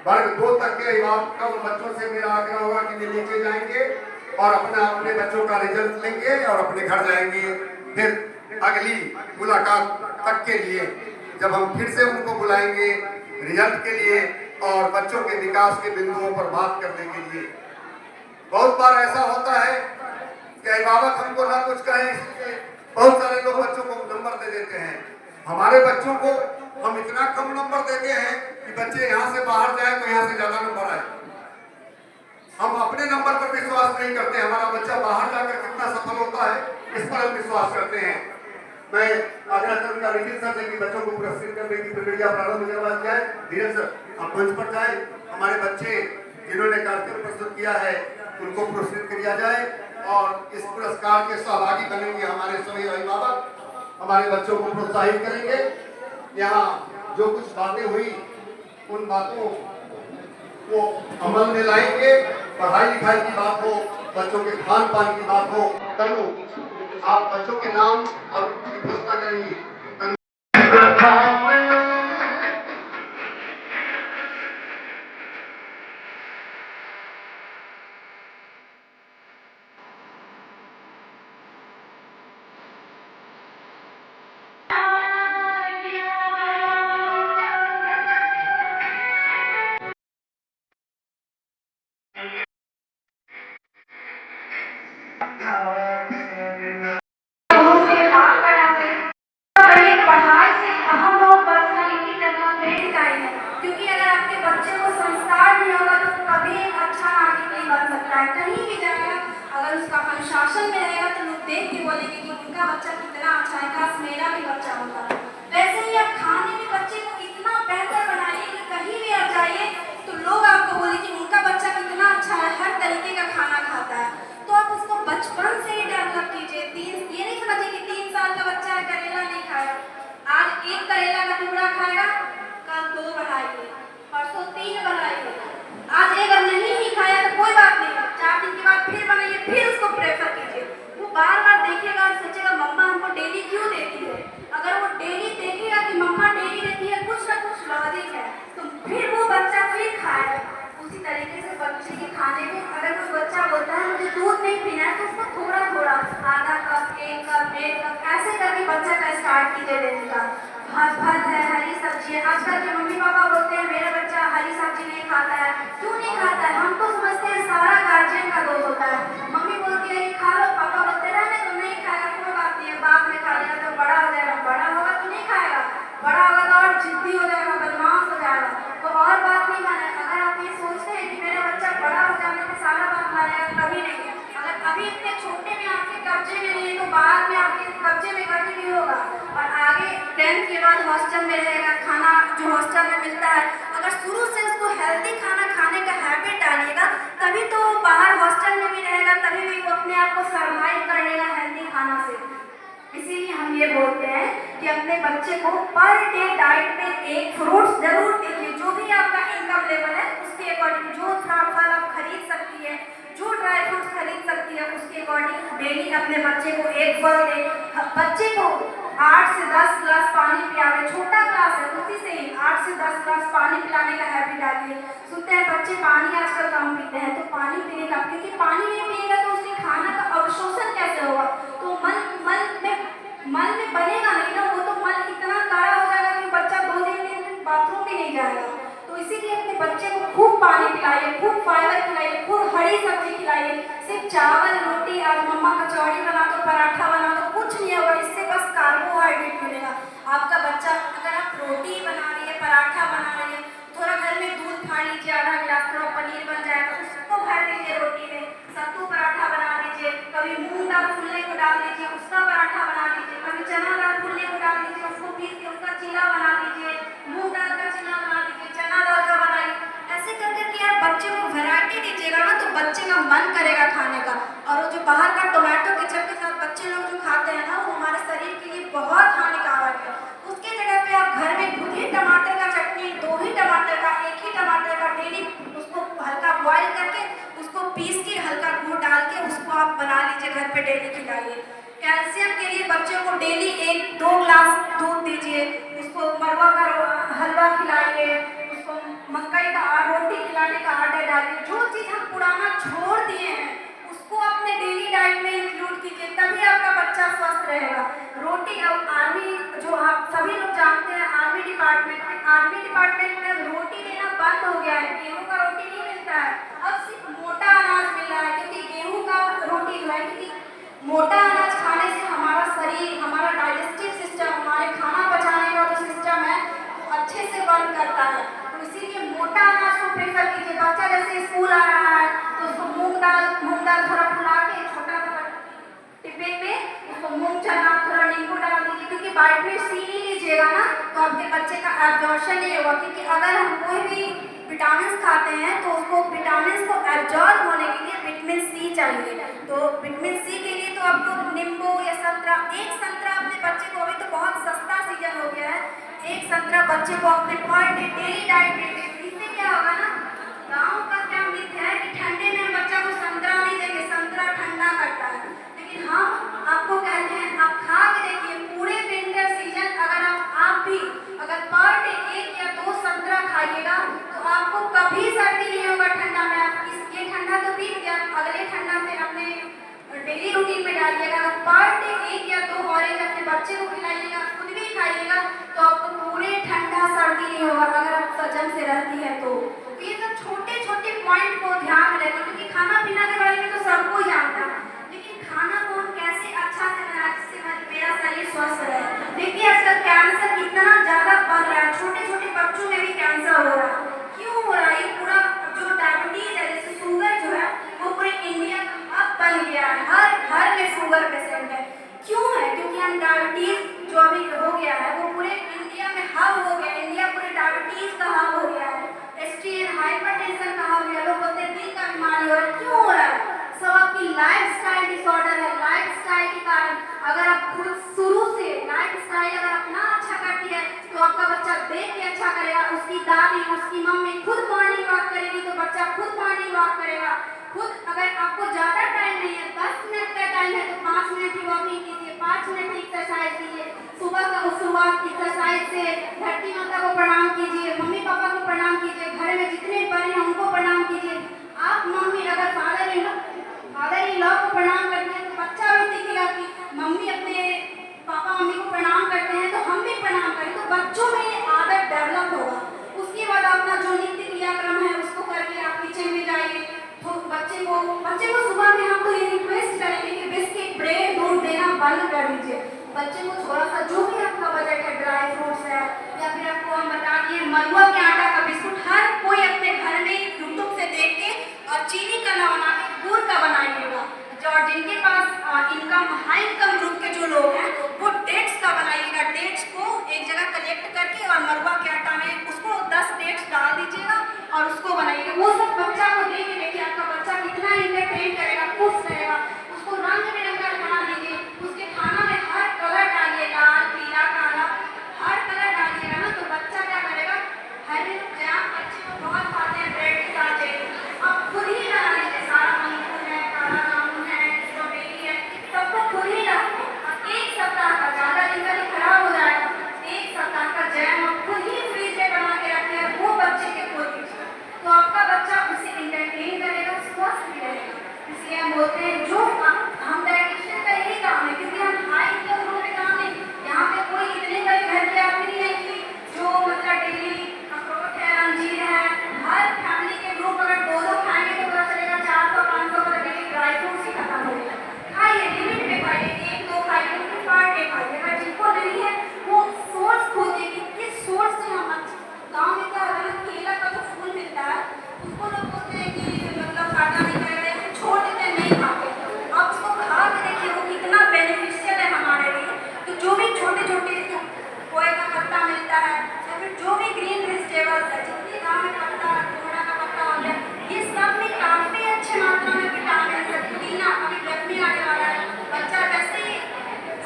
वर्ग 2 तक के अभिभावकों बच्चों से मेरा आग्रह होगा कि वे लेके जाएंगे और अपने बच्चों का रिजल्ट लेंगे और अपने घर जाएंगे। फिर अगली मुलाकात तक के लिए जब हम फिर से उनको बुलाएंगे रिजल्ट के लिए और बच्चों के विकास के बिंदुओं पर बात करने के लिए। बहुत बार ऐसा होता है कि अभिभावक हमको ना कुछ कहें, बहुत सारे लोग बच्चों को नंबर दे देते हैं। हमारे बच्चों को हम इतना कम नंबर देते हैं कि बच्चे यहाँ से बाहर जाए तो यहाँ से ज्यादा नंबर आए। हम अपने नंबर पर विश्वास नहीं करते, हमारा बच्चा बाहर जाकर कितना सफल होता है इस पर हम विश्वास करते हैं। मैं आग्रह करूंगा निखिल सर से कि बच्चों को पुरस्कृत करने की प्रक्रिया प्रारंभ करवा जाए। धीरज सर आप मंच पर जाए, हमारे बच्चे जिन्होंने कार्यक्रम प्रस्तुत किया है उनको पुरस्कृत किया जाए और इस पुरस्कार के सहभागी बनेंगे हमारे सभी अभिभावक, हमारे बच्चों को प्रोत्साहित करेंगे। यहाँ जो कुछ बातें हुई उन बातों को अमल में लाएंगे। पढ़ाई लिखाई की बात हो, बच्चों के खान पान की बात हो, तनु आप बच्चों के नाम और उनकी घोषणा करेंगी। बाटी दे देने का। फल है, हरी सब्जी है। आजकल के मम्मी पापा बोलते हैं मेरा बच्चा हरी सब्जी नहीं खाता है। क्यों नहीं खाता है? हम तो समझते हैं सारा गार्जियन का दोष होता है। मम्मी बोलती है खा लो, पापा बोलते रहने तो नहीं खाएगा, कोई बात नहीं है, बाद में खा लेगा, तो बड़ा हो जाएगा। बड़ा होगा तो नहीं खाएगा, बड़ा होगा तो और जिद्दी हो जाएगा, बदमाश हो जाएगा, तो और बात नहीं मानेगा। अगर आप ये सोचते हैं कि मेरा बच्चा बड़ा हो जाने पे सारा बात मानेगा, कभी नहीं। अगर अभी इतने छोटे में आपके कब्जे में नहीं है तो बाद में आपके कब्जे में कभी नहीं होगा। और आगे 10th के बाद हॉस्टल में रहेगा, खाना जो हॉस्टल में मिलता है, अगर शुरू से उसको हेल्दी खाना खाने का हैबिट डालिएगा तभी तो बाहर हॉस्टल में भी रहेगा, तभी भी वो अपने आप को सर्वाइव कर लेगा हेल्दी खाना से। इसीलिए हम ये बोलते हैं कि अपने बच्चे को पर डे डाइट में एक फ्रूट्स जरूर दीजिए, जो भी आपका इनकम लेवल है उसके अकॉर्डिंग। जो फल आप खरीद सकती है, जो ड्राई फ्रूट्स खरीद सकती है उसके अकॉर्डिंग डेली अपने बच्चे को एक फल दे। बच्चे को 8 से 10 ग्लास पानी पिलावे, छोटा ग्लास है उसी से ही 8 से 10 ग्लास पानी पिलाने का हैबिट डालिए। सुनते हैं बच्चे पानी आजकल कम पीते हैं, तो पानी पीने का, क्योंकि पानी नहीं पिएगा तो उसके खाना का अवशोषण कैसे होगा? तो मन में बनेगा नहीं ना, वो तो मन इतना काला हो जाएगा कि बच्चा 2 दिन बाथरूम भी नहीं जाएगा। तो इसीलिए अपने बच्चे को खूब पानी पिलाइए, खूब फाइबर खिलाइए, खूब हरी सब्जी खिलाइए। सिर्फ चावल रोटी, आज मम्मा कचौड़ी बना दो, पराठा बना दो, कुछ नहीं होगा, इससे बस कार्बोहाइड्रेट मिलेगा। आपका बच्चा, अगर आप रोटी बना रही है, पराठा बना रही है, थोड़ा घर में दूध फाड़ लीजिए, आधा गिलास, थोड़ा पनीर बन जाएगा, उसको भर दीजिए रोटी में। सत्तू पराठा बना लीजिए, कभी मूंग दाल फुलने को डाल दीजिए, उसका पराठा बना लीजिए, कभी चना दाल फुलने को डाल दीजिए, उसको पीस के उसका चीला बना दीजिए, मूंग दाल का चीला बना दीजिए, चना दाल का बनाइए। ऐसे कर करके आप बच्चे को वैरायटी दीजिएगा ना, तो बच्चे का मन करेगा खाने का। और वो जो बाहर का टोमेटो केचप के साथ बच्चे लोग जो खाते हैं ना, वो हमारे शरीर के लिए बहुत हानिकारक है। उसके जगह पे आप घर में खुद ही टमाटर का चटनी, 2 ही टमाटर का, 1 ही टमाटर का डेली उसको हल्का बॉईल करके उसको पीस के हल्का गुड़ डाल के उसको आप बना लीजिए, घर पे डेली खिलाइए। कैल्शियम के लिए बच्चों को डेली 1-2 ग्लास दूध दीजिए, उसको मरवा का हलवा खिलाइए, उसको मकई का रोटी खिलाने का आर्डर डालिए। जो चीज़ हम पुराना छोड़ दिए हैं उसको अपने डेली डाइट में इंक्लूड कीजिए, तभी आपका बच्चा स्वस्थ रहेगा। रोटी, अब आर्मी, जो आप सभी लोग जानते हैं, आर्मी डिपार्टमेंट में रोटी देना बंद हो गया है। गेहूं का रोटी नहीं मिलता है, अब सिर्फ मोटा अनाज मिल रहा है, क्योंकि गेहूं का रोटी जो है, क्योंकि मोटा अनाज खाने से हमारा शरीर, हमारा डाइजेस्टिव सिस्टम, हमारे खाना पचाने का जो सिस्टम है वो अच्छे से वर्क करता है। तो इसीलिए मोटा अनाज को प्रेफर कीजिए। बच्चा जैसे स्कूल आ रहा है तो उसको मूंग दाल थोड़ा फुला के छोटा सा टिफिन में उसको मूंग चना थोड़ा नींबू डाल दीजिए, क्योंकि वाइटमिन सी नहीं लीजिएगा ना तो आपके बच्चे का एब्जॉर्प्शन नहीं होगा। क्योंकि अगर हम कोई भी विटामिन खाते हैं तो उसको विटामिन को एब्जॉर्ब होने के लिए विटामिन सी चाहिए। तो विटामिन सी के लिए तो आपको नींबू या संतरा, एक संतरा अपने बच्चे को, अभी तो बहुत सस्ता सीजन हो गया है, एक संतरा बच्चे को अपने पर डे डेली डाइट दीजिए। इससे क्या होगा ना, गाँव का क्या मिथ है कि ठंडे में बच्चा को संतरा नहीं देंगे, संतरा ठंडा करता है, लेकिन हम आपको कहते हैं आप खा के देखिए, पूरे विंटर सीजन आप भी अगर पर डे 1 या 2 संतरा खाइएगा तो आपको कभी सर्दी नहीं होगा ठंडा में। आप ये ठंडा तो बीत गया, अगले ठंडा से अपने डेली रूटीन में डालिएगा। अगर पर डे 1 या 2 ऑरेंज अपने बच्चे को खिलाइएगा, खुद भी खाइएगा, तो आपको पूरे ठंडा सर्दी नहीं होगा, अगर आप सजन से रहती है तो। ये सब छोटे छोटे पॉइंट को ध्यान में रखें, क्योंकि खाना पीना के बारे में तो सबको जानता है, लेकिन खाना को हम कैसे अच्छा से बनाए जिससे मेरा शरीर स्वस्थ रहे। देखिए आजकल कैंसर कितना ज़्यादा बढ़ रहा है, छोटे छोटे बच्चों में भी कैंसर हो रहा है। क्यों हो रहा है? ये पूरा जो डायबिटीज है, जैसे शुगर जो है वो पूरे इंडिया का हब बन गया है, हर घर में शुगर पेशेंट है। क्यों है? क्योंकि हम डायबिटीज जो अभी हो गया है वो पूरे इंडिया में हब हो गया, इंडिया पूरे डायबिटीज का हब हो गया है, एसटीएन हाइपरटेंशन का हब हो गया, लोग बोलते हैं दिल का बीमारी हो रहा है। क्यों हो रहा है? सब आपकी लाइफस्टाइल डिसऑर्डर है। लाइफस्टाइल के कारण अगर आप खुद शुरू से लाइफस्टाइल अगर अपना अच्छा करती है तो आपका बच्चा देख के अच्छा करेगा। उसकी दादी, उसकी मम्मी खुद मॉर्निंग वॉक करेगी तो बच्चा खुद मॉर्निंग वॉक करेगा। खुद अगर आपको ज़्यादा टाइम नहीं है, 10 मिनट का टाइम है, तो 5 मिनट की वॉकिंग कीजिए, 5 मिनट की एक्सरसाइज कीजिए। सुबह का शुरुआत एक्सरसाइज से, धरती माता को प्रणाम कीजिए, मम्मी पापा को प्रणाम कीजिए, घर में जितने बड़े हैं उनको प्रणाम कीजिए। आप मम्मी अगर फादर इन लॉ को प्रणाम करते हैं तो बच्चा भी सीखेगा कि मम्मी अपने पापा मम्मी को प्रणाम करते हैं तो बंद कर दीजिए। बच्चे को थोड़ा सा जो भी आपका बजट है, ड्राई फ्रूट्स है या फिर आपको हम बता दिए मलुआ के आटा का बिस्कुट, हर कोई अपने घर में यूट्यूब से देख के और चीनी का ना बना के गुड़ का बनाइएगा। और जिनके पास इनकम हाई इनकम ग्रुप के जो लोग हैं वो डेट्स का बनाइएगा। डेट्स को एक जगह कलेक्ट करके और मलुआ के आटा में उसको 10 डेट्स डाल दीजिएगा और उसको बनाइएगा। वो सब बच्चा को दे के देखिए आपका बच्चा कितना इंटरटेन करेगा, खुश रहेगा। उसको रंग बिरंगा बना दीजिए, उसके खाना में हर कलर डालिए, लाल पीला काला हर कलर डालिएगा ना, तो बच्चा क्या करेगा, हर जैम बच्चे को बहुत खाते हैं ब्रेड के साथ आप खुद ही बना लीजिए। सारा अंगूर है, काला जामुन है, स्ट्रॉबेरी है, सबको खुद ही डालिए। और एक सप्ताह का, ज़्यादा दिन का नहीं खराब हो जाएगा, एक सप्ताह का जैम आप खुद ही फ्रिज में बना के रखते हैं, वो बच्चे के खुद दीजिए, तो आपका बच्चा उसे इंटरटेन करेगा, स्वस्थ भी रहेगा। इसलिए हम बोलते हैं जो हम डाइटिशियन का यही काम है, क्योंकि हम हाई इनकम ग्रुप में काम नहीं, यहाँ पे कोई इतने बड़े घर के आदमी नहीं है कि जो मतलब डेली अखरोट है, अंजीर है। हर फैमिली के ग्रुप अगर दो खाएंगे तो पता चलेगा 400-500 का डेली ड्राई फ्रूट्स ही खत्म हो जाएगा। खाइए, लिमिट में खाइए, 1-2 खाइए, उनके पार्ट में खाइए। अगर जिनको नहीं है वो सोर्स खोजिए कि किस सोर्स से हम गाँव में क्या होता है, केला का जो फूल मिलता है उसको लोग बोलते हैं कि मतलब फायदा नहीं करेगा, छोड़ देते हैं, नहीं खाते। आप उसको खा के देखिए वो कितना बेनिफिशियल है हमारे लिए। तो जो भी छोटे छोटे पोए का पत्ता मिलता है या फिर जो भी ग्रीन वेजिटेबल्स है, जितनी गाँव में पत्ता, कोहड़ा का पत्ता हो गया, ये सब में काफ़ी अच्छे मात्रा में विटामिन है। पुदीना, अभी गर्मी आने वाला है, बच्चा जैसे ही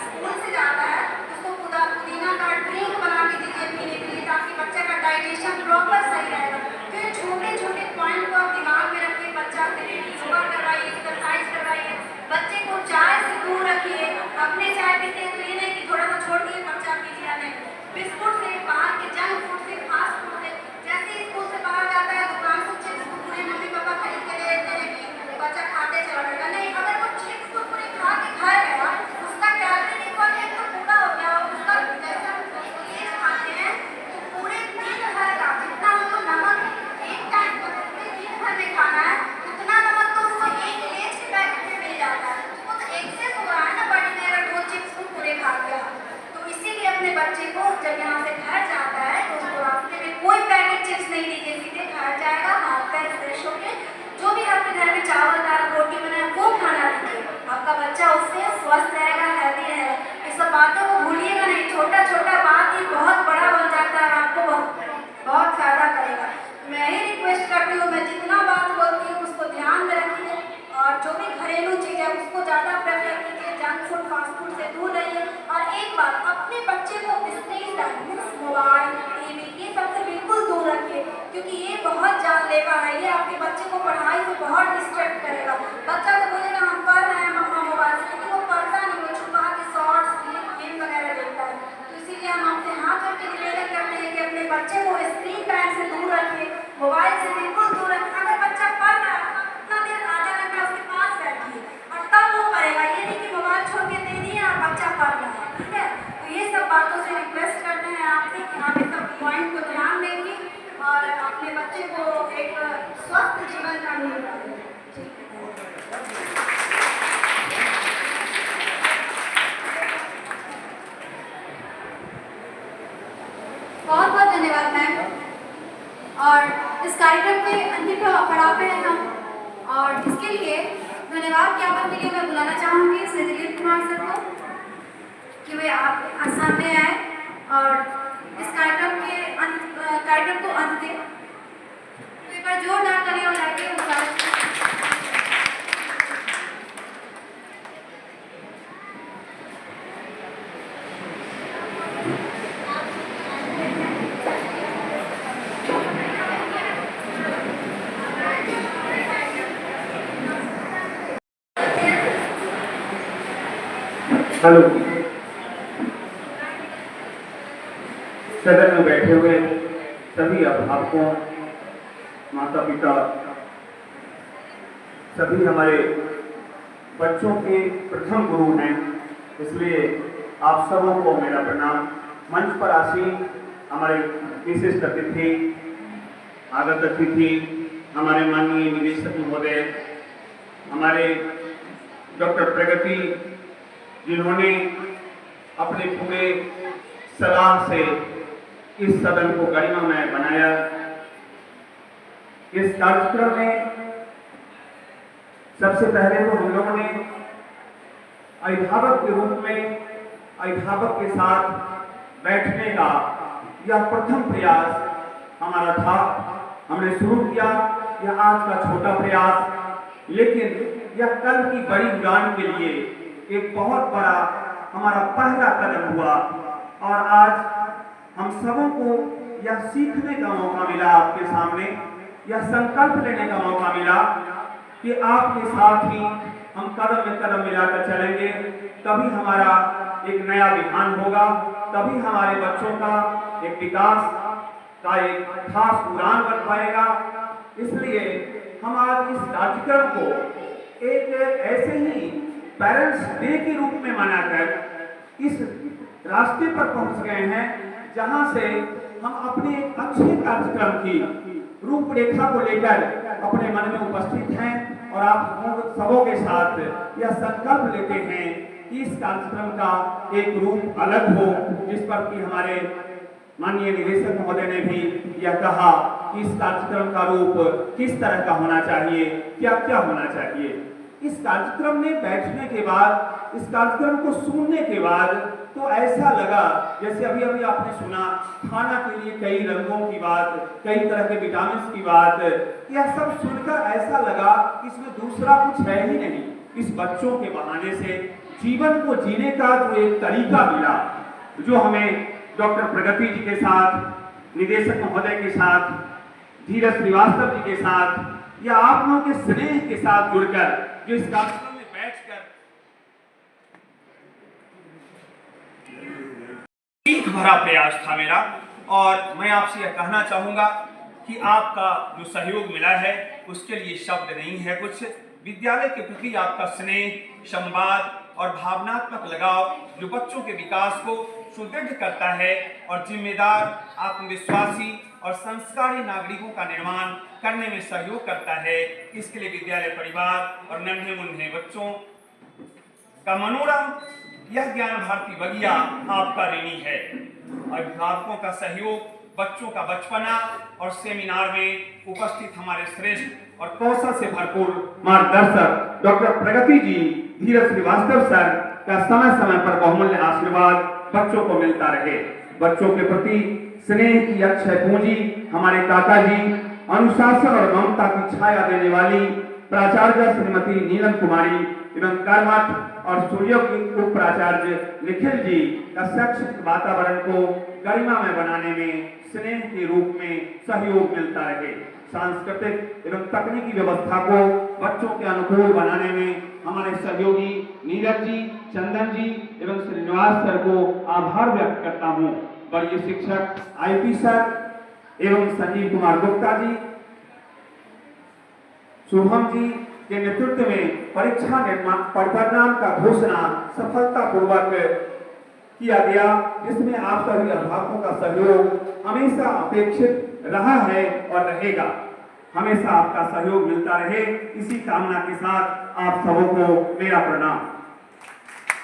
स्कूल से जाता है उसको पुदीना का ड्रिंक बना के दीजिए पीने के लिए, ताकि बच्चे का डाइजेशन प्रॉपर सही रहेगा। तो ये छोटे छोटे पॉइंट को आप दिमाग में रखिए, बच्चा के लिए योगा करवाइए, एक्सरसाइज करवाइए, बच्चे को चाय से दूर रखिए। अपने चाय पीते हैं तो ये नहीं कि थोड़ा सा छोड़ दिए बच्चा पी लिया, नहीं। बिस्कुट से, बाहर के जंक फूड से, फास्ट फूड से, जैसे ही स्कूल से बाहर जाता है दुकान से चिप्स कुरकुरे मम्मी पापा खरीद के दे देते हैं कि बच्चा खाते चला जाएगा, नहीं। अगर वो चिप्स कुरकुरे खा के खा गया, उसका कैलोरी रिक्वायरमेंट तो पूरा हो गया, उसका जैसे हम ये खाते हैं तो पूरे दिन भर का जितना हमको नमक एक टाइम को पूरे दिन भर में खाना है, उतना नमक तो उसको एक लेज के पैकेट में मिल जाता है। वो तो एक्सेस हो रहा है ना बॉडी में, अगर 2 चिप्स कुरकुरे खा गया। तो इसीलिए अपने बच्चे को जब यहाँ से घर जाता है तो उसको रास्ते में कोई पैकेट चिप्स नहीं दीजिए, सीधे घर जाएगा हाथ पैर फ्रेश होके जो भी आपके घर में चावल दाल रोटी बनाए वो खाना दीजिए। आपका बच्चा उससे स्वस्थ रहेगा, हेल्दी रहेगा। इस सब बातों को भूलिएगा नहीं, छोटा छोटा बात ही बहुत बड़ा बन जाता है, आपको बहुत फायदा करेगा। मैं ही रिक्वेस्ट करती हूँ, मैं जितना बात बोलती हूँ उसको ध्यान में रखिए और जो भी घरेलू चीज़ है उसको ज़्यादा प्रेफर कीजिए, जंक फूड फास्ट फूड से दूर रहिए। और एक बात, अपने बच्चे को स्क्रीन टाइम, मोबाइल, टीवी ये सबसे बिल्कुल दूर रखिए, क्योंकि ये बहुत जानलेवा है। ये आपके बच्चे को पढ़ाई से बहुत डिस्ट्रैक्ट करेगा। बच्चा तो बोलेगा हम पढ़ रहे हैं मम्मा मोबाइल से, लेकिन वो पढ़ता नहीं, वो छुपा के शॉर्ट्स गेम वगैरह देखता है। तो इसीलिए हम आपसे हाथ जोड़ के निवेदन करते हैं कि अपने बच्चे को स्क्रीन टाइम से दूर रखिए, मोबाइल से बिल्कुल दूर रखिए। अगर बच्चा पढ़ रहा है उतना देर आधा घंटा उसके पास बैठिए और तब वो पढ़ेगा, ये नहीं कि मोबाइल छोड़ के दे दिए और बच्चा पढ़ रहा है, ठीक है। तो ये सब बातों से रिक्वेस्ट करते हैं आपसे कि आप इस सब पॉइंट को ध्यान देंगे और अपने बच्चे को एक स्वस्थ जीवन का नींव डालेंगे। बहुत बहुत धन्यवाद मैम। और इस कार्यक्रम के अंतिम पड़ाव पे हैं हम, और इसके लिए धन्यवाद ज्ञापन के लिए मैं बुलाना चाहूँगी श्री दिलीप कुमार सर को कि वे आप सामने आए और इस कार्यक्रम को अंत दें। तो एक बार जोरदार तालियां बजाइए उस हेलो, सदन में बैठे हुए सभी अभिभावकों, माता पिता, सभी हमारे बच्चों के प्रथम गुरु हैं, इसलिए आप सबों को मेरा प्रणाम। मंच पर आसीन हमारे विशिष्ट अतिथि, आगत अतिथि, हमारे माननीय निदेशक महोदय, हमारे डॉक्टर प्रगति जिन्होंने अपने पूरे सलाह से इस सदन को गरिमामय बनाया। इस कार्यक्रम में सबसे पहले तो हम लोगों ने अभिभावक के रूप में अभिभावक के साथ बैठने का यह प्रथम प्रयास हमारा था। हमने शुरू किया यह आज का छोटा प्रयास, लेकिन यह कल की बड़ी उड़ान के लिए एक बहुत बड़ा हमारा पहला कदम हुआ। और आज हम सबों को यह सीखने का मौका मिला, आपके सामने यह संकल्प लेने का मौका मिला कि आपके साथ ही हम कदम में कदम मिलाकर चलेंगे, तभी हमारा एक नया विधान होगा, तभी हमारे बच्चों का एक विकास का एक खास उड़ान बन पाएगा। इसलिए हम आज इस कार्यक्रम को एक ऐसे ही पेरेंट्स डे के रूप में मनाकर इस रास्ते पर पहुंच गए हैं जहां से हम अपने अच्छे कार्यक्रम की रूपरेखा को लेकर अपने मन में उपस्थित हैं और आप सबों के साथ यह संकल्प लेते हैं कि इस कार्यक्रम का एक रूप अलग हो, जिस पर कि हमारे माननीय निदेशक महोदय ने भी यह कहा कि इस कार्यक्रम का रूप किस तरह का होना चाहिए, क्या क्या होना चाहिए। इस कार्यक्रम में बैठने के बाद, इस कार्यक्रम को सुनने के बाद तो ऐसा लगा जैसे अभी अभी आपने सुना खाना के लिए कई रंगों की बात, कई तरह के विटामिन की बात, यह सब सुनकर ऐसा लगा इसमें दूसरा कुछ है ही नहीं। इस बच्चों के बहाने से जीवन को जीने का जो एक तरीका मिला, जो हमें डॉक्टर प्रगति जी के साथ, निदेशक महोदय के साथ, धीरज श्रीवास्तव जी के साथ या आप लोगों के स्नेह के साथ जुड़कर जो इस कार्यक्रम में बैठकर सीख भरा प्रयास था मेरा। और मैं आपसे यह कहना चाहूंगा कि आपका जो सहयोग मिला है उसके लिए शब्द नहीं है कुछ। विद्यालय के प्रति आपका स्नेह, संवाद और भावनात्मक लगाव जो बच्चों के विकास को सुदृढ़ करता है और जिम्मेदार, आत्मविश्वासी और संस्कारी नागरिकों का निर्माण करने में सहयोग करता है, इसके लिए विद्यालय परिवार और नन्हे मुन्ने बच्चों का मनोरम यह ज्ञान भारती बगिया आपका ऋणी है। अभिभावकों का सहयोग, बच्चों का बचपना और सेमिनार में उपस्थित हमारे श्रेष्ठ और कौशल से भरपूर मार्गदर्शक डॉक्टर प्रगति जी, धीरज श्रीवास्तव सर का समय समय पर बहुमूल्य आशीर्वाद बच्चों को मिलता रहे। बच्चों के प्रति स्नेह की अक्षय पूंजी हमारे काका जी, अनुशासन और ममता की छाया देने वाली प्राचार्य श्रीमती नीलम कुमारी एवं कर्मठ और सूर्य की उप प्राचार्य निखिल जी का शैक्षिक वातावरण को गरिमा में बनाने में स्नेह के रूप में सहयोग मिलता रहे। सांस्कृतिक एवं तकनीकी व्यवस्था को बच्चों के अनुकूल बनाने में हमारे सहयोगी नीरज जी, चंदन जी एवं श्रीनिवास सर को आभार व्यक्त करता हूँ। वरीय शिक्षक आईपी सर एवं संजीव कुमार गुप्ता जी, शुभम जी के नेतृत्व में परीक्षा परिणाम का घोषणा सफलतापूर्वक किया गया, जिसमें आप सभी अभिभावकों का सहयोग हमेशा अपेक्षित रहा है और रहेगा। हमेशा आपका सहयोग मिलता रहे, इसी कामना के साथ आप सबों को मेरा प्रणाम।